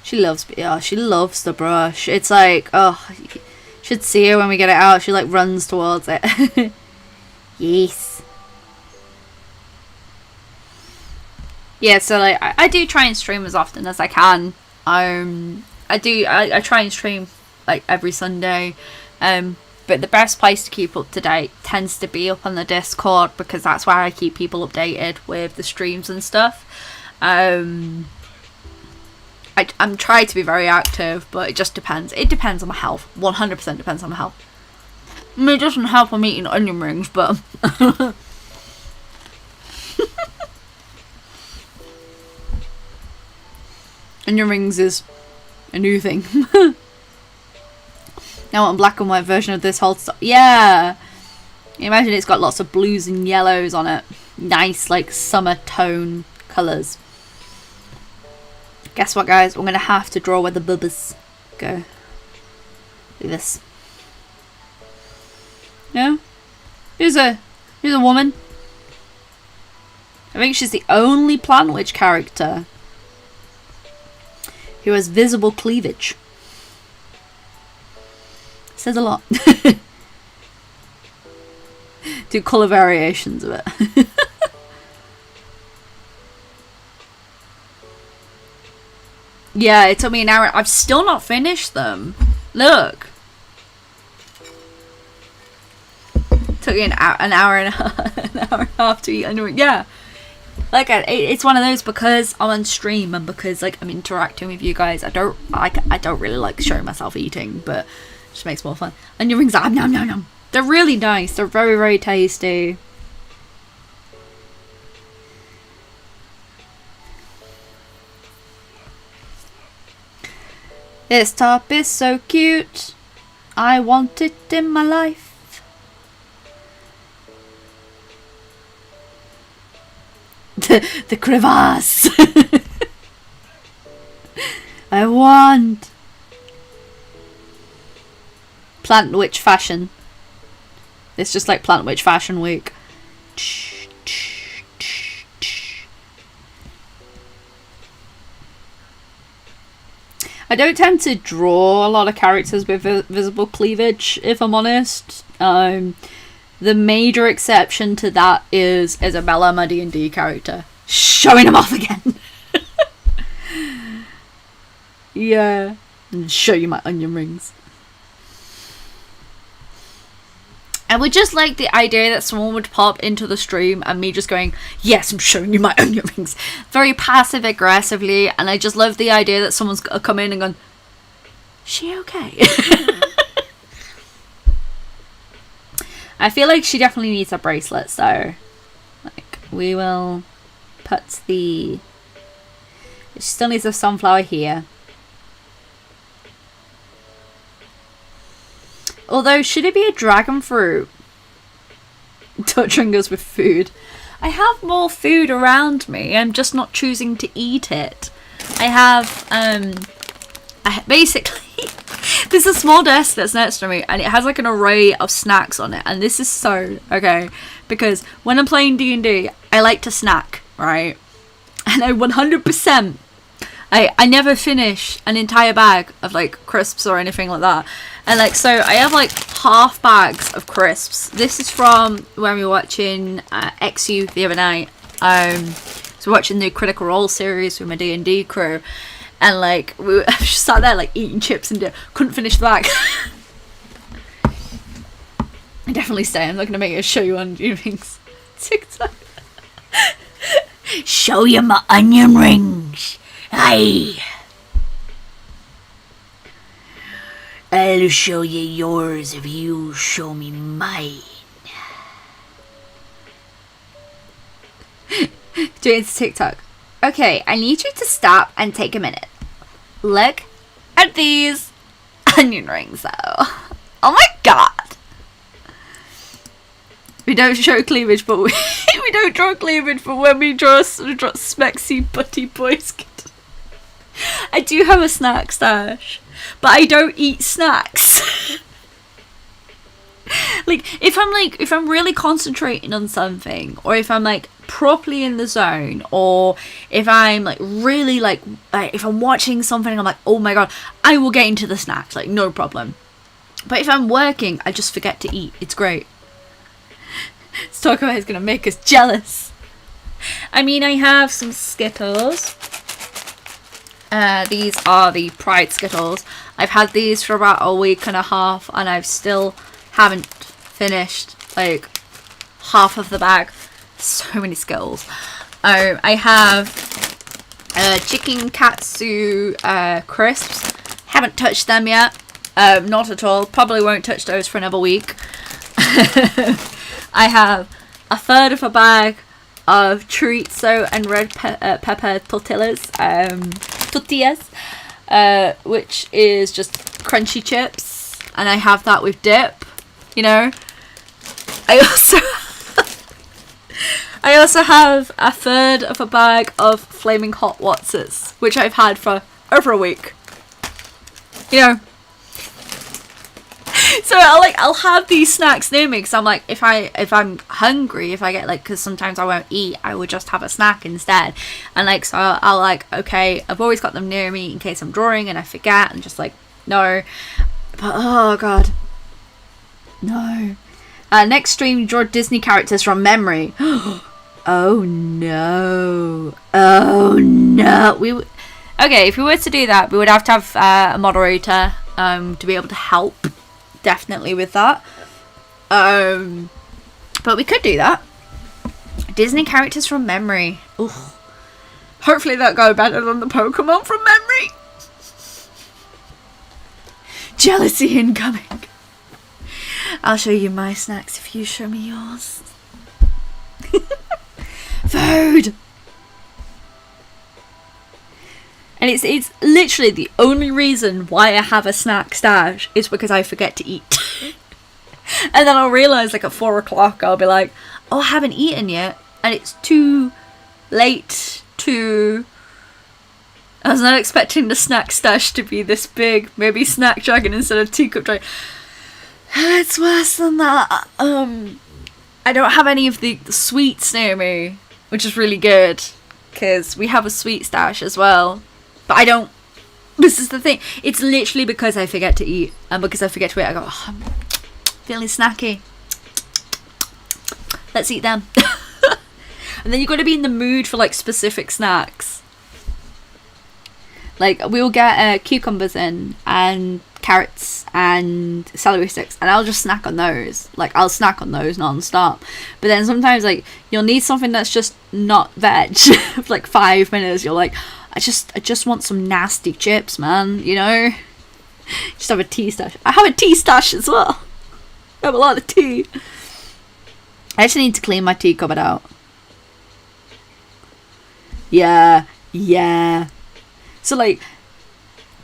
She loves the brush. It's like, oh, you should see her when we get it out. She like runs towards it. Yes. Yeah, so like I do try and stream as often as I can. I try and stream like every Sunday, but the best place to keep up to date tends to be up on the Discord, because that's where I keep people updated with the streams and stuff. I'm trying to be very active, but it just depends. It depends on my health. 100% depends on my health. I mean, it doesn't help I'm eating onion rings, but onion rings is a new thing. Now I want a black and white version of this whole stuff. Yeah. Imagine it's got lots of blues and yellows on it. Nice, like, summer tone colours. Guess what, guys? We're going to have to draw where the bubbas go. Look at this. Yeah? Here's a woman. I think she's the only Plant Witch character who has visible cleavage. Says a lot. Do colour variations of it. Yeah, it took me an hour. I've still not finished them. Look. Took me an hour and a half to eat under it. Yeah. Like, it's one of those, because I'm on stream and because like I'm interacting with you guys. I don't really like showing myself eating, but it just makes more fun. And your rings are nom nom nom. They're really nice. They're very, very tasty. This top is so cute. I want it in my life. The crevasse. I want. Plant Witch fashion. It's just like Plant Witch Fashion Week. I don't tend to draw a lot of characters with visible cleavage, if I'm honest. The major exception to that is Isabella, my D&D character. Showing him off again. Yeah. And show you my onion rings. I would just like the idea that someone would pop into the stream and me just going, yes, I'm showing you my onion rings. Very passive aggressively. And I just love the idea that someone's come in and gone, she okay? I feel like she definitely needs a bracelet, so like we will put the, she still needs a sunflower here. Although, should it be a dragon fruit? Touching us with food. I have more food around me. I'm just not choosing to eat it. I have, basically, there's a small desk that's next to me, and it has like an array of snacks on it. And this is so, okay, because when I'm playing D&D, I like to snack, right? And I 100% I never finish an entire bag of like crisps or anything like that. And like, so I have like half bags of crisps. This is from when we were watching XU the other night. So we're watching the Critical Role series with my D&D crew, and like we just sat there like eating chips and couldn't finish the bag. I definitely say I'm not gonna make a show you on Evenings TikTok. Show you my onion rings. Aye. I'll show you yours if you show me mine. Do it to TikTok. Okay, I need you to stop and take a minute. Look at these onion rings though. Oh my god. We don't show cleavage, but we don't draw cleavage, but when we draw smexy butty boys. I do have a snack stash, but I don't eat snacks. if I'm really concentrating on something, or if I'm like properly in the zone, or if I'm like really like if I'm watching something, I'm like, oh my god, I will get into the snacks, like no problem. But if I'm working, I just forget to eat. It's great. Let's talk about it's gonna make us jealous. I mean, I have some Skittles. These are the Pride Skittles. I've had these for about a week and a half, and I've still haven't finished like half of the bag. So many Skittles. I have chicken katsu crisps. Haven't touched them yet. Not at all. Probably won't touch those for another week. I have a third of a bag of chorizo and red pepper tortillas, which is just crunchy chips, and I have that with dip, you know. I also have a third of a bag of flaming hot Watsits, which I've had for over a week, you know. So I'll have these snacks near me, because I'm like, if I'm hungry, if I get like, because sometimes I won't eat, I would just have a snack instead, and like, so I'll like, okay, I've always got them near me in case I'm drawing and I forget, and just like, no. But oh god, no. Next stream, draw Disney characters from memory. Oh no, oh no. Okay, if we were to do that, we would have to have a moderator to be able to help. Definitely with that, but we could do that. Disney characters from memory. Ooh. Hopefully that go better than the Pokemon from memory. Jealousy incoming. I'll show you my snacks if you show me yours. Food. And it's literally the only reason why I have a snack stash is because I forget to eat. And then I'll realise like at 4 o'clock I'll be like, oh, I haven't eaten yet, and it's too late to... I was not expecting the snack stash to be this big. Maybe Snack Dragon instead of Teacup Dragon. It's worse than that. I don't have any of the sweets near me, which is really good, because we have a sweet stash as well. But I don't... This is the thing. It's literally because I forget to eat. And because I forget to eat, I go, oh, I'm feeling snacky. Let's eat them. And then you've got to be in the mood for, like, specific snacks. Like, we'll get cucumbers in, and carrots, and celery sticks. And I'll just snack on those. Like, I'll snack on those non-stop. But then sometimes, like, you'll need something that's just not veg. For, like, 5 minutes, you're like... I just want some nasty chips, man, you know? Just have a tea stash. I have a tea stash as well. I have a lot of tea. I actually need to clean my tea cupboard out. Yeah. So, like,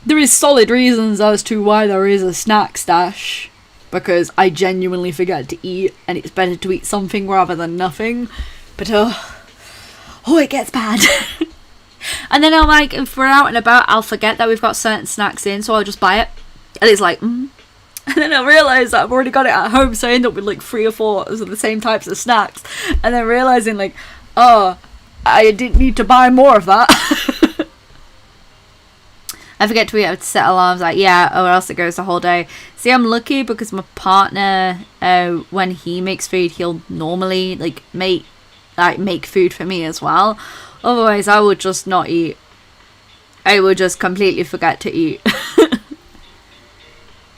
there is solid reasons as to why there is a snack stash. Because I genuinely forget to eat, and it's better to eat something rather than nothing. But, oh, it gets bad. And then I'm like, if we're out and about, I'll forget that we've got certain snacks in, so I'll just buy it. And it's like, And then I realise that I've already got it at home, so I end up with like 3 or 4 of the same types of snacks. And then realising like, oh, I didn't need to buy more of that. I forget to set alarms, like, yeah, or else it goes the whole day. See, I'm lucky because my partner, when he makes food, he'll normally, like, make food for me as well. Otherwise, I would just not eat. I would just completely forget to eat.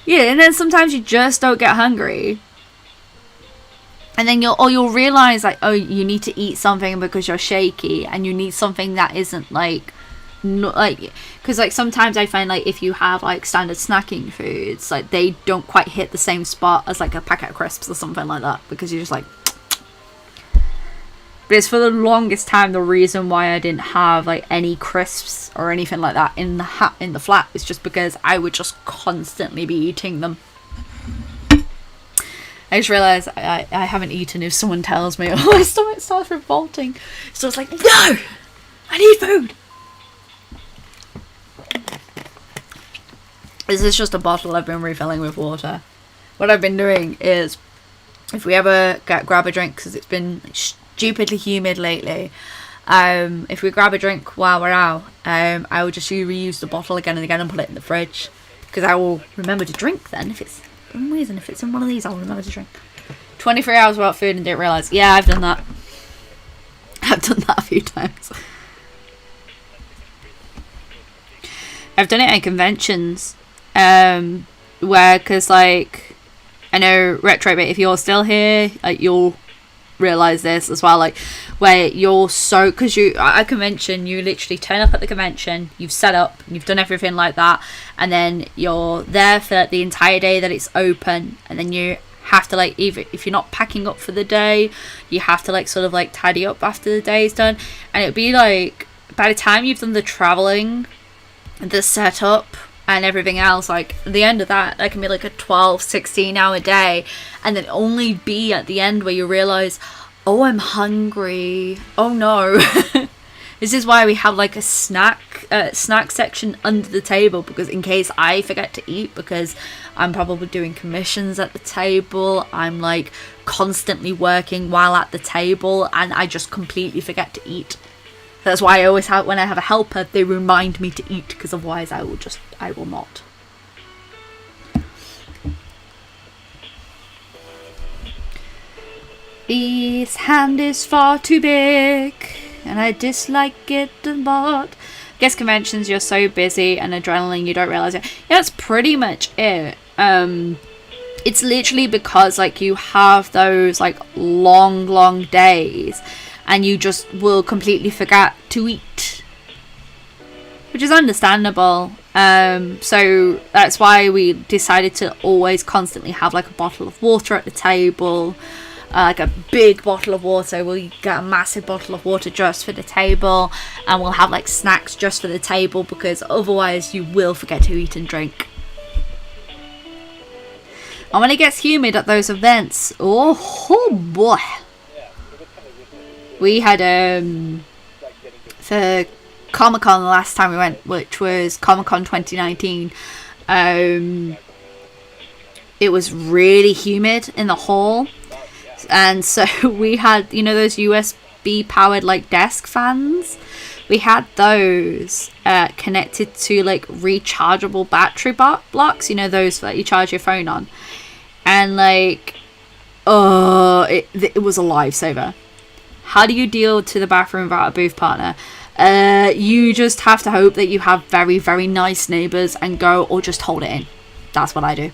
Yeah, and then sometimes you just don't get hungry. And then you'll realize, like, oh, you need to eat something because you're shaky, and you need something that isn't, like, not like, because, like, sometimes I find, like, if you have, like, standard snacking foods, like, they don't quite hit the same spot as, like, a packet of crisps or something like that, because you're just like. But it's for the longest time the reason why I didn't have, like, any crisps or anything like that in the flat is just because I would just constantly be eating them. I just realised I haven't eaten if someone tells me, oh, my stomach starts revolting. So it's like, no! I need food! This is just a bottle I've been refilling with water. What I've been doing is, if we ever grab a drink, because it's been stupidly humid lately, if we grab a drink while we're out, I will just reuse the bottle again and again and put it in the fridge, because I will remember to drink then. If it's in one of these, I'll remember to drink. 23 hours without food and didn't realise. Yeah, I've done that. I've done that a few times. I've done it at conventions, where, because, like, I know retro, but if you're still here, like, you'll realise this as well, like, where you're so, because you at a convention, you literally turn up at the convention, you've set up, you've done everything like that, and then you're there for the entire day that it's open, and then you have to, like, either, if you're not packing up for the day, you have to, like, sort of, like, tidy up after the day is done, and it'd be like, by the time you've done the travelling, the setup and everything else, like, at the end of that can be like a 12-16 hour day, and then only be at the end where you realize, oh, I'm hungry, oh no. This is why we have, like, a snack section under the table, because in case I forget to eat, because I'm probably doing commissions at the table, I'm, like, constantly working while at the table, and I just completely forget to eat. That's why I always have, when I have a helper, they remind me to eat, because otherwise I will not. This hand is far too big, and I dislike it a lot. I guess conventions, you're so busy and adrenaline, you don't realise it. Yeah, that's pretty much it. It's literally because, like, you have those, like, long days, and you just will completely forget to eat, which is understandable. So that's why we decided to always constantly have, like, a bottle of water at the table, like a big bottle of water. We'll get a massive bottle of water just for the table, and we'll have, like, snacks just for the table, because otherwise you will forget to eat and drink. And when it gets humid at those events, oh boy. We had, for Comic-Con the last time we went, which was Comic-Con 2019, it was really humid in the hall, and so we had, you know, those USB powered, like, desk fans. We had those connected to, like, rechargeable battery blocks, you know, those that you charge your phone on, and, like, it was a lifesaver. How do you deal to the bathroom without a booth partner? You just have to hope that you have very, very nice neighbours and go, or just hold it in. That's what I do.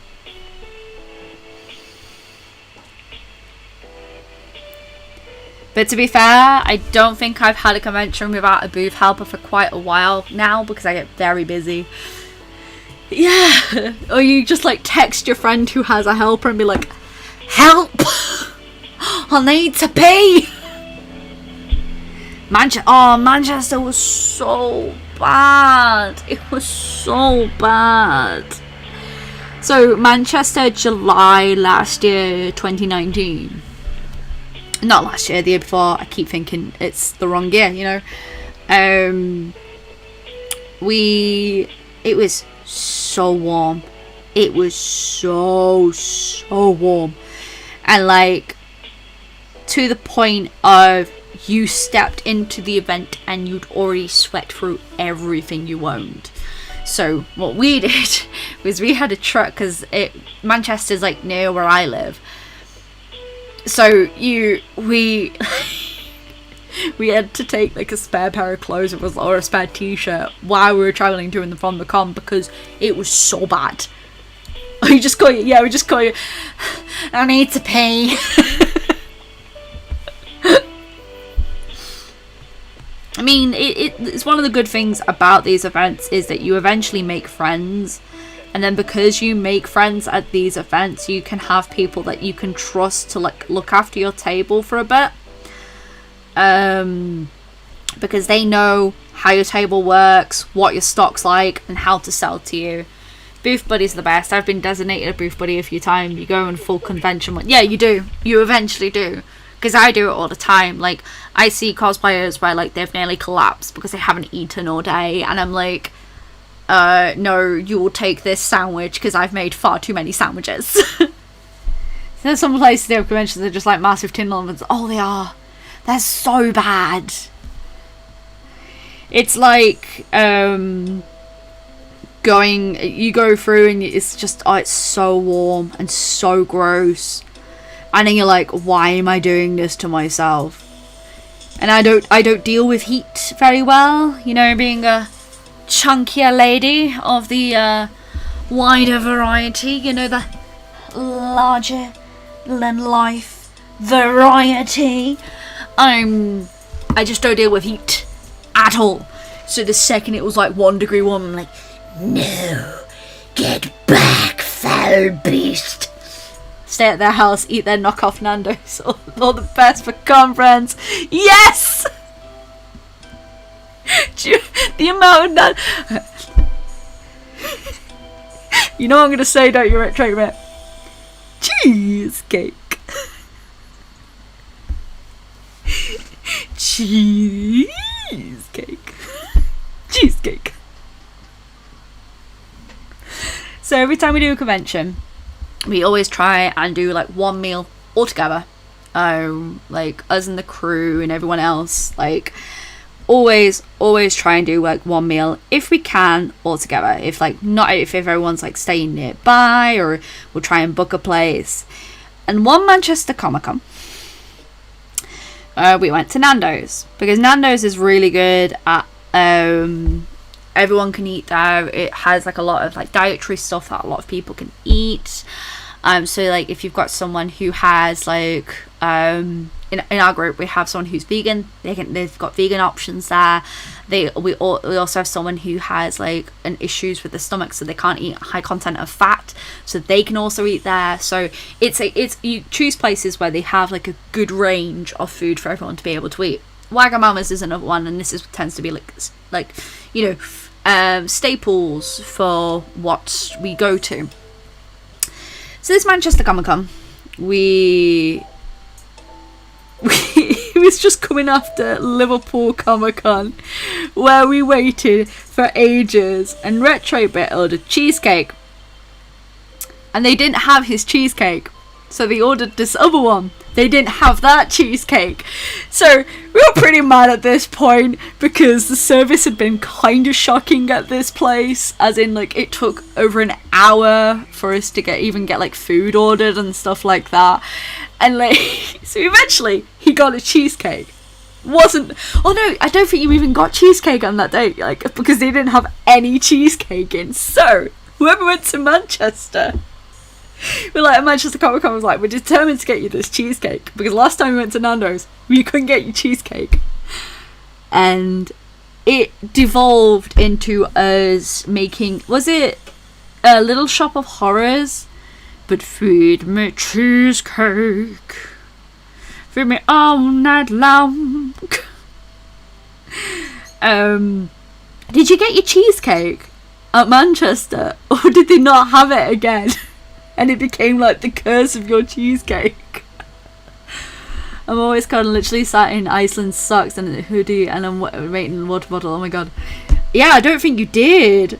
But to be fair, I don't think I've had a convention without a booth helper for quite a while now, because I get very busy. Yeah. Or you just, like, text your friend who has a helper and be like, help! I need to pee! Manchester was so bad. It was so bad. So Manchester, July last year, 2019. Not last year, the year before. I keep thinking it's the wrong year, you know. It was so warm. It was so warm. And, like, to the point of, you stepped into the event and you'd already sweat through everything you owned. So what we did was we had a truck, because Manchester's like near where I live. So we had to take like a spare pair of clothes or a spare t-shirt while we were travelling to and from the con, because it was so bad. We just call you, I need to pee. I mean, it's one of the good things about these events is that you eventually make friends, and then because you make friends at these events, you can have people that you can trust to like look after your table for a bit, because they know how your table works, what your stock's like, and how to sell to you. Booth buddy's the best. I've been designated a booth buddy a few times. You go in full convention. Yeah, you do. You eventually do. Because I do it all the time. Like, I see cosplayers where, like, they've nearly collapsed because they haven't eaten all day. And I'm like, no, you will take this sandwich because I've made far too many sandwiches. There's some places they have conventions that are just like massive tin ovens. Oh, they are. They're so bad. It's like, you go through and it's just, oh, it's so warm and so gross. And then you're like, why am I doing this to myself? And I don't deal with heat very well, you know, being a chunkier lady of the wider variety, you know, the larger than life variety. I just don't deal with heat at all. So the second it was like 1 degree warm, I'm like, no, get back, foul beast. Stay at their house, eat their knockoff Nando's. All the best for conference. Yes! The amount of you know what I'm going to say, don't you, Retro Bit? Cheesecake. Cheesecake. Cheesecake. So every time we do a convention, we always try and do like one meal all together, like us and the crew and everyone else, like always try and do like one meal if we can all together. If everyone's like staying nearby, or we'll try and book a place. And one Manchester Comic Con, we went to Nando's, because Nando's is really good at everyone can eat there. It has like a lot of like dietary stuff that a lot of people can eat. So like if you've got someone who has like in our group we have someone who's vegan, they've got vegan options there. We also have someone who has like an issues with the stomach, so they can't eat high content of fat, so they can also eat there. So it's you choose places where they have like a good range of food for everyone to be able to eat. Wagamama's is another one, and this tends to be like you know staples for what we go to. So this Manchester Comic Con, we was just coming after Liverpool Comic Con, where we waited for ages, and Retro Bit ordered cheesecake, and they didn't have his cheesecake, so they ordered this other one. They didn't have that cheesecake. So we were pretty mad at this point, because the service had been kind of shocking at this place, as in like it took over an hour for us to get like food ordered and stuff like that. And like so eventually he got a cheesecake. Oh no, I don't think you even got cheesecake on that day, like, because they didn't have any cheesecake in. So whoever went to Manchester, we're like, at Manchester Comic Con was like, we're determined to get you this cheesecake, because last time we went to Nando's we couldn't get you cheesecake. And it devolved into us making, was it a Little Shop of Horrors? But feed me cheesecake, feed me all night long. Did you get your cheesecake at Manchester, or did they not have it again? And it became like the curse of your cheesecake. I'm always kind of literally sat in Iceland socks and a hoodie, and I'm waiting in a water bottle. Oh my god. Yeah, I don't think you did.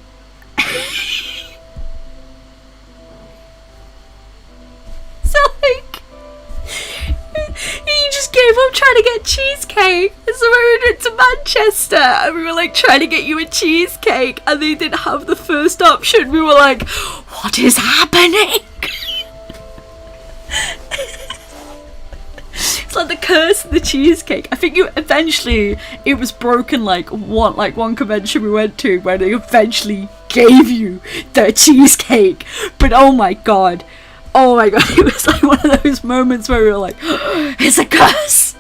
So like, you just gave up trying trying to get cheesecake. And so we went to Manchester and we were like trying to get you a cheesecake and they didn't have the first option. We were like, what is happening? It's like the curse of the cheesecake. I think eventually it was broken like one convention we went to where they eventually gave you the cheesecake. But oh my god, it was like one of those moments where we were like, it's a curse.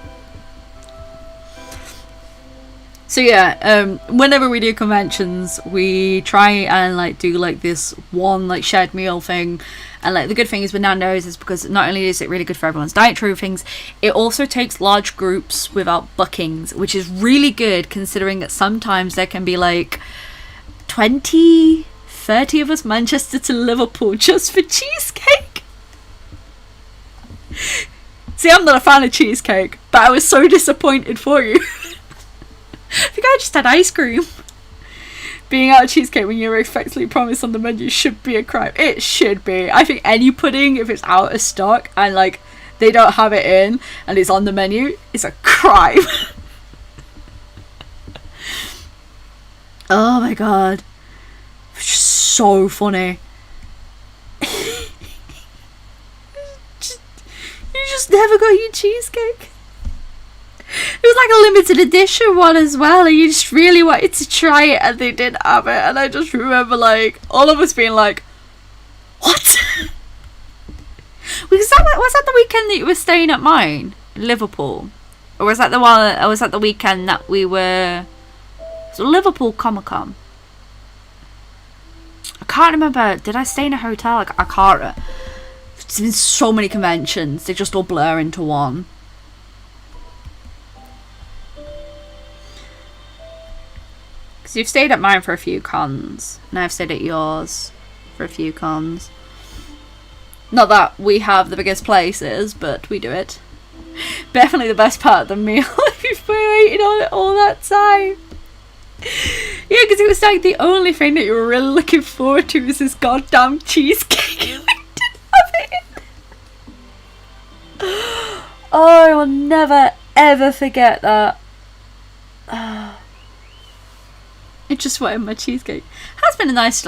So yeah, whenever we do conventions, we try and like do like this one like shared meal thing. And like the good thing is with Nando's is because not only is it really good for everyone's dietary things, it also takes large groups without bookings, which is really good considering that sometimes there can be like 20, 30 of us Manchester to Liverpool just for cheesecake. See, I'm not a fan of cheesecake, but I was so disappointed for you. I think I just had ice cream. Being out of cheesecake when you're effectively promised on the menu should be a crime. It should be. I think any pudding, if it's out of stock and like they don't have it in and it's on the menu, it's a crime. Oh my god. It's just so funny. You just never got your cheesecake. It was like a limited edition one as well, and you just really wanted to try it and they didn't have it. And I just remember like all of us being like, what? Was that the weekend that you were staying at mine, Liverpool? Or was that the weekend that we were Liverpool Comic Con? I can't remember. Did I stay in a hotel? I can't. There's been so many conventions, they just all blur into one. So you've stayed at mine for a few cons, and I've stayed at yours for a few cons. Not that we have the biggest places, but we do it. Definitely the best part of the meal if you've been waiting on it all that time. Yeah, because it was like the only thing that you were really looking forward to was this goddamn cheesecake. We didn't have it. Oh, I will never ever forget that. I just wanted my cheesecake. It's been a nice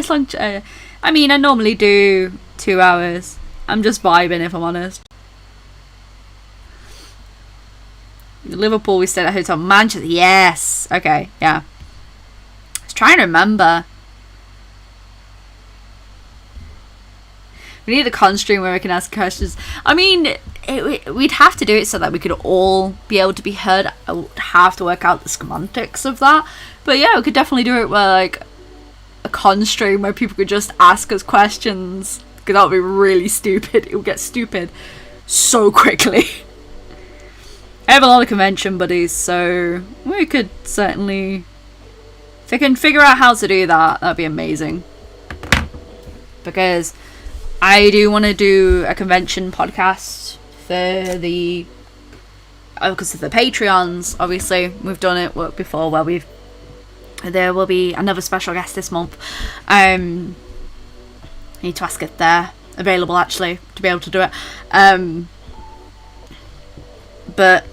lunch. I mean, I normally do 2 hours. I'm just vibing, if I'm honest. Liverpool, we stayed at a hotel. Manchester, yes. Okay, yeah. I was trying to remember. We need a con stream where we can ask questions. I mean, we'd have to do it so that we could all be able to be heard. I would have to work out the semantics of that. But yeah, we could definitely do it where like a con stream where people could just ask us questions. Because that would be really stupid. It would get stupid so quickly. I have a lot of convention buddies, so we could certainly... If we can figure out how to do that, that'd be amazing. Because I do want to do a convention podcast for the... because of the Patreons, obviously. We've done it before where there will be another special guest this month. I need to ask if they're available actually to be able to do it. But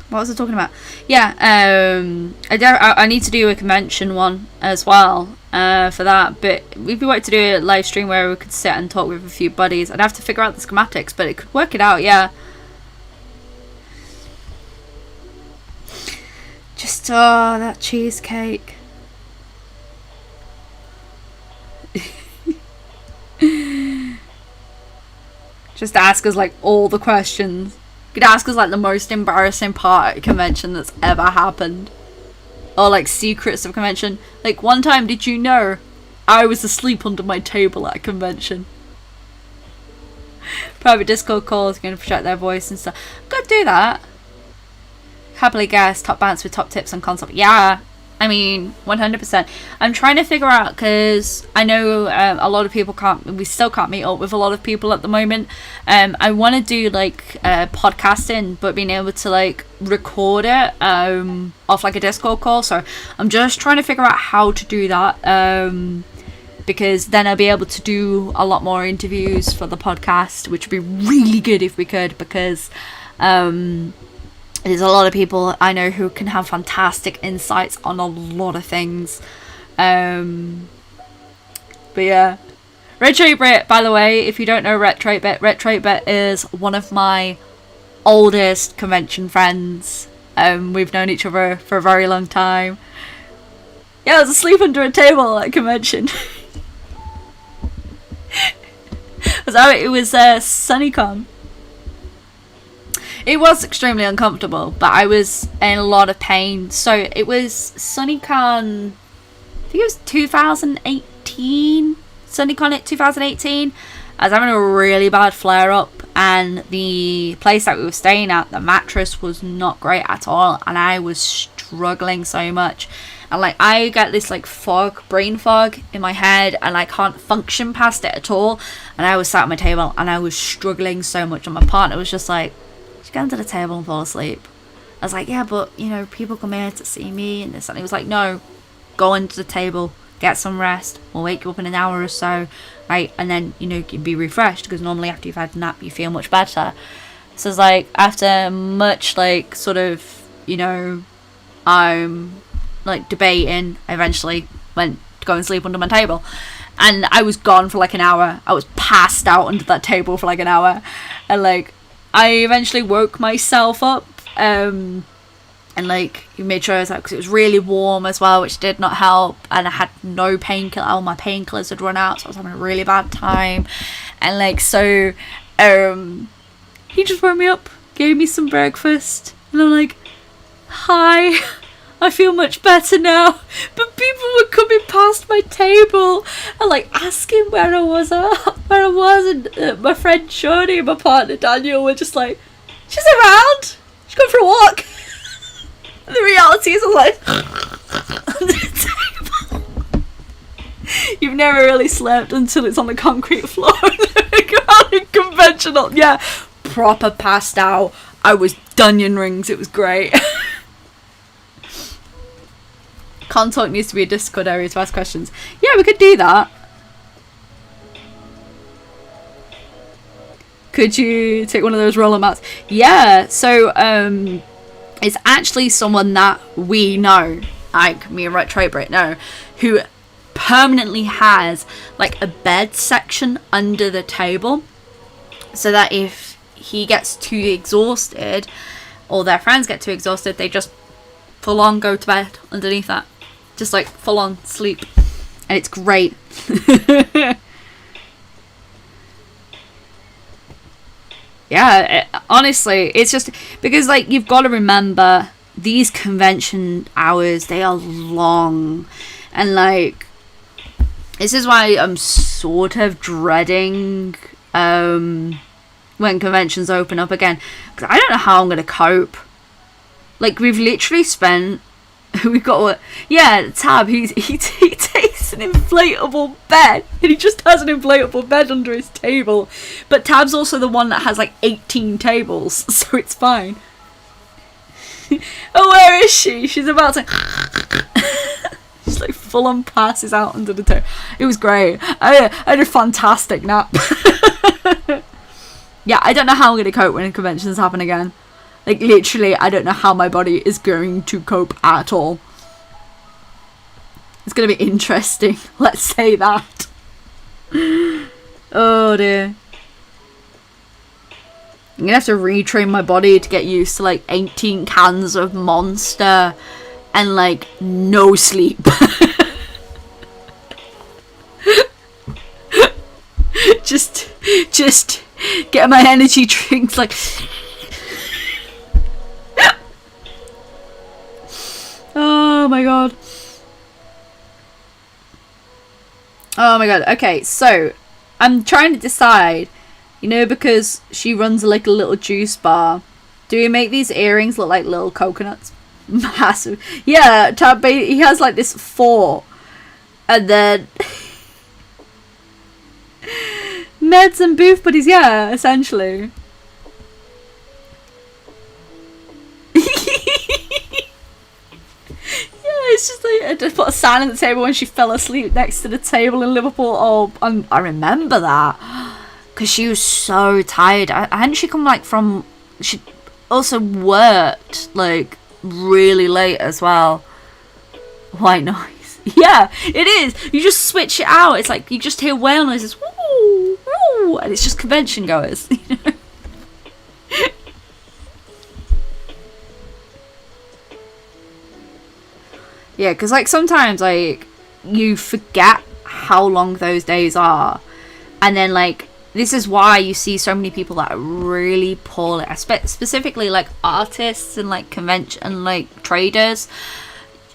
what was I talking about? Yeah, I need to do a convention one as well for that. But if we wanted to do a live stream where we could sit and talk with a few buddies, I'd have to figure out the schematics, but it could work it out. Yeah. Just that cheesecake. Just ask us like all the questions. You could ask us like the most embarrassing part at a convention that's ever happened. Or like secrets of convention. Like one time, did you know I was asleep under my table at a convention? Private Discord calls, going to project their voice and stuff. Go do that. Happily guess, top bands with top tips on concept. Yeah, I mean, 100%. I'm trying to figure out, because I know a lot of people we still can't meet up with a lot of people at the moment. I want to do like podcasting, but being able to like record it off like a Discord call. So I'm just trying to figure out how to do that, because then I'll be able to do a lot more interviews for the podcast, which would be really good if we could, because There's a lot of people I know who can have fantastic insights on a lot of things. But yeah. Retrobit, by the way, if you don't know Retrobit is one of my oldest convention friends. We've known each other for a very long time. Yeah, I was asleep under a table at a convention. It was SunnyCon. It was extremely uncomfortable, but I was in a lot of pain. So it was SunnyCon, I think it was 2018. SunnyCon 2018. I was having a really bad flare up, and the place that we were staying at, the mattress was not great at all, and I was struggling so much. And like, I get this like brain fog in my head, and I can't function past it at all. And I was sat at my table and I was struggling so much, and my partner was just like, just get under the table and fall asleep. I was like, yeah, but you know, people come here to see me and this, and he was like, no, go under the table, get some rest, we'll wake you up in an hour or so, right? And then, you know, you can be refreshed, because normally after you've had a nap you feel much better. So it's like, after much like sort of, you know, like debating, I eventually went to go and sleep under my table, and I was gone for like an hour. I was passed out under that table for like an hour, and like I eventually woke myself up, and like you made sure I was like, because it was really warm as well, which did not help, and I had no painkiller. All my painkillers had run out, so I was having a really bad time. And like, so he just woke me up, gave me some breakfast, and I'm like, hi, I feel much better now. But people were coming past my table and like asking where I was, and my friend Shoni and my partner Daniel were just like, she's around, she's going for a walk. And the reality is, I was like, under the table. You've never really slept until it's on the concrete floor. Conventional, yeah, proper passed out. I was Dunyan rings. It was great. Contact needs to be a Discord area to ask questions. Yeah, we could do that. Could you take one of those roller mats? Yeah, so it's actually someone that we know, like me and Retro Brit know, who permanently has like a bed section under the table, so that if he gets too exhausted or their friends get too exhausted, they just full on go to bed underneath that, just like full on sleep, and it's great. Yeah, honestly, it's just because like you've got to remember these convention hours, they are long, and like this is why I'm sort of dreading when conventions open up again, because I don't know how I'm gonna cope. Like, we've literally spent, we've got, yeah, Tab, he takes an inflatable bed, and he just has an inflatable bed under his table, but Tab's also the one that has like 18 tables, so it's fine. Oh, where is she? She's about to just like full on passes out under the table. It was great. I had a fantastic nap. Yeah, I don't know how I'm going to cope when conventions happen again. Like, literally, I don't know how my body is going to cope at all. It's going to be interesting. Let's say that. Oh, dear. I'm going to have to retrain my body to get used to, like, 18 cans of Monster and, like, no sleep. Just get my energy drinks, like... Oh my god. Oh my god. Okay, so I'm trying to decide, you know, because she runs like a little juice bar, do we make these earrings look like little coconuts? Massive. Yeah, he has like this fort, and then meds and booth buddies, yeah, essentially. It's just like, I just put a sign on the table when she fell asleep next to the table in Liverpool. Oh, I remember that, because she was so tired. Hadn't she come like from, also worked like really late as well. White noise. Yeah, it is. You just switch it out. It's like you just hear whale noises. Woo, woo, and it's just convention goers. You know? Yeah, because like sometimes like you forget how long those days are, and then like this is why you see so many people that are really poorly, specifically like artists and like convention and like traders.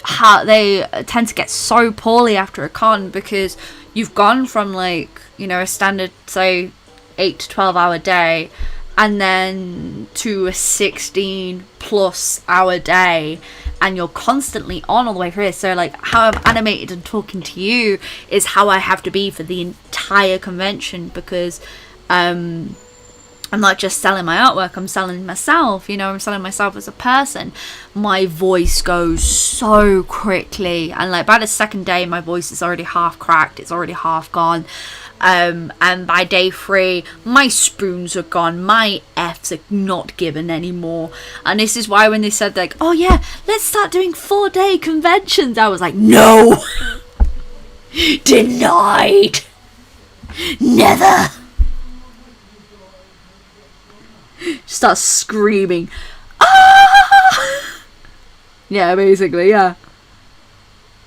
How they tend to get so poorly after a con, because you've gone from like, you know, a standard say 8 to 12 hour day and then to a 16 plus hour day, and you're constantly on all the way through. So like how I'm animated and talking to you is how I have to be for the entire convention, because I'm not just selling my artwork, I'm selling myself, you know, I'm selling myself as a person. My voice goes so quickly, and like by the second day my voice is already half cracked, it's already half gone. And by day 3 my spoons are gone, my F's are not given anymore. And this is why when they said like, oh yeah, let's start doing 4-day conventions, I was like, no. Denied. Never. Start screaming. Ah! Yeah, basically, yeah.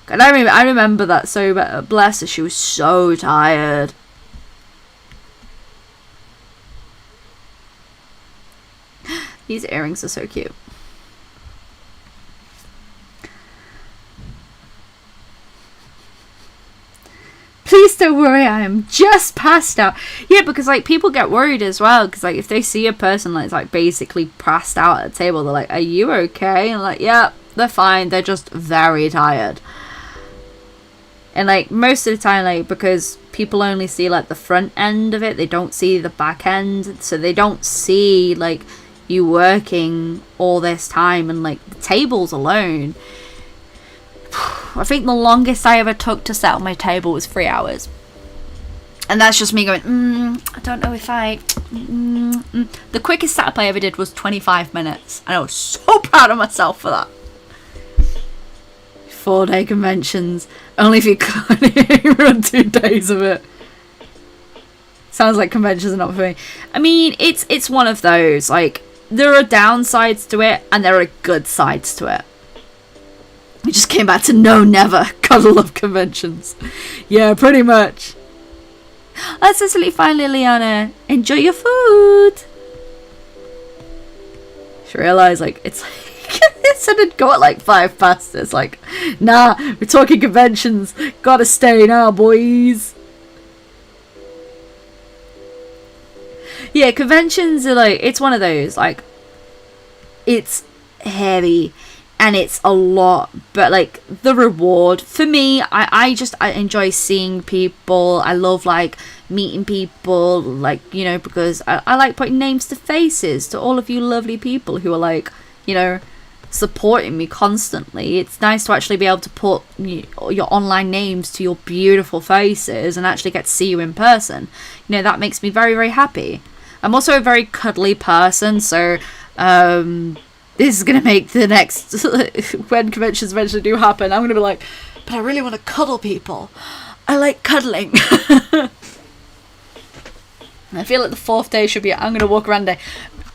And I remember that so bless her, she was so tired. These earrings are so cute. Please don't worry, I am just passed out. Yeah, because like people get worried as well, because like if they see a person that's like basically passed out at a table, they're like, are you okay? And like, yeah, they're fine, they're just very tired. And like most of the time, like, because people only see like the front end of it, they don't see the back end, so they don't see like you working all this time. And like the tables alone, I think the longest I ever took to set up my table was 3 hours. And that's just me going, I don't know if I... The quickest setup I ever did was 25 minutes. And I was so proud of myself for that. 4-day conventions. Only if you can't run 2 days of it. Sounds like conventions are not for me. I mean, it's one of those. Like, there are downsides to it, and there are good sides to it. We just came back to no, never. Gotta love conventions. Yeah, pretty much. That's absolutely fine, Liliana. Enjoy your food. She realised, like, it's like... it said it'd go at like 5 past. It's like, nah, we're talking conventions. Gotta stay now, boys. Yeah, conventions are like, it's one of those, like, it's heavy and it's a lot, but like the reward for me, I enjoy seeing people. I love like meeting people, like, you know, because I like putting names to faces to all of you lovely people who are like, you know, supporting me constantly. It's nice to actually be able to put your online names to your beautiful faces and actually get to see you in person. You know, that makes me very, very happy. I'm also a very cuddly person, so this is going to make the next, when conventions eventually do happen, I'm going to be like, but I really want to cuddle people. I like cuddling. I feel like the 4th day should be, I'm going to walk around day.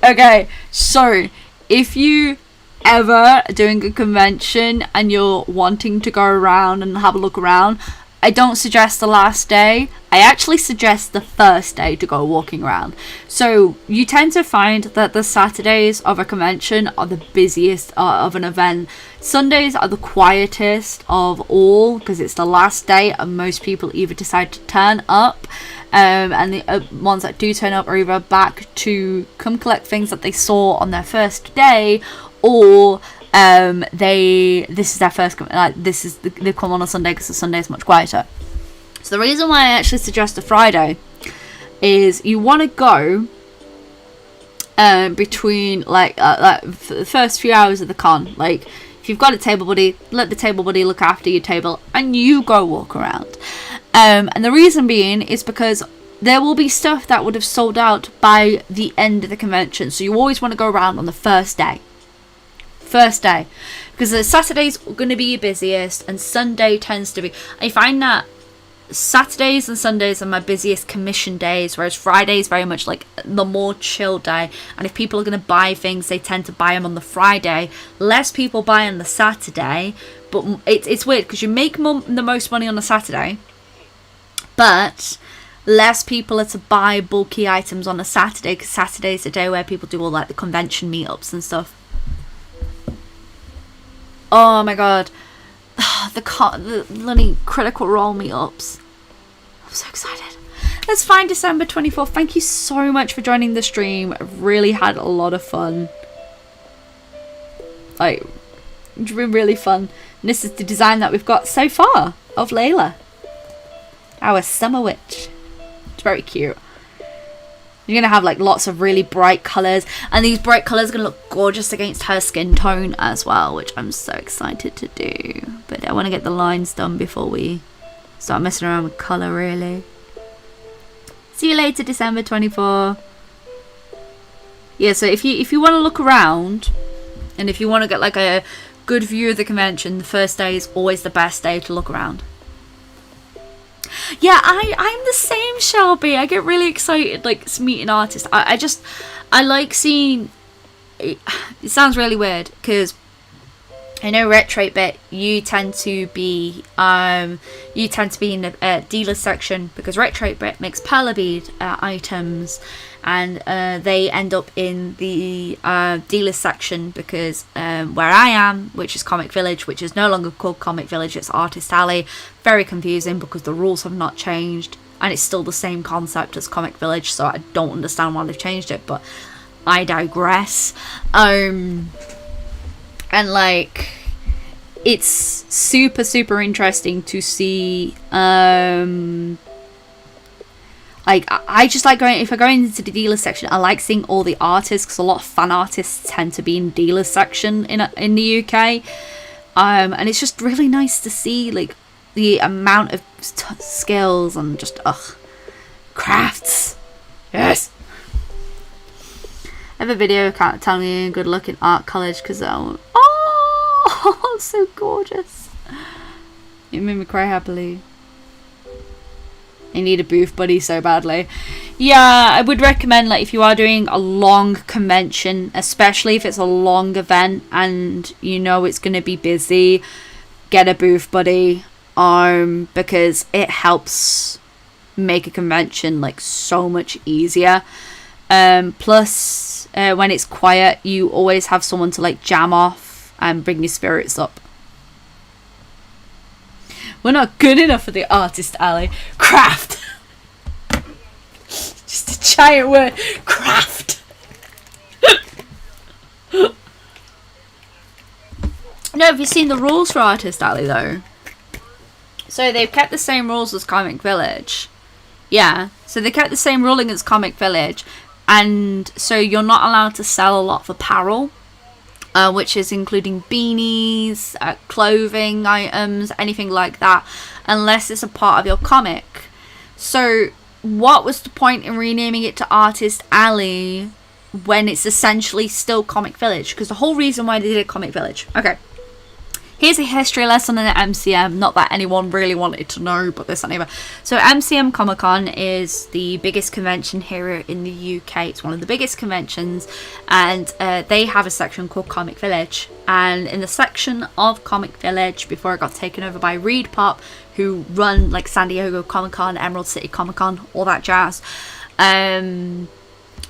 Okay, so if you ever doing a convention and you're wanting to go around and have a look around, I don't suggest the last day. I actually suggest the first day to go walking around. So you tend to find that the Saturdays of a convention are the busiest of an event. Sundays are the quietest of all because it's the last day and most people either decide to turn up, and the ones that do turn up are either back to come collect things that they saw on their first day, or this is their first, like, they come on a Sunday because the Sunday is much quieter. So the reason why I actually suggest a Friday is you want to go between like for the first few hours of the con. Like, if you've got a table buddy, let the table buddy look after your table and you go walk around. And the reason being is because there will be stuff that would have sold out by the end of the convention. So you always want to go around on the first day. Because the Saturday's going to be your busiest, and Sunday tends to be... I find that Saturdays and Sundays are my busiest commission days, whereas Friday is very much like the more chill day. And if people are going to buy things, they tend to buy them on the Friday. Less people buy on the Saturday, but it's weird because you make the most money on the Saturday, but less people are to buy bulky items on a Saturday, because Saturday is the day where people do all like the convention meetups and stuff. Oh my god, the bloody Critical Role meetups. I'm so excited. Let's find December 24th. Thank you so much for joining the stream. I've really had a lot of fun. Like, it's been really fun. And this is the design that we've got so far of Layla, our summer witch. It's very cute. You're going to have like lots of really bright colours, and these bright colours are going to look gorgeous against her skin tone as well, which I'm so excited to do. But I want to get the lines done before we start messing around with colour, really. See you later, December 24. Yeah, so if you want to look around, and if you want to get like a good view of the convention, the first day is always the best day to look around. Yeah, I'm the same, Shelby. I get really excited like meeting artists. I like seeing it. It sounds really weird because I know Retro Bit, you tend to be in the dealer section, because Retro Bit makes Perla bead items, and they end up in the dealer section, because where I am, which is Comic Village, which is no longer called Comic Village, it's Artist Alley. Very confusing because the rules have not changed, and it's still the same concept as Comic Village, so I don't understand why they've changed it, but I digress. And like, it's super interesting to see. Like, I just like going, if I go into the dealer section, I like seeing all the artists, because a lot of fan artists tend to be in dealer section in the UK, and it's just really nice to see like the amount of skills and just crafts. Yes. I have a video telling me good luck in art college, because oh, so gorgeous. It made me cry happily. I need a booth buddy so badly. Yeah, I would recommend, like, if you are doing a long convention, especially if it's a long event and you know it's going to be busy, get a booth buddy, because it helps make a convention like so much easier. Plus, when it's quiet, you always have someone to like jam off and bring your spirits up. We're not good enough for the Artist Alley. Craft! Just a giant word. Craft! No, have you seen the rules for Artist Alley though? So they've kept the same rules as Comic Village. Yeah, so they kept the same ruling as Comic Village. And so you're not allowed to sell a lot of apparel. Which is including beanies, clothing items, anything like that, unless it's a part of your comic. So what was the point in renaming it to Artist Alley when it's essentially still Comic Village? Because the whole reason why they did Comic Village. Okay. Here's a history lesson in the MCM. Not that anyone really wanted to know, but this anyway. So MCM Comic Con is the biggest convention here in the UK. It's one of the biggest conventions, and they have a section called Comic Village. And in the section of Comic Village, before it got taken over by Reed Pop, who run like San Diego Comic Con, Emerald City Comic Con, all that jazz,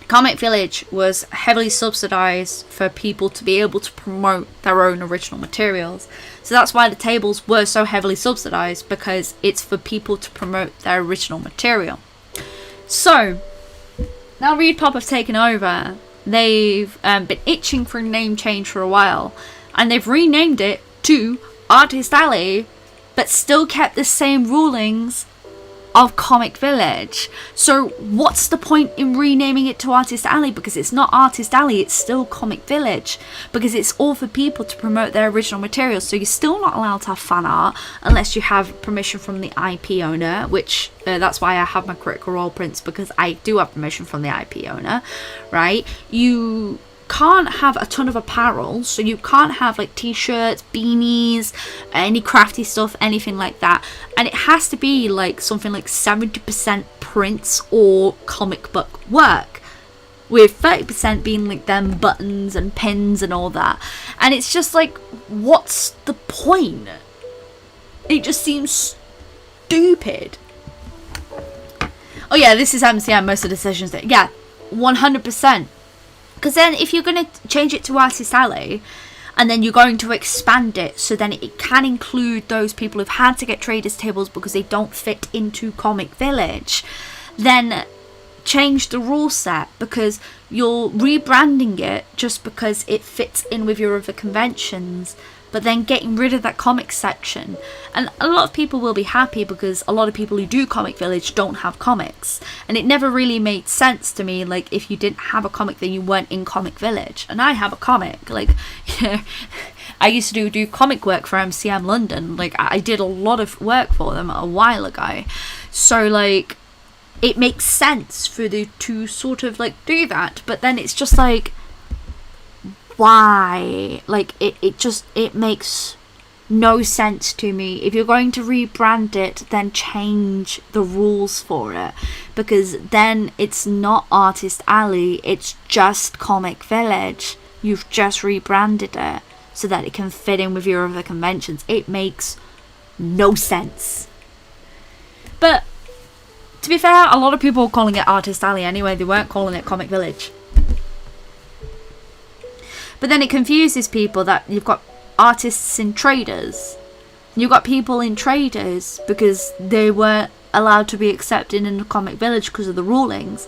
Comic Village was heavily subsidized for people to be able to promote their own original materials. So that's why the tables were so heavily subsidized, because it's for people to promote their original material. So now Reed Pop have taken over. They've been itching for a name change for a while, and they've renamed it to Artist Alley, but still kept the same rulings of Comic Village. So what's the point in renaming it to Artist Alley? Because it's not Artist Alley, it's still Comic Village, because it's all for people to promote their original materials. So you're still not allowed to have fan art unless you have permission from the IP owner, which that's why I have my Critical Role prints, because I do have permission from the IP owner, right? You can't have a ton of apparel, so you can't have like t-shirts, beanies, any crafty stuff, anything like that, and it has to be like something like 70% prints or comic book work, with 30% being like them buttons and pins and all that. And it's just like, what's the point? It just seems stupid. Oh yeah, this is MCM, most of the decisions that, yeah, 100%. Because then if you're going to change it to Artist Alley, and then you're going to expand it so then it can include those people who've had to get traders tables because they don't fit into Comic Village, then change the rule set, because you're rebranding it just because it fits in with your other conventions, but then getting rid of that comic section. And a lot of people will be happy, because a lot of people who do Comic Village don't have comics, and it never really made sense to me, like, if you didn't have a comic then you weren't in Comic Village. And I have a comic, like, you know, I used to do comic work for MCM London, like I did a lot of work for them a while ago, so like it makes sense for the to sort of like do that. But then it's just like, why? Like it makes no sense to me. If you're going to rebrand it, then change the rules for it, because then it's not Artist Alley, it's just Comic Village. You've just rebranded it so that it can fit in with your other conventions. It makes no sense. But to be fair, a lot of people were calling it Artist Alley anyway. They weren't calling it Comic Village. But then it confuses people that you've got artists in traders. You've got people in traders because they weren't allowed to be accepted in the Comic Village because of the rulings.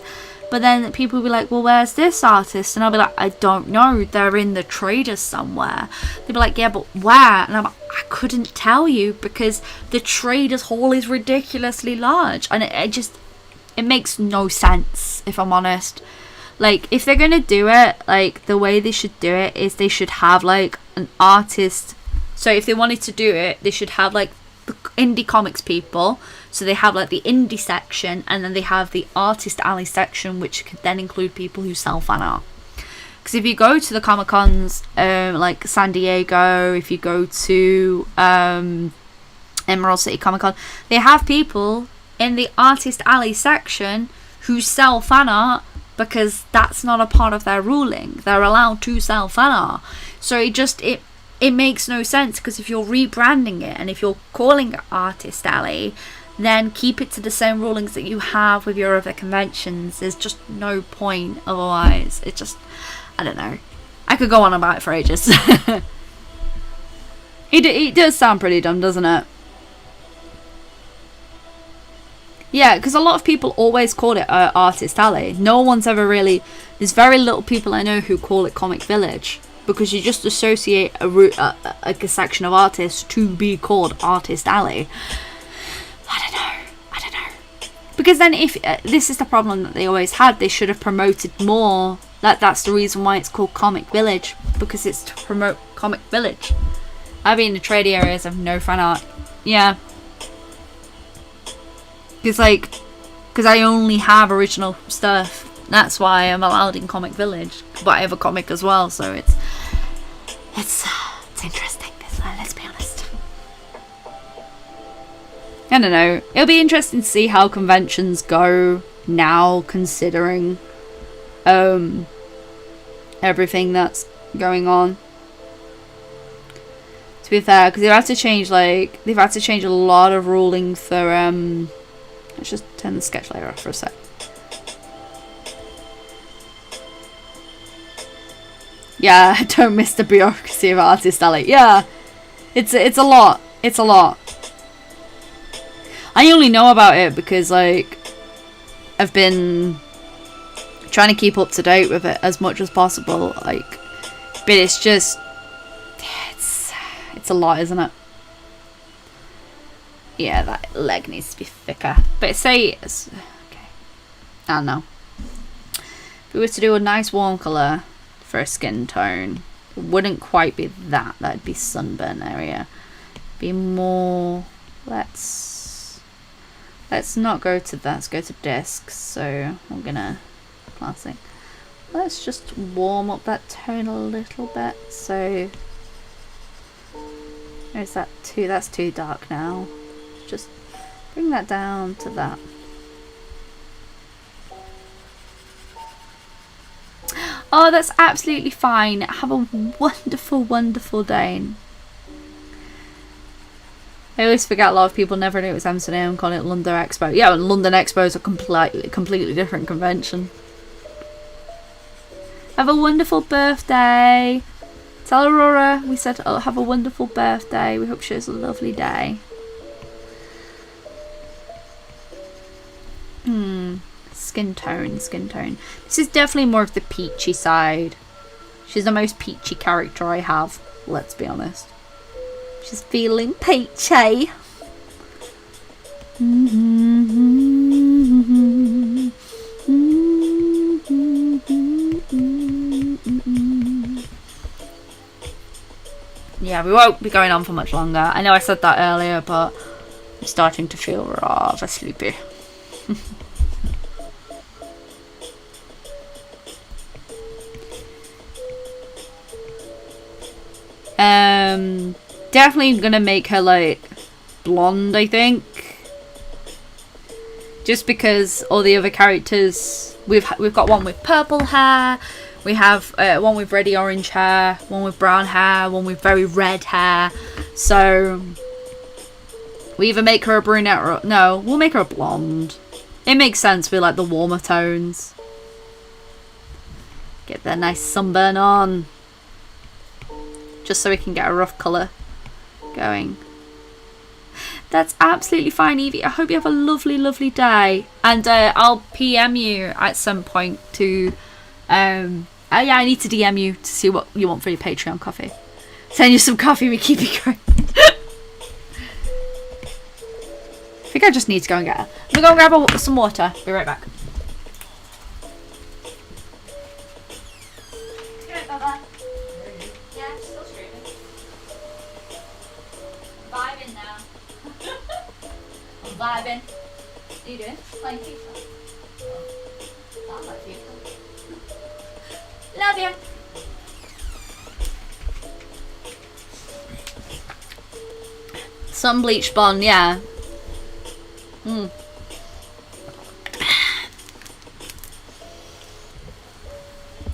But then people will be like, well, where's this artist? And I'll be like, I don't know. They're in the traders somewhere. They'll be like, yeah, but where? And I'm like, I couldn't tell you, because the traders hall is ridiculously large. And it makes no sense, if I'm honest. Like, if they're going to do it, like, the way they should do it is they should have, like, an artist. So if they wanted to do it, they should have, like, the indie comics people. So they have, like, the indie section, and then they have the Artist Alley section, which could then include people who sell fan art. Because if you go to the Comic Cons, like San Diego, if you go to Emerald City Comic Con, they have people in the Artist Alley section who sell fan art, because that's not a part of their ruling. They're allowed to sell fan art. So it makes no sense, because if you're rebranding it and if you're calling it Artist Alley, then keep it to the same rulings that you have with your other conventions. There's just no point otherwise. It just, I don't know. I could go on about it for ages. It does sound pretty dumb, doesn't it? Yeah, because a lot of people always call it Artist Alley. No one's ever really... There's very little people I know who call it Comic Village, because you just associate a section of artists to be called Artist Alley. I don't know. Because then if... this is the problem that they always had. They should have promoted more. That's the reason why it's called Comic Village, because it's to promote Comic Village. I've been in the trade areas of no fan art. Yeah. Because I only have original stuff. That's why I'm allowed in Comic Village. But I have a comic as well, so it's interesting. Let's be honest. I don't know. It'll be interesting to see how conventions go now, considering everything that's going on. To be fair, because they've had to change a lot of ruling for let's just turn the sketch layer off for a sec. Yeah, don't miss the bureaucracy of Artist Alley. Yeah, it's a lot. It's a lot. I only know about it because, like, I've been trying to keep up to date with it as much as possible. Like, but it's just, it's a lot, isn't it? Yeah, that leg needs to be thicker. But say it's okay. I don't know. If we were to do a nice warm colour for a skin tone, it wouldn't quite be that. That'd be sunburn area. Be more. Let's not go to that. Let's go to discs. So I'm gonna classic. Let's just warm up that tone a little bit. So is that too? That's too dark now. Just bring that down to that. Oh, that's absolutely fine. Have a wonderful, wonderful day. I always forget a lot of people never knew it was Amsterdam and call it London Expo. Yeah, and London Expo is a completely different convention. Have a wonderful birthday. Tell Aurora we said, oh, have a wonderful birthday. We hope she has a lovely day. Skin tone. This is definitely more of the peachy side. She's the most peachy character I have, let's be honest. She's feeling peachy. Yeah, we won't be going on for much longer. I know I said that earlier, but I'm starting to feel rather sleepy. Definitely gonna make her like blonde, I think, just because all the other characters we've got one with purple hair, we have one with reddy orange hair, one with brown hair, one with very red hair. So we either make her a brunette or no, we'll make her a blonde. It makes sense with like the warmer tones. Get that nice sunburn on. Just so we can get a rough colour going. That's absolutely fine, Evie. I hope you have a lovely, lovely day. And I'll PM you at some point to... yeah, I need to DM you to see what you want for your Patreon coffee. Send you some coffee, we keep it going. I think I just need to go and get her. I'm going to go grab some water. Be right back. Vibing. What are you doing? Playing FIFA. Sounds like FIFA. Love you. Sun bleach blonde, yeah. I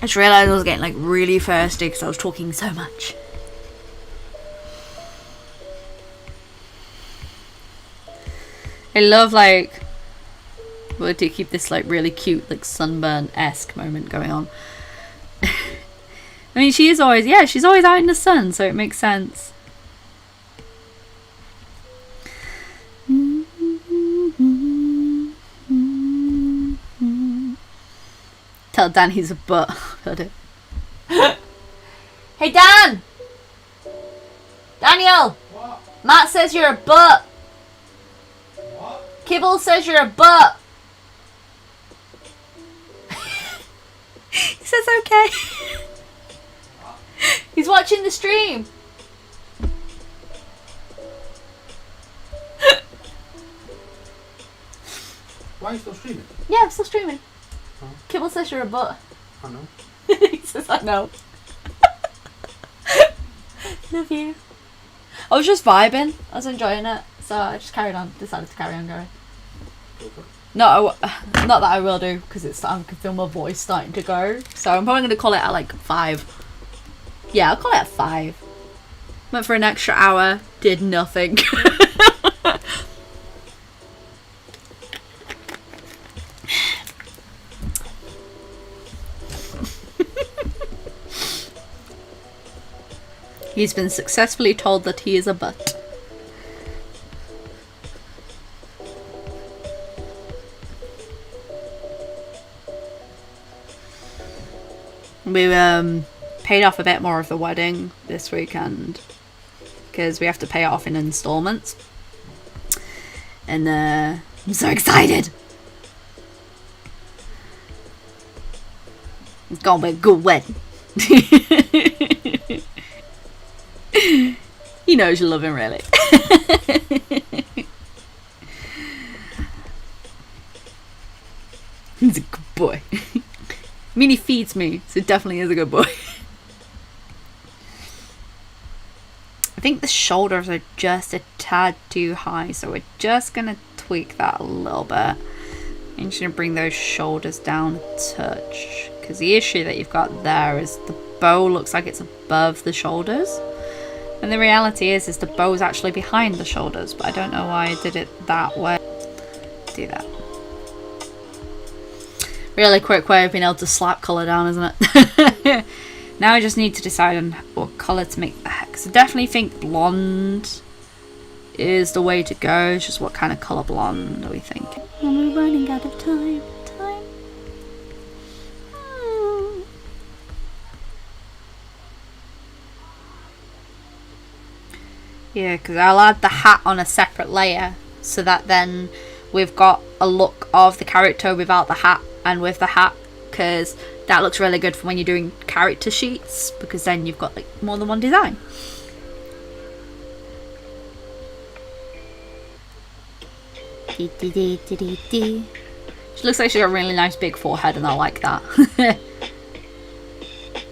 just realised I was getting like really thirsty because I was talking so much. I love like, well, to keep this like really cute like sunburn-esque moment going on. I mean, she is always, yeah, she's always out in the sun, so it makes sense. Tell Dan he's a butt. Heard it. Hey Dan! Daniel! What? Matt says you're a butt. What? Kibble says you're a butt. He says okay. He's watching the stream. Why are you still streaming? Yeah, I'm still streaming. Oh. Kibble says you're a butt. I know. He says I know. Love you. I was just vibing. I was enjoying it, so I just decided to carry on going. Go for it. No, not that I will do, because I can feel my voice starting to go. So I'm probably going to call it at like 5. Yeah, I'll call it at 5. Went for an extra hour, did nothing. He's been successfully told that he is a butt. We paid off a bit more of the wedding this weekend because we have to pay it off in installments. And I'm so excited. It's gonna be a good wedding. He knows you love him, really. He's a good boy. I mean, he feeds me, so definitely is a good boy. I think the shoulders are just a tad too high, so we're just gonna tweak that a little bit. I'm just gonna bring those shoulders down a touch, because the issue that you've got there is the bow looks like it's above the shoulders, and the reality is the bow is actually behind the shoulders, but I don't know why I did it that way. Do that. Really quick way of being able to slap colour down, isn't it? Now I just need to decide on what colour to make that. Because I definitely think blonde is the way to go. It's just what kind of colour blonde do we think? And we're running out of time. Yeah, because I'll add the hat on a separate layer, so that then we've got a look of the character without the hat and with the hat, because that looks really good for when you're doing character sheets, because then you've got like more than one design. She looks like she's got a really nice big forehead, and I like that.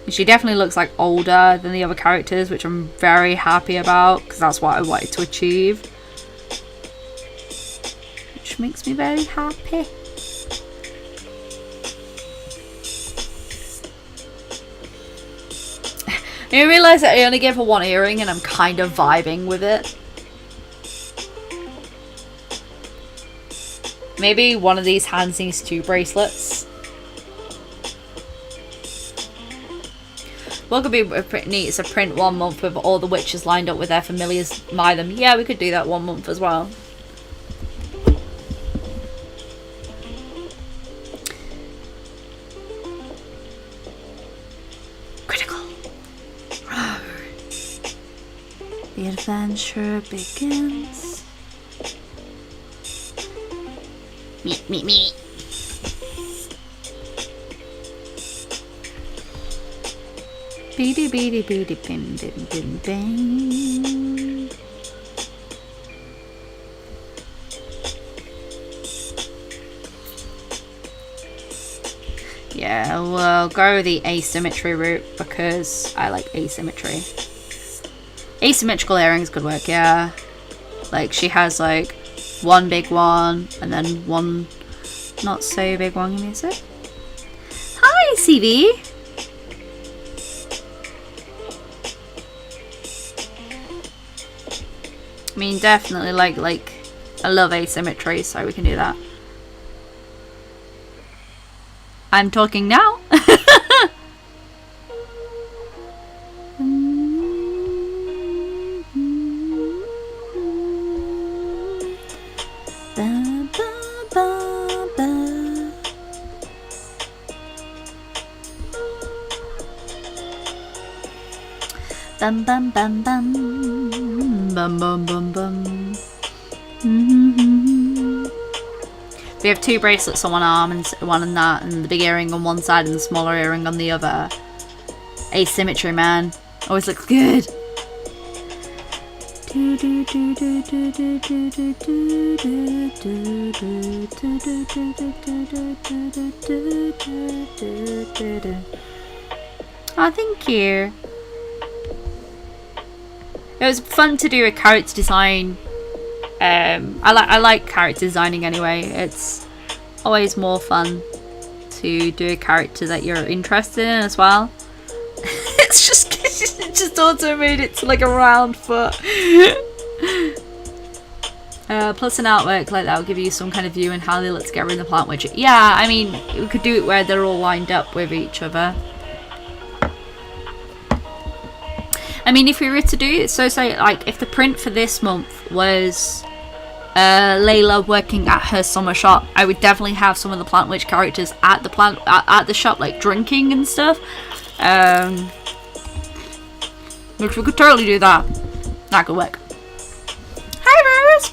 She definitely looks like older than the other characters, which I'm very happy about, because that's what I wanted to achieve, which makes me very happy. I realised that I only gave her one earring and I'm kind of vibing with it. Maybe one of these hands needs 2 bracelets. What could be pretty neat is to print 1 month with all the witches lined up with their familiars by them. Yeah, we could do that 1 month as well. The adventure begins. Me. Beady beady beady bim bim bim bim. Yeah, we'll go the asymmetry route because I like asymmetry. Asymmetrical earrings could work, yeah. Like she has like one big one and then one not so big one. Give me a sec. Hi, CV. I mean, definitely like I love asymmetry, so we can do that. I'm talking now. Bum bum bum bum bum bum bum bum. We have 2 bracelets on one arm and one on that, and the big earring on one side and the smaller earring on the other. Asymmetry, man, always looks good. Oh, thank you. It was fun to do a character design. I like character designing anyway. It's always more fun to do a character that you're interested in as well. It just also made it to like a round foot. Plus an artwork like that will give you some kind of view in how they look together in the plant widget. Yeah, I mean, we could do it where they're all lined up with each other. I mean, if we were to do it, so say like if the print for this month was Layla working at her summer shop, I would definitely have some of the Plant Witch characters at the shop, like drinking and stuff. Which we could totally do that. That could work. Hi, Rose.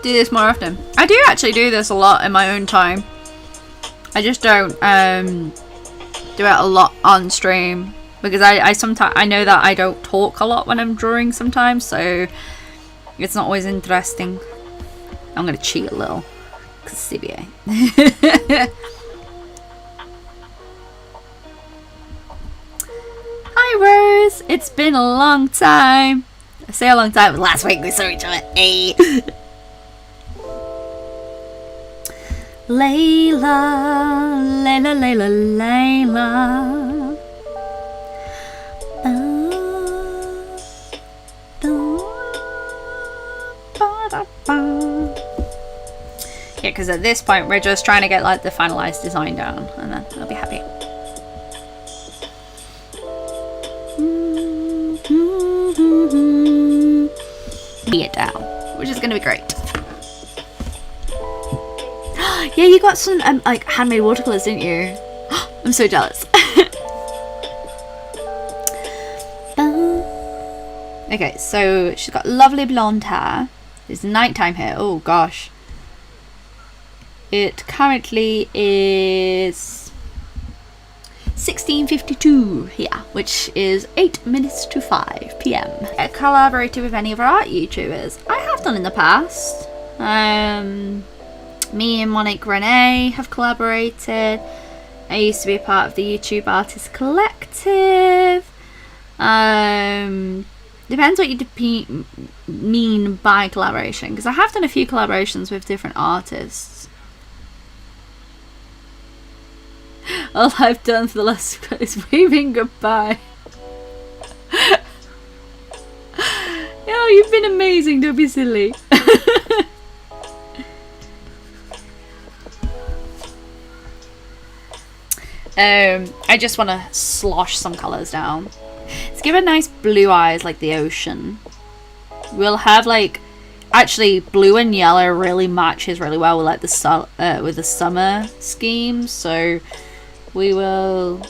do this more often. I do actually do this a lot in my own time. I just don't do it a lot on stream because I sometimes I know that I don't talk a lot when I'm drawing sometimes, so it's not always interesting. I'm gonna cheat a little because CBA. Hi Rose, it's been a long time. I say a long time, but last week we saw each other. Hey. Layla, Layla, Layla, Layla. Yeah, because at this point we're just trying to get like the finalized design down, and then I'll be happy. It down, which is gonna be great. Yeah, you got some like handmade watercolors, didn't you? I'm so jealous. Okay, so she's got lovely blonde hair. It's nighttime here. Oh gosh. It currently is 16:52 here, which is 8 minutes to 5 p.m. I collaborated with any of our art YouTubers. I have done in the past. Me and Monique Renee have collaborated. I used to be a part of the YouTube Artist Collective. Depends what you mean by collaboration, because I have done a few collaborations with different artists. All I've done for the last is waving goodbye. Oh, you've been amazing, don't be silly. I just want to slosh some colours down. Let's give it nice blue eyes like the ocean. We'll have like, actually blue and yellow really matches really well with like the summer scheme, so we will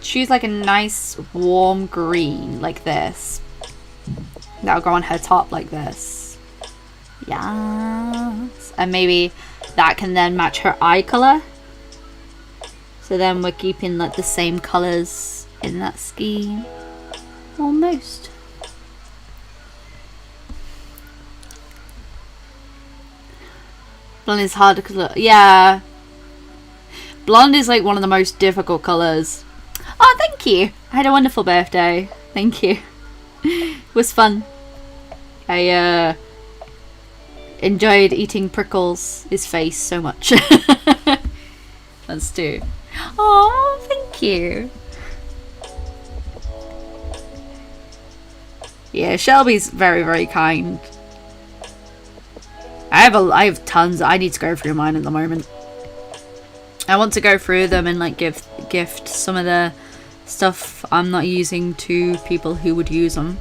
choose like a nice warm green like this. That'll go on her top like this. Yes. And maybe that can then match her eye colour. So then we're keeping like the same colours in that scheme. Almost. Blonde is hard to colour. Yeah. Blonde is like one of the most difficult colours. Oh, thank you. I had a wonderful birthday. Thank you. It was fun. I enjoyed eating Prickles' his face so much. Let's do. Oh, thank you. Yeah, Shelby's very, very kind. I have tons. I need to go through mine at the moment. I want to go through them and like gift some of the stuff I'm not using to people who would use them.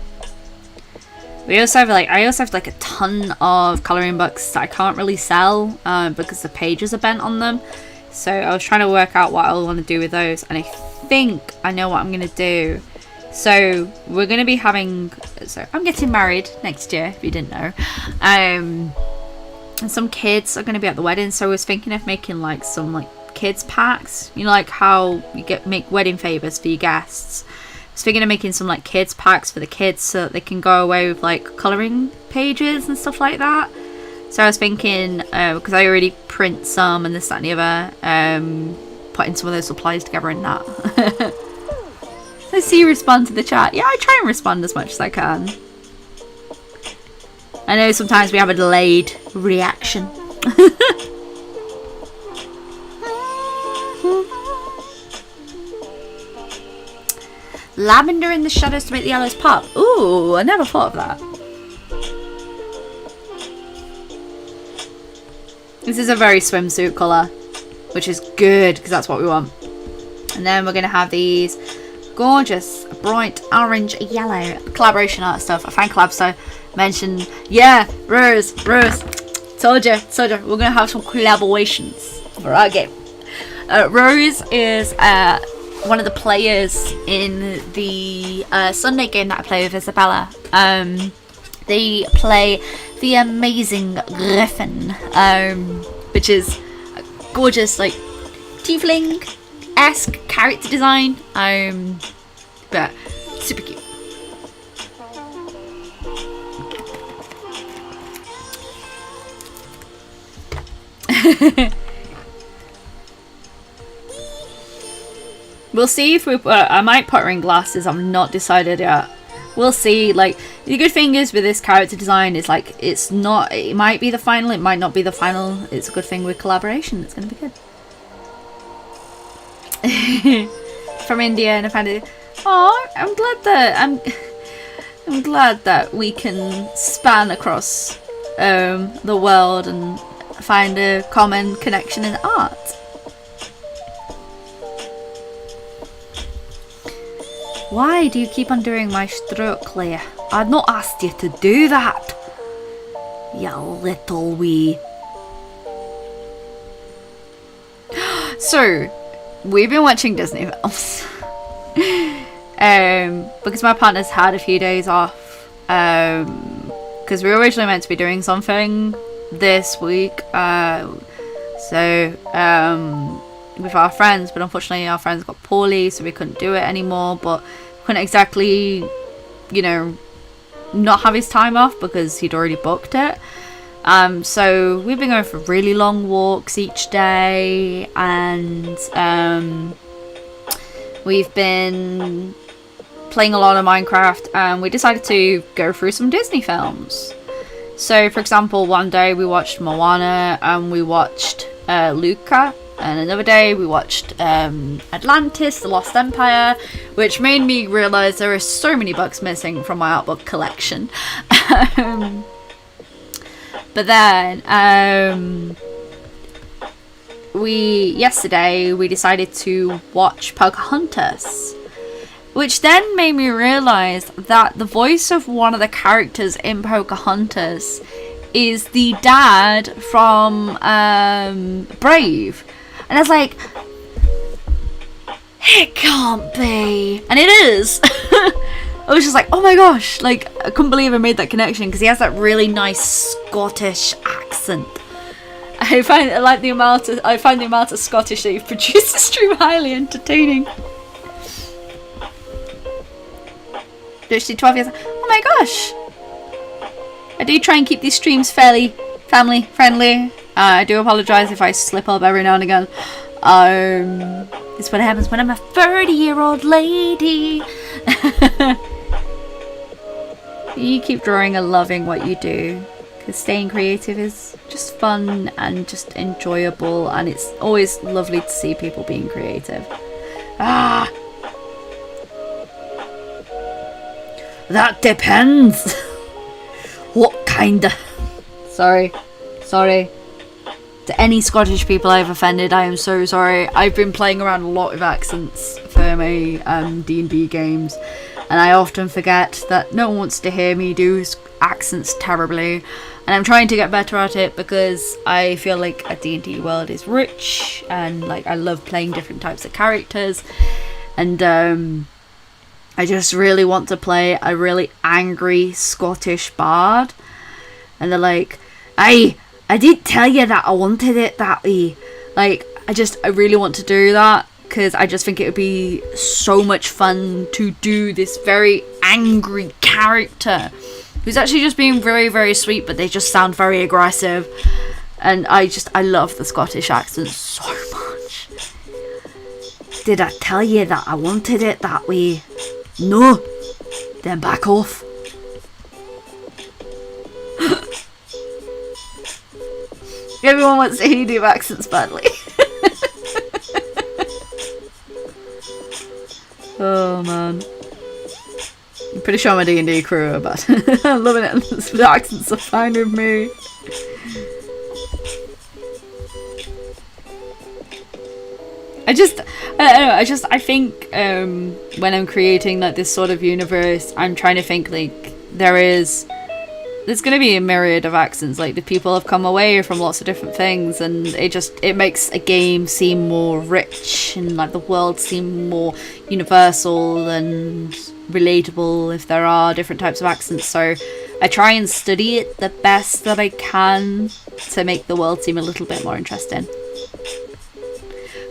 We also have like I also have like a ton of coloring books that I can't really sell because the pages are bent on them. So I was trying to work out what I want to do with those, and I think I know what I'm gonna do. So we're gonna be having. So I'm getting married next year, if you didn't know. And some kids are gonna be at the wedding, so I was thinking of making like some like kids packs. You know, like how you make wedding favors for your guests. I was thinking of making some like kids packs for the kids so that they can go away with like coloring pages and stuff like that. So I was thinking, because I already print some and this, that and the other, putting some of those supplies together in that. I see you respond to the chat. Yeah, I try and respond as much as I can. I know sometimes we have a delayed reaction. Lavender in the shadows to make the yellows pop. Ooh, I never thought of that. This is a very swimsuit colour, which is good because that's what we want. And then we're going to have these gorgeous bright orange yellow collaboration art stuff. A fan collab, so mentioned. Yeah, Rose, told you, we're going to have some collaborations for our game. Rose is one of the players in the Sunday game that I play with Isabella. They play the amazing Griffin, which is a gorgeous, like, tiefling-esque character design, but super cute. We'll see if we I might put her in glasses. I'm not decided yet. We'll see. Like, the good thing is with this character design is, like, it's not, it might be the final, it might not be the final. It's a good thing with collaboration. It's gonna be good. From India, and I found it. Oh, I'm glad that we can span across the world and find a common connection in art. Why do you keep undoing my stroke, Leia? I'd not asked you to do that. You little wee. So, we've been watching Disney films. Because my partner's had a few days off. Because we were originally meant to be doing something this week. With our friends, but unfortunately our friends got poorly, so we couldn't do it anymore. But we couldn't exactly, you know, not have his time off because he'd already booked it. So we've been going for really long walks each day, and we've been playing a lot of Minecraft, and we decided to go through some Disney films. So, for example, one day we watched Moana, and we watched Luca, and another day we watched Atlantis, The Lost Empire, which made me realise there are so many books missing from my art book collection. But then, yesterday we decided to watch Pocahontas, which then made me realise that the voice of one of the characters in Pocahontas is the dad from Brave. And I was like, it can't be. And it is. I was just like, oh my gosh. Like, I couldn't believe I made that connection because he has that really nice Scottish accent. I find the amount of Scottish that he produces extremely highly entertaining. Literally 12 years. Oh my gosh. I do try and keep these streams fairly family friendly. I do apologise if I slip up every now and again. It's what happens when I'm a 30-year-old lady. You keep drawing and loving what you do, because staying creative is just fun and just enjoyable, and it's always lovely to see people being creative. That depends. What kind of... Sorry. To any Scottish people I've offended, I am so sorry. I've been playing around a lot with accents for my D&D games, and I often forget that no one wants to hear me do accents terribly, and I'm trying to get better at it because I feel like a D&D world is rich, and like I love playing different types of characters, and I just really want to play a really angry Scottish bard, and they're like, I did tell you that I wanted it that way. Like, I really want to do that because I just think it would be so much fun to do this very angry character who's actually just being very, very sweet, but they just sound very aggressive. And I love the Scottish accent so much. Did I tell you that I wanted it that way? No. Then back off. Everyone wants to hear you do accents badly. Oh man. I'm pretty sure my D&D crew are bad. I'm loving it. The accents are fine with me. I think when I'm creating like this sort of universe, I'm trying to think like there's going to be a myriad of accents. Like, the people have come away from lots of different things, and it makes a game seem more rich, and like the world seem more universal and relatable if there are different types of accents. So I try and study it the best that I can to make the world seem a little bit more interesting.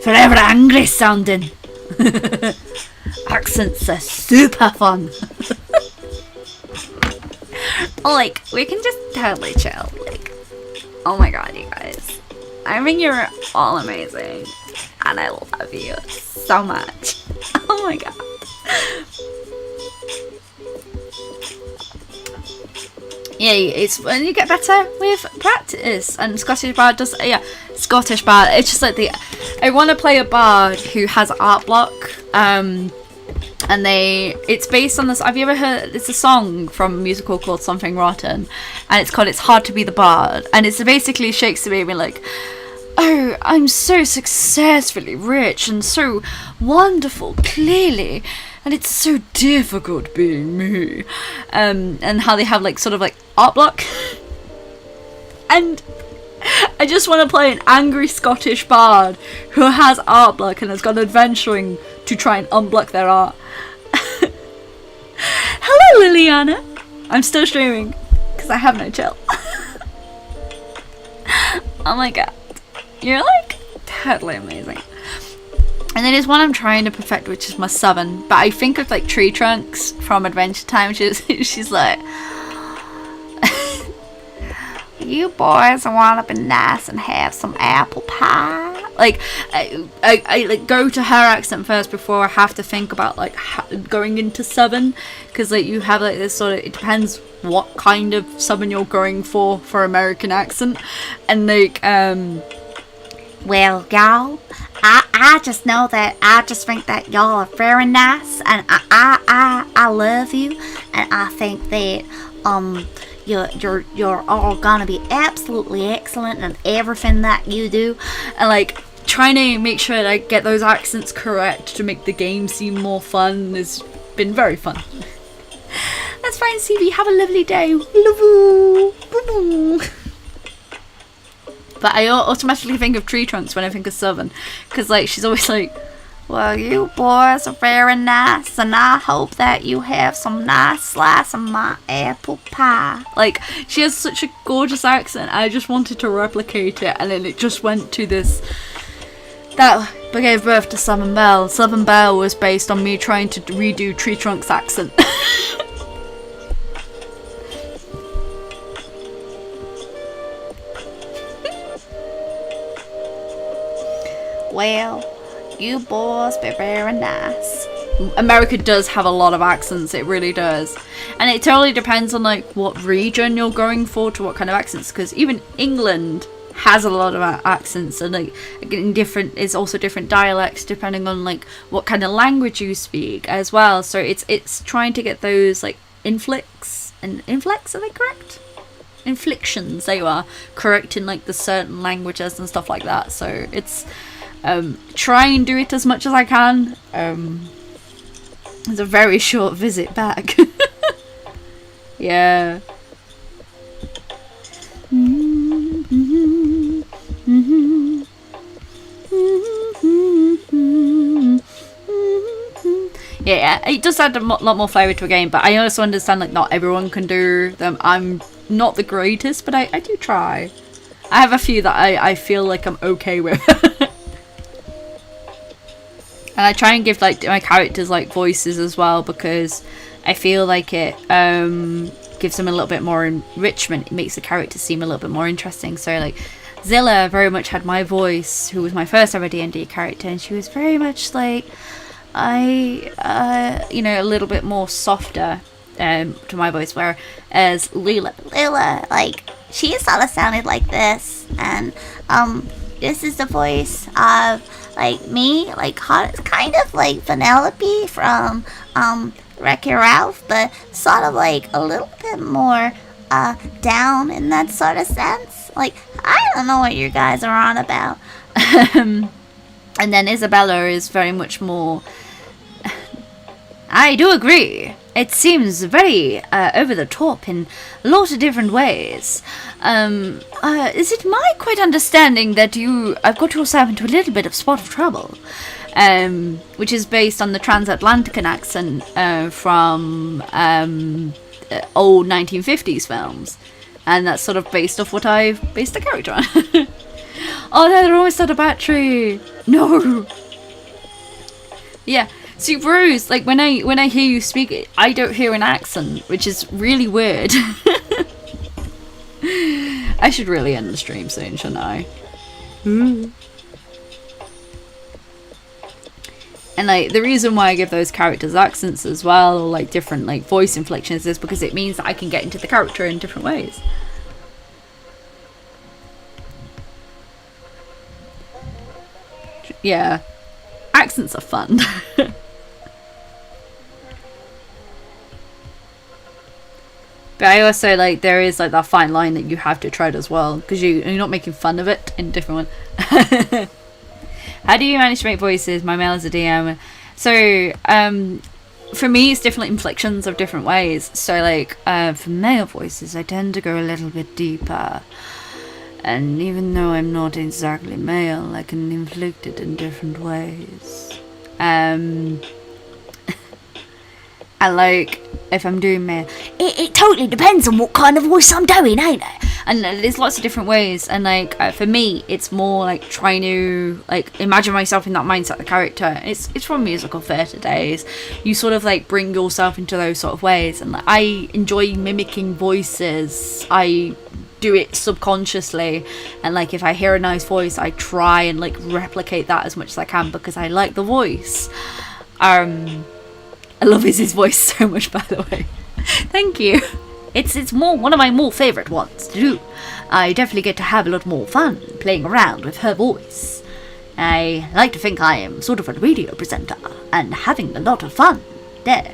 Forever angry sounding. Accents are super fun. Like, we can just totally chill. Like, oh my god, you guys. I think you're all amazing. And I love you so much. Oh my god. Yeah, it's when you get better with practice. And Scottish Bard does, yeah, Scottish Bard. It's just like I want to play a bard who has art block. And it's based on this. Have you ever heard? It's a song from a musical called Something Rotten, and it's called "It's Hard to Be the Bard." And it's basically Shakespeare being like, "Oh, I'm so successfully rich and so wonderful, clearly, and it's so difficult being me." And how they have like sort of like art block, and I just want to play an angry Scottish bard who has art block and has gone adventuring to try and unblock their art. Hello, Liliana. I'm still streaming because I have no chill. Oh my god. You're like totally amazing. And then there's one I'm trying to perfect, which is my Southern. But I think of like Tree Trunks from Adventure Time. She's like, you boys want to be nice and have some apple pie. Like I like go to her accent first before I have to think about like going into Southern, because like you have like this sort of, it depends what kind of Southern you're going for American accent, and like well, y'all, I just know that I just think that y'all are very nice, and I love you, and I think that you're all gonna be absolutely excellent in everything that you do. And like trying to make sure that I get those accents correct to make the game seem more fun has been very fun. That's fine, CV. Have a lovely day. Love you. But I automatically think of Tree Trunks when I think of Southern, because like she's always like, well, you boys are very nice, and I hope that you have some nice slice of my apple pie. Like, she has such a gorgeous accent. I just wanted to replicate it, and then it just went to this. That gave birth to Southern Belle. Southern Belle was based on me trying to redo Tree Trunk's accent. Well, you boys be very nice. America does have a lot of accents, it really does. And it totally depends on like what region you're going for to what kind of accents, because even England has a lot of accents, and like in different, it's also different dialects depending on like what kind of language you speak as well. So it's trying to get those like inflects, are they correct? Inflections, they are correct in like the certain languages and stuff like that. So it's try and do it as much as I can. It's a very short visit back. Yeah. Yeah, it does add a lot more flavour to a game, but I also understand like not everyone can do them. I'm not the greatest, but I do try. I have a few that I feel like I'm okay with. And I try and give like my characters like voices as well, because I feel like it gives them a little bit more enrichment. It makes the character seem a little bit more interesting. So like Zilla very much had my voice, who was my first ever D&D character, and she was very much like a little bit more softer to my voice, whereas Layla, like, she sort of sounded like this, and this is the voice of like me, like kind of like Vanellope from Wreck-It Ralph, but sort of like a little bit more down in that sort of sense. Like, I don't know what you guys are on about. And then Isabella is very much more. I do agree. It seems very over the top in a lot of different ways. Is it my quite understanding that I've got yourself into a little bit of spot of trouble? Which is based on the transatlantic accent from old 1950s films, and that's sort of based off what I've based the character on. Oh no, they're almost out of battery. No. Yeah, see, Rose, like when I hear you speak, I don't hear an accent, which is really weird. I should really end the stream soon, shouldn't I? And like the reason why I give those characters accents as well, or like different like voice inflections, is because it means that I can get into the character in different ways. Yeah, accents are fun. But I also like there is like that fine line that you have to tread as well, because you're not making fun of it in a different one. How do you manage to make voices? My mail is a DM. So for me it's different inflections of different ways. So like for male voices I tend to go a little bit deeper, and even though I'm not exactly male, I can inflict it in different ways. And like if I'm doing male, it totally depends on what kind of voice I'm doing, ain't it? And there's lots of different ways, and like for me it's more like trying to like imagine myself in that mindset of the character. It's from musical theatre days. You sort of like bring yourself into those sort of ways, and like, I enjoy mimicking voices. I do it subconsciously, and like if I hear a nice voice I try and like replicate that as much as I can because I like the voice. I love his voice so much, by the way. Thank you. It's more one of my more favourite ones to do. I definitely get to have a lot more fun playing around with her voice. I like to think I am sort of a radio presenter and having a lot of fun there.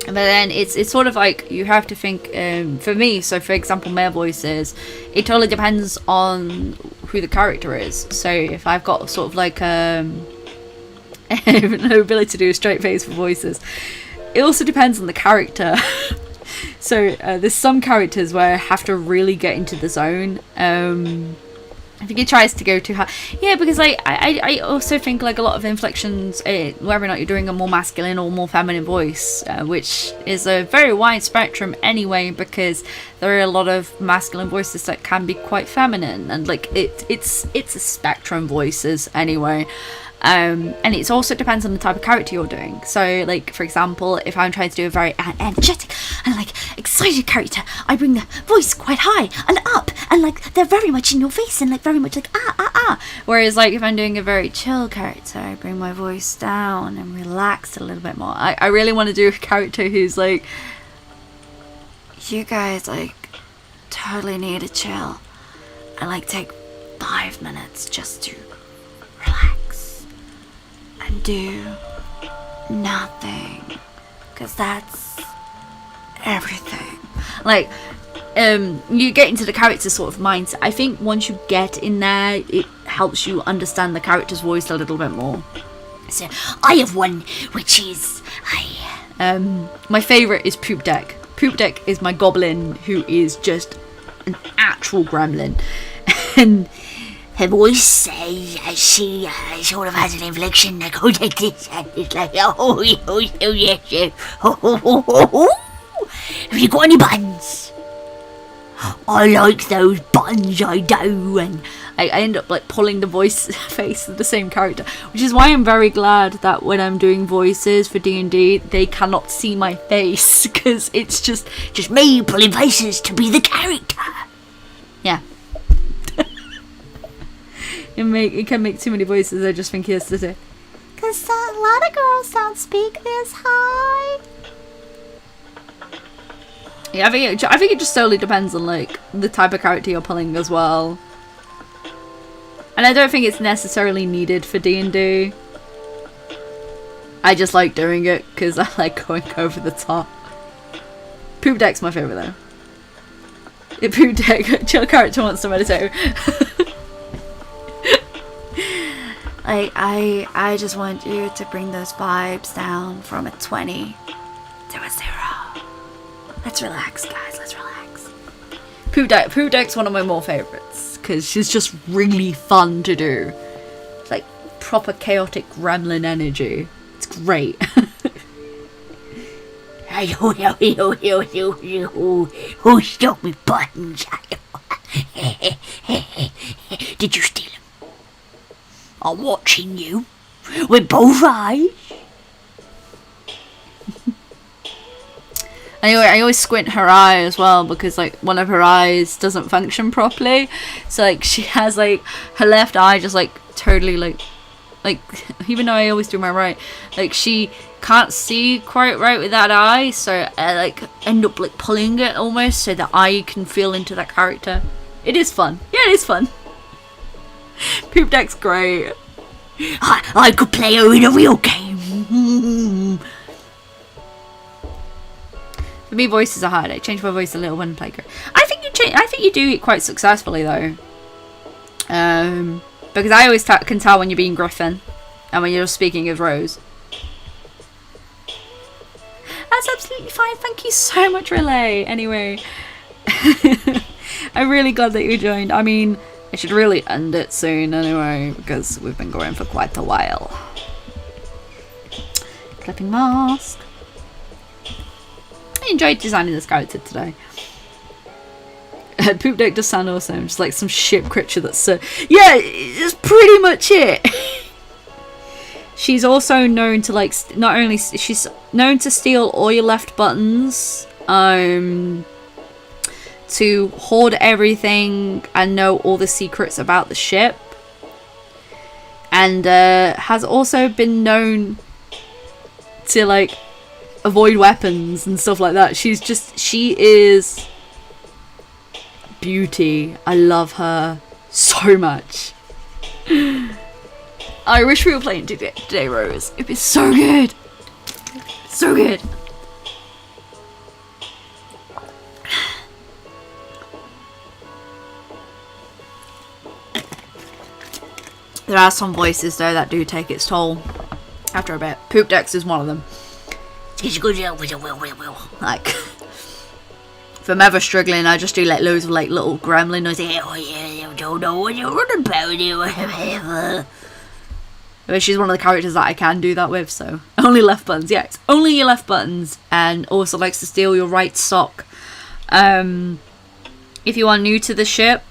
But then it's sort of like you have to think, for me, so for example male voices, it totally depends on who the character is. So if I've got sort of like no ability to do a straight face for voices, it also depends on the character. So there's some characters where I have to really get into the zone. I think it tries to go too hard. Yeah, because like I also think like a lot of inflections, whether or not you're doing a more masculine or more feminine voice, which is a very wide spectrum anyway, because there are a lot of masculine voices that can be quite feminine, and like it's a spectrum voices anyway. And it also depends on the type of character you're doing. So like for example, if I'm trying to do a very energetic and like excited character, I bring the voice quite high and up, and like they're very much in your face and like very much like whereas like if I'm doing a very chill character, I bring my voice down and relax a little bit more. I really want to do a character who's like, you guys like totally need to chill and like take 5 minutes just to relax and do nothing, because that's everything. Like you get into the character sort of mindset. I think once you get in there, it helps you understand the character's voice a little bit more. So I have one which is my favourite is Poop Deck. Poop Deck is my goblin who is just an actual gremlin. And her voice, she sort of has an inflection that goes like this, and it's like, oh yes, have you got any buns? I like those buns, I do. And I end up like pulling the voice face of the same character, which is why I'm very glad that when I'm doing voices for D&D, they cannot see my face, because it's just me pulling faces to be the character. Yeah. It can make too many voices. I just think he has to say, because a lot of girls don't speak this high. Yeah, I think it just solely depends on like the type of character you're pulling as well. And I don't think it's necessarily needed for D&D. I just like doing it because I like going over the top. Poop Deck's my favourite though. If Poop Deck, chill character wants to meditate. I just want you to bring those vibes down from a 20 to a 0. Let's relax, guys. Let's relax. Poop Deck's one of my more favourites because she's just really fun to do. It's like proper chaotic gremlin energy. It's great. Who stole my buttons? Did you steal them? I'm watching you with both eyes. Anyway, I always squint her eye as well because like one of her eyes doesn't function properly. So like she has like her left eye just like totally like even though I always do my right, like she can't see quite right with that eye. So I like end up like pulling it almost so that I can feel into that character. It is fun. Yeah, it is fun. Poop Deck's great. I could play her in a real game. For me, voices are hard. I change my voice a little when I play. I think you do it quite successfully though. Because I always can tell when you're being Griffin and when you're speaking as Rose. That's absolutely fine. Thank you so much, Relay. Anyway, I'm really glad that you joined. I mean, I should really end it soon anyway because we've been going for quite a while. Clipping mask. I enjoyed designing this character today. Poop Deck does sound awesome. Just like some ship creature that's yeah, it's pretty much it. She's also known to like not only she's known to steal all your left buttons, to hoard everything and know all the secrets about the ship, and has also been known to like avoid weapons and stuff like that. She is beauty. I love her so much. I wish we were playing today, Rose. It'd be so good. So good. There are some voices though that do take its toll after a bit. Poop Dex is one of them. Like, if I'm ever struggling, I just do like loads of like little gremlin noises. Oh yeah, I don't know what you're running about. But she's one of the characters that I can do that with, so only left buttons. Yeah, it's only your left buttons, and also likes to steal your right sock. If you are new to the ship,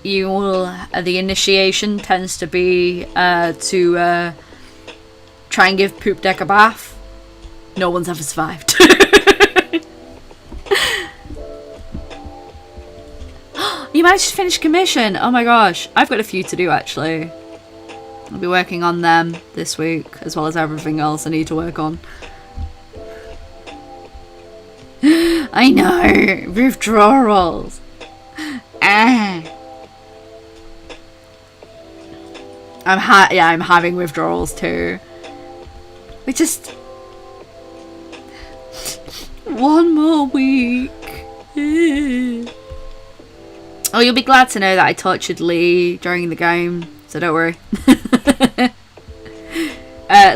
you will the initiation tends to be to try and give Poop Deck a bath. No one's ever survived. You managed to finish commission. Oh my gosh, I've got a few to do actually. I'll be working on them this week, as well as everything else I need to work on. I know, withdrawals. I'm having withdrawals too. We just one more week. Oh, you'll be glad to know that I tortured Lee during the game, so don't worry.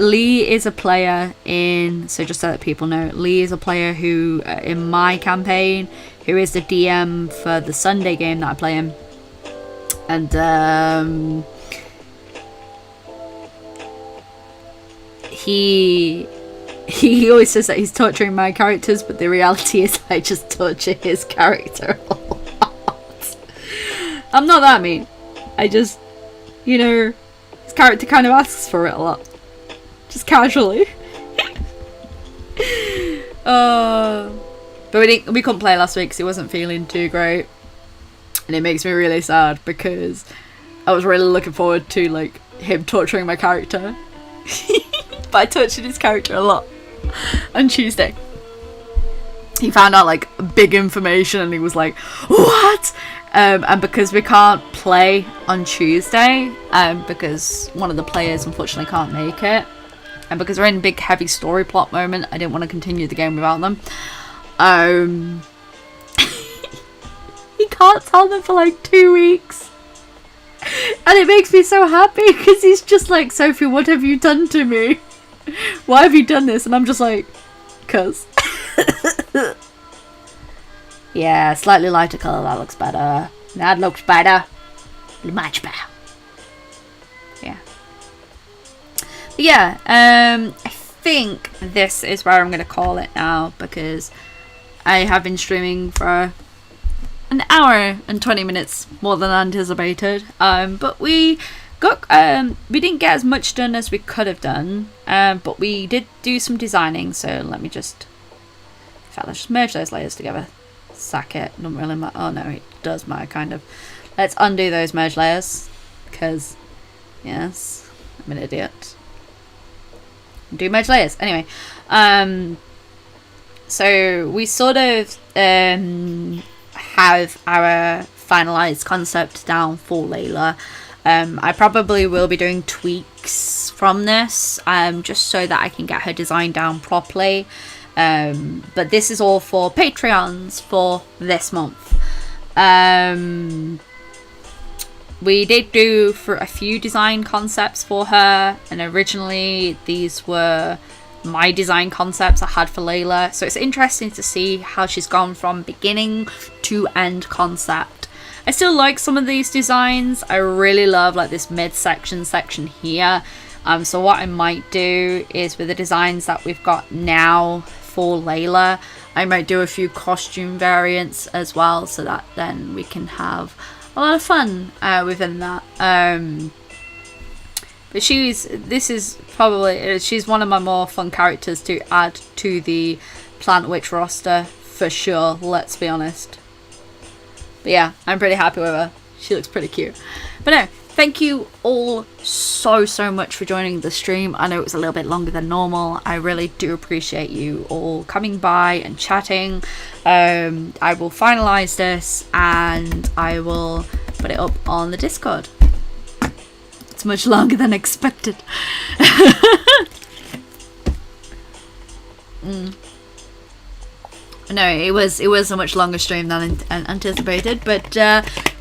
Lee is a player in, so just so that people know, Lee is a player who, in my campaign, who is the DM for the Sunday game that I play in. And he always says that he's torturing my characters, but the reality is I just torture his character a lot. I'm not that mean. I just, you know, his character kind of asks for it a lot. Just casually. But we couldn't play last week because he wasn't feeling too great. And it makes me really sad because I was really looking forward to like him torturing my character. But I tortured his character a lot on Tuesday. He found out like big information and he was like, what? And because we can't play on Tuesday, because one of the players unfortunately can't make it, and because we're in a big heavy story plot moment, I didn't want to continue the game without them. He can't tell them for like 2 weeks. And it makes me so happy because he's just like, Sophie, what have you done to me? Why have you done this? And I'm just like, 'cause. Yeah, slightly lighter colour, that looks better. That looks better. Much better. Yeah. But yeah, I think this is where I'm going to call it now, because I have been streaming for an hour and 20 minutes more than anticipated. But we didn't get as much done as we could have done, but we did do some designing. So let me just, in fact, let's just merge those layers together. Sack it, doesn't really matter. Oh no, it does matter, kind of. Let's undo those merge layers, because yes, I'm an idiot. Do merge layers anyway. So we sort of have our finalized concept down for Layla. I probably will be doing tweaks from this, just so that I can get her design down properly. But this is all for Patreons for this month. We did do for a few design concepts for her, and originally these were my design concepts I had for Layla. So it's interesting to see how she's gone from beginning to end concept. I still like some of these designs. I really love like this midsection section here. So what I might do is with the designs that we've got now for Layla, I might do a few costume variants as well, so that then we can have a lot of fun within that. But she's one of my more fun characters to add to the Plant Witch roster for sure, let's be honest. But yeah, I'm pretty happy with her. She looks pretty cute. But no, thank you all so much for joining the stream. I know it was a little bit longer than normal. I really do appreciate you all coming by and chatting. I will finalize this and I will put it up on the Discord. It's much longer than expected. No, it was a much longer stream than anticipated, but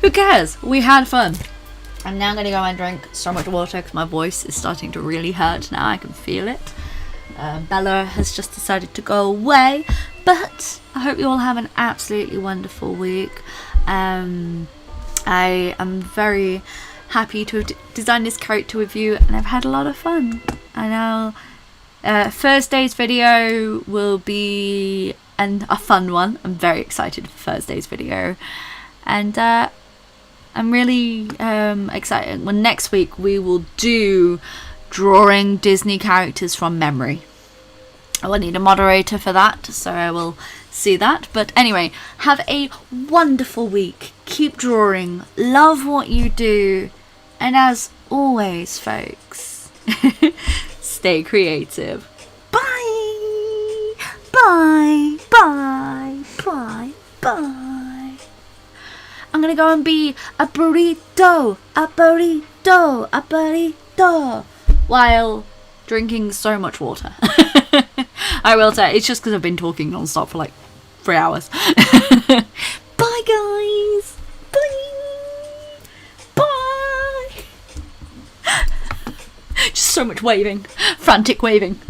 who cares? We had fun. I'm now going to go and drink so much water because my voice is starting to really hurt now. I can feel it. Bella has just decided to go away, but I hope you all have an absolutely wonderful week. I am very happy to have designed this character with you, and I've had a lot of fun. I know Thursday's video will be a fun one. I'm very excited for Thursday's video, and I'm really excited. Well, next week we will do drawing Disney characters from memory. I will need a moderator for that, so I will see that. But anyway, have a wonderful week. Keep drawing. Love what you do. And as always, folks, stay creative. Bye. Bye. Bye. Bye. Bye. I'm going to go and be a burrito. A burrito. A burrito. While drinking so much water. I will say, it's just because I've been talking non-stop for like 3 hours. Bye guys. Bye. Bye. Just so much waving. Frantic waving.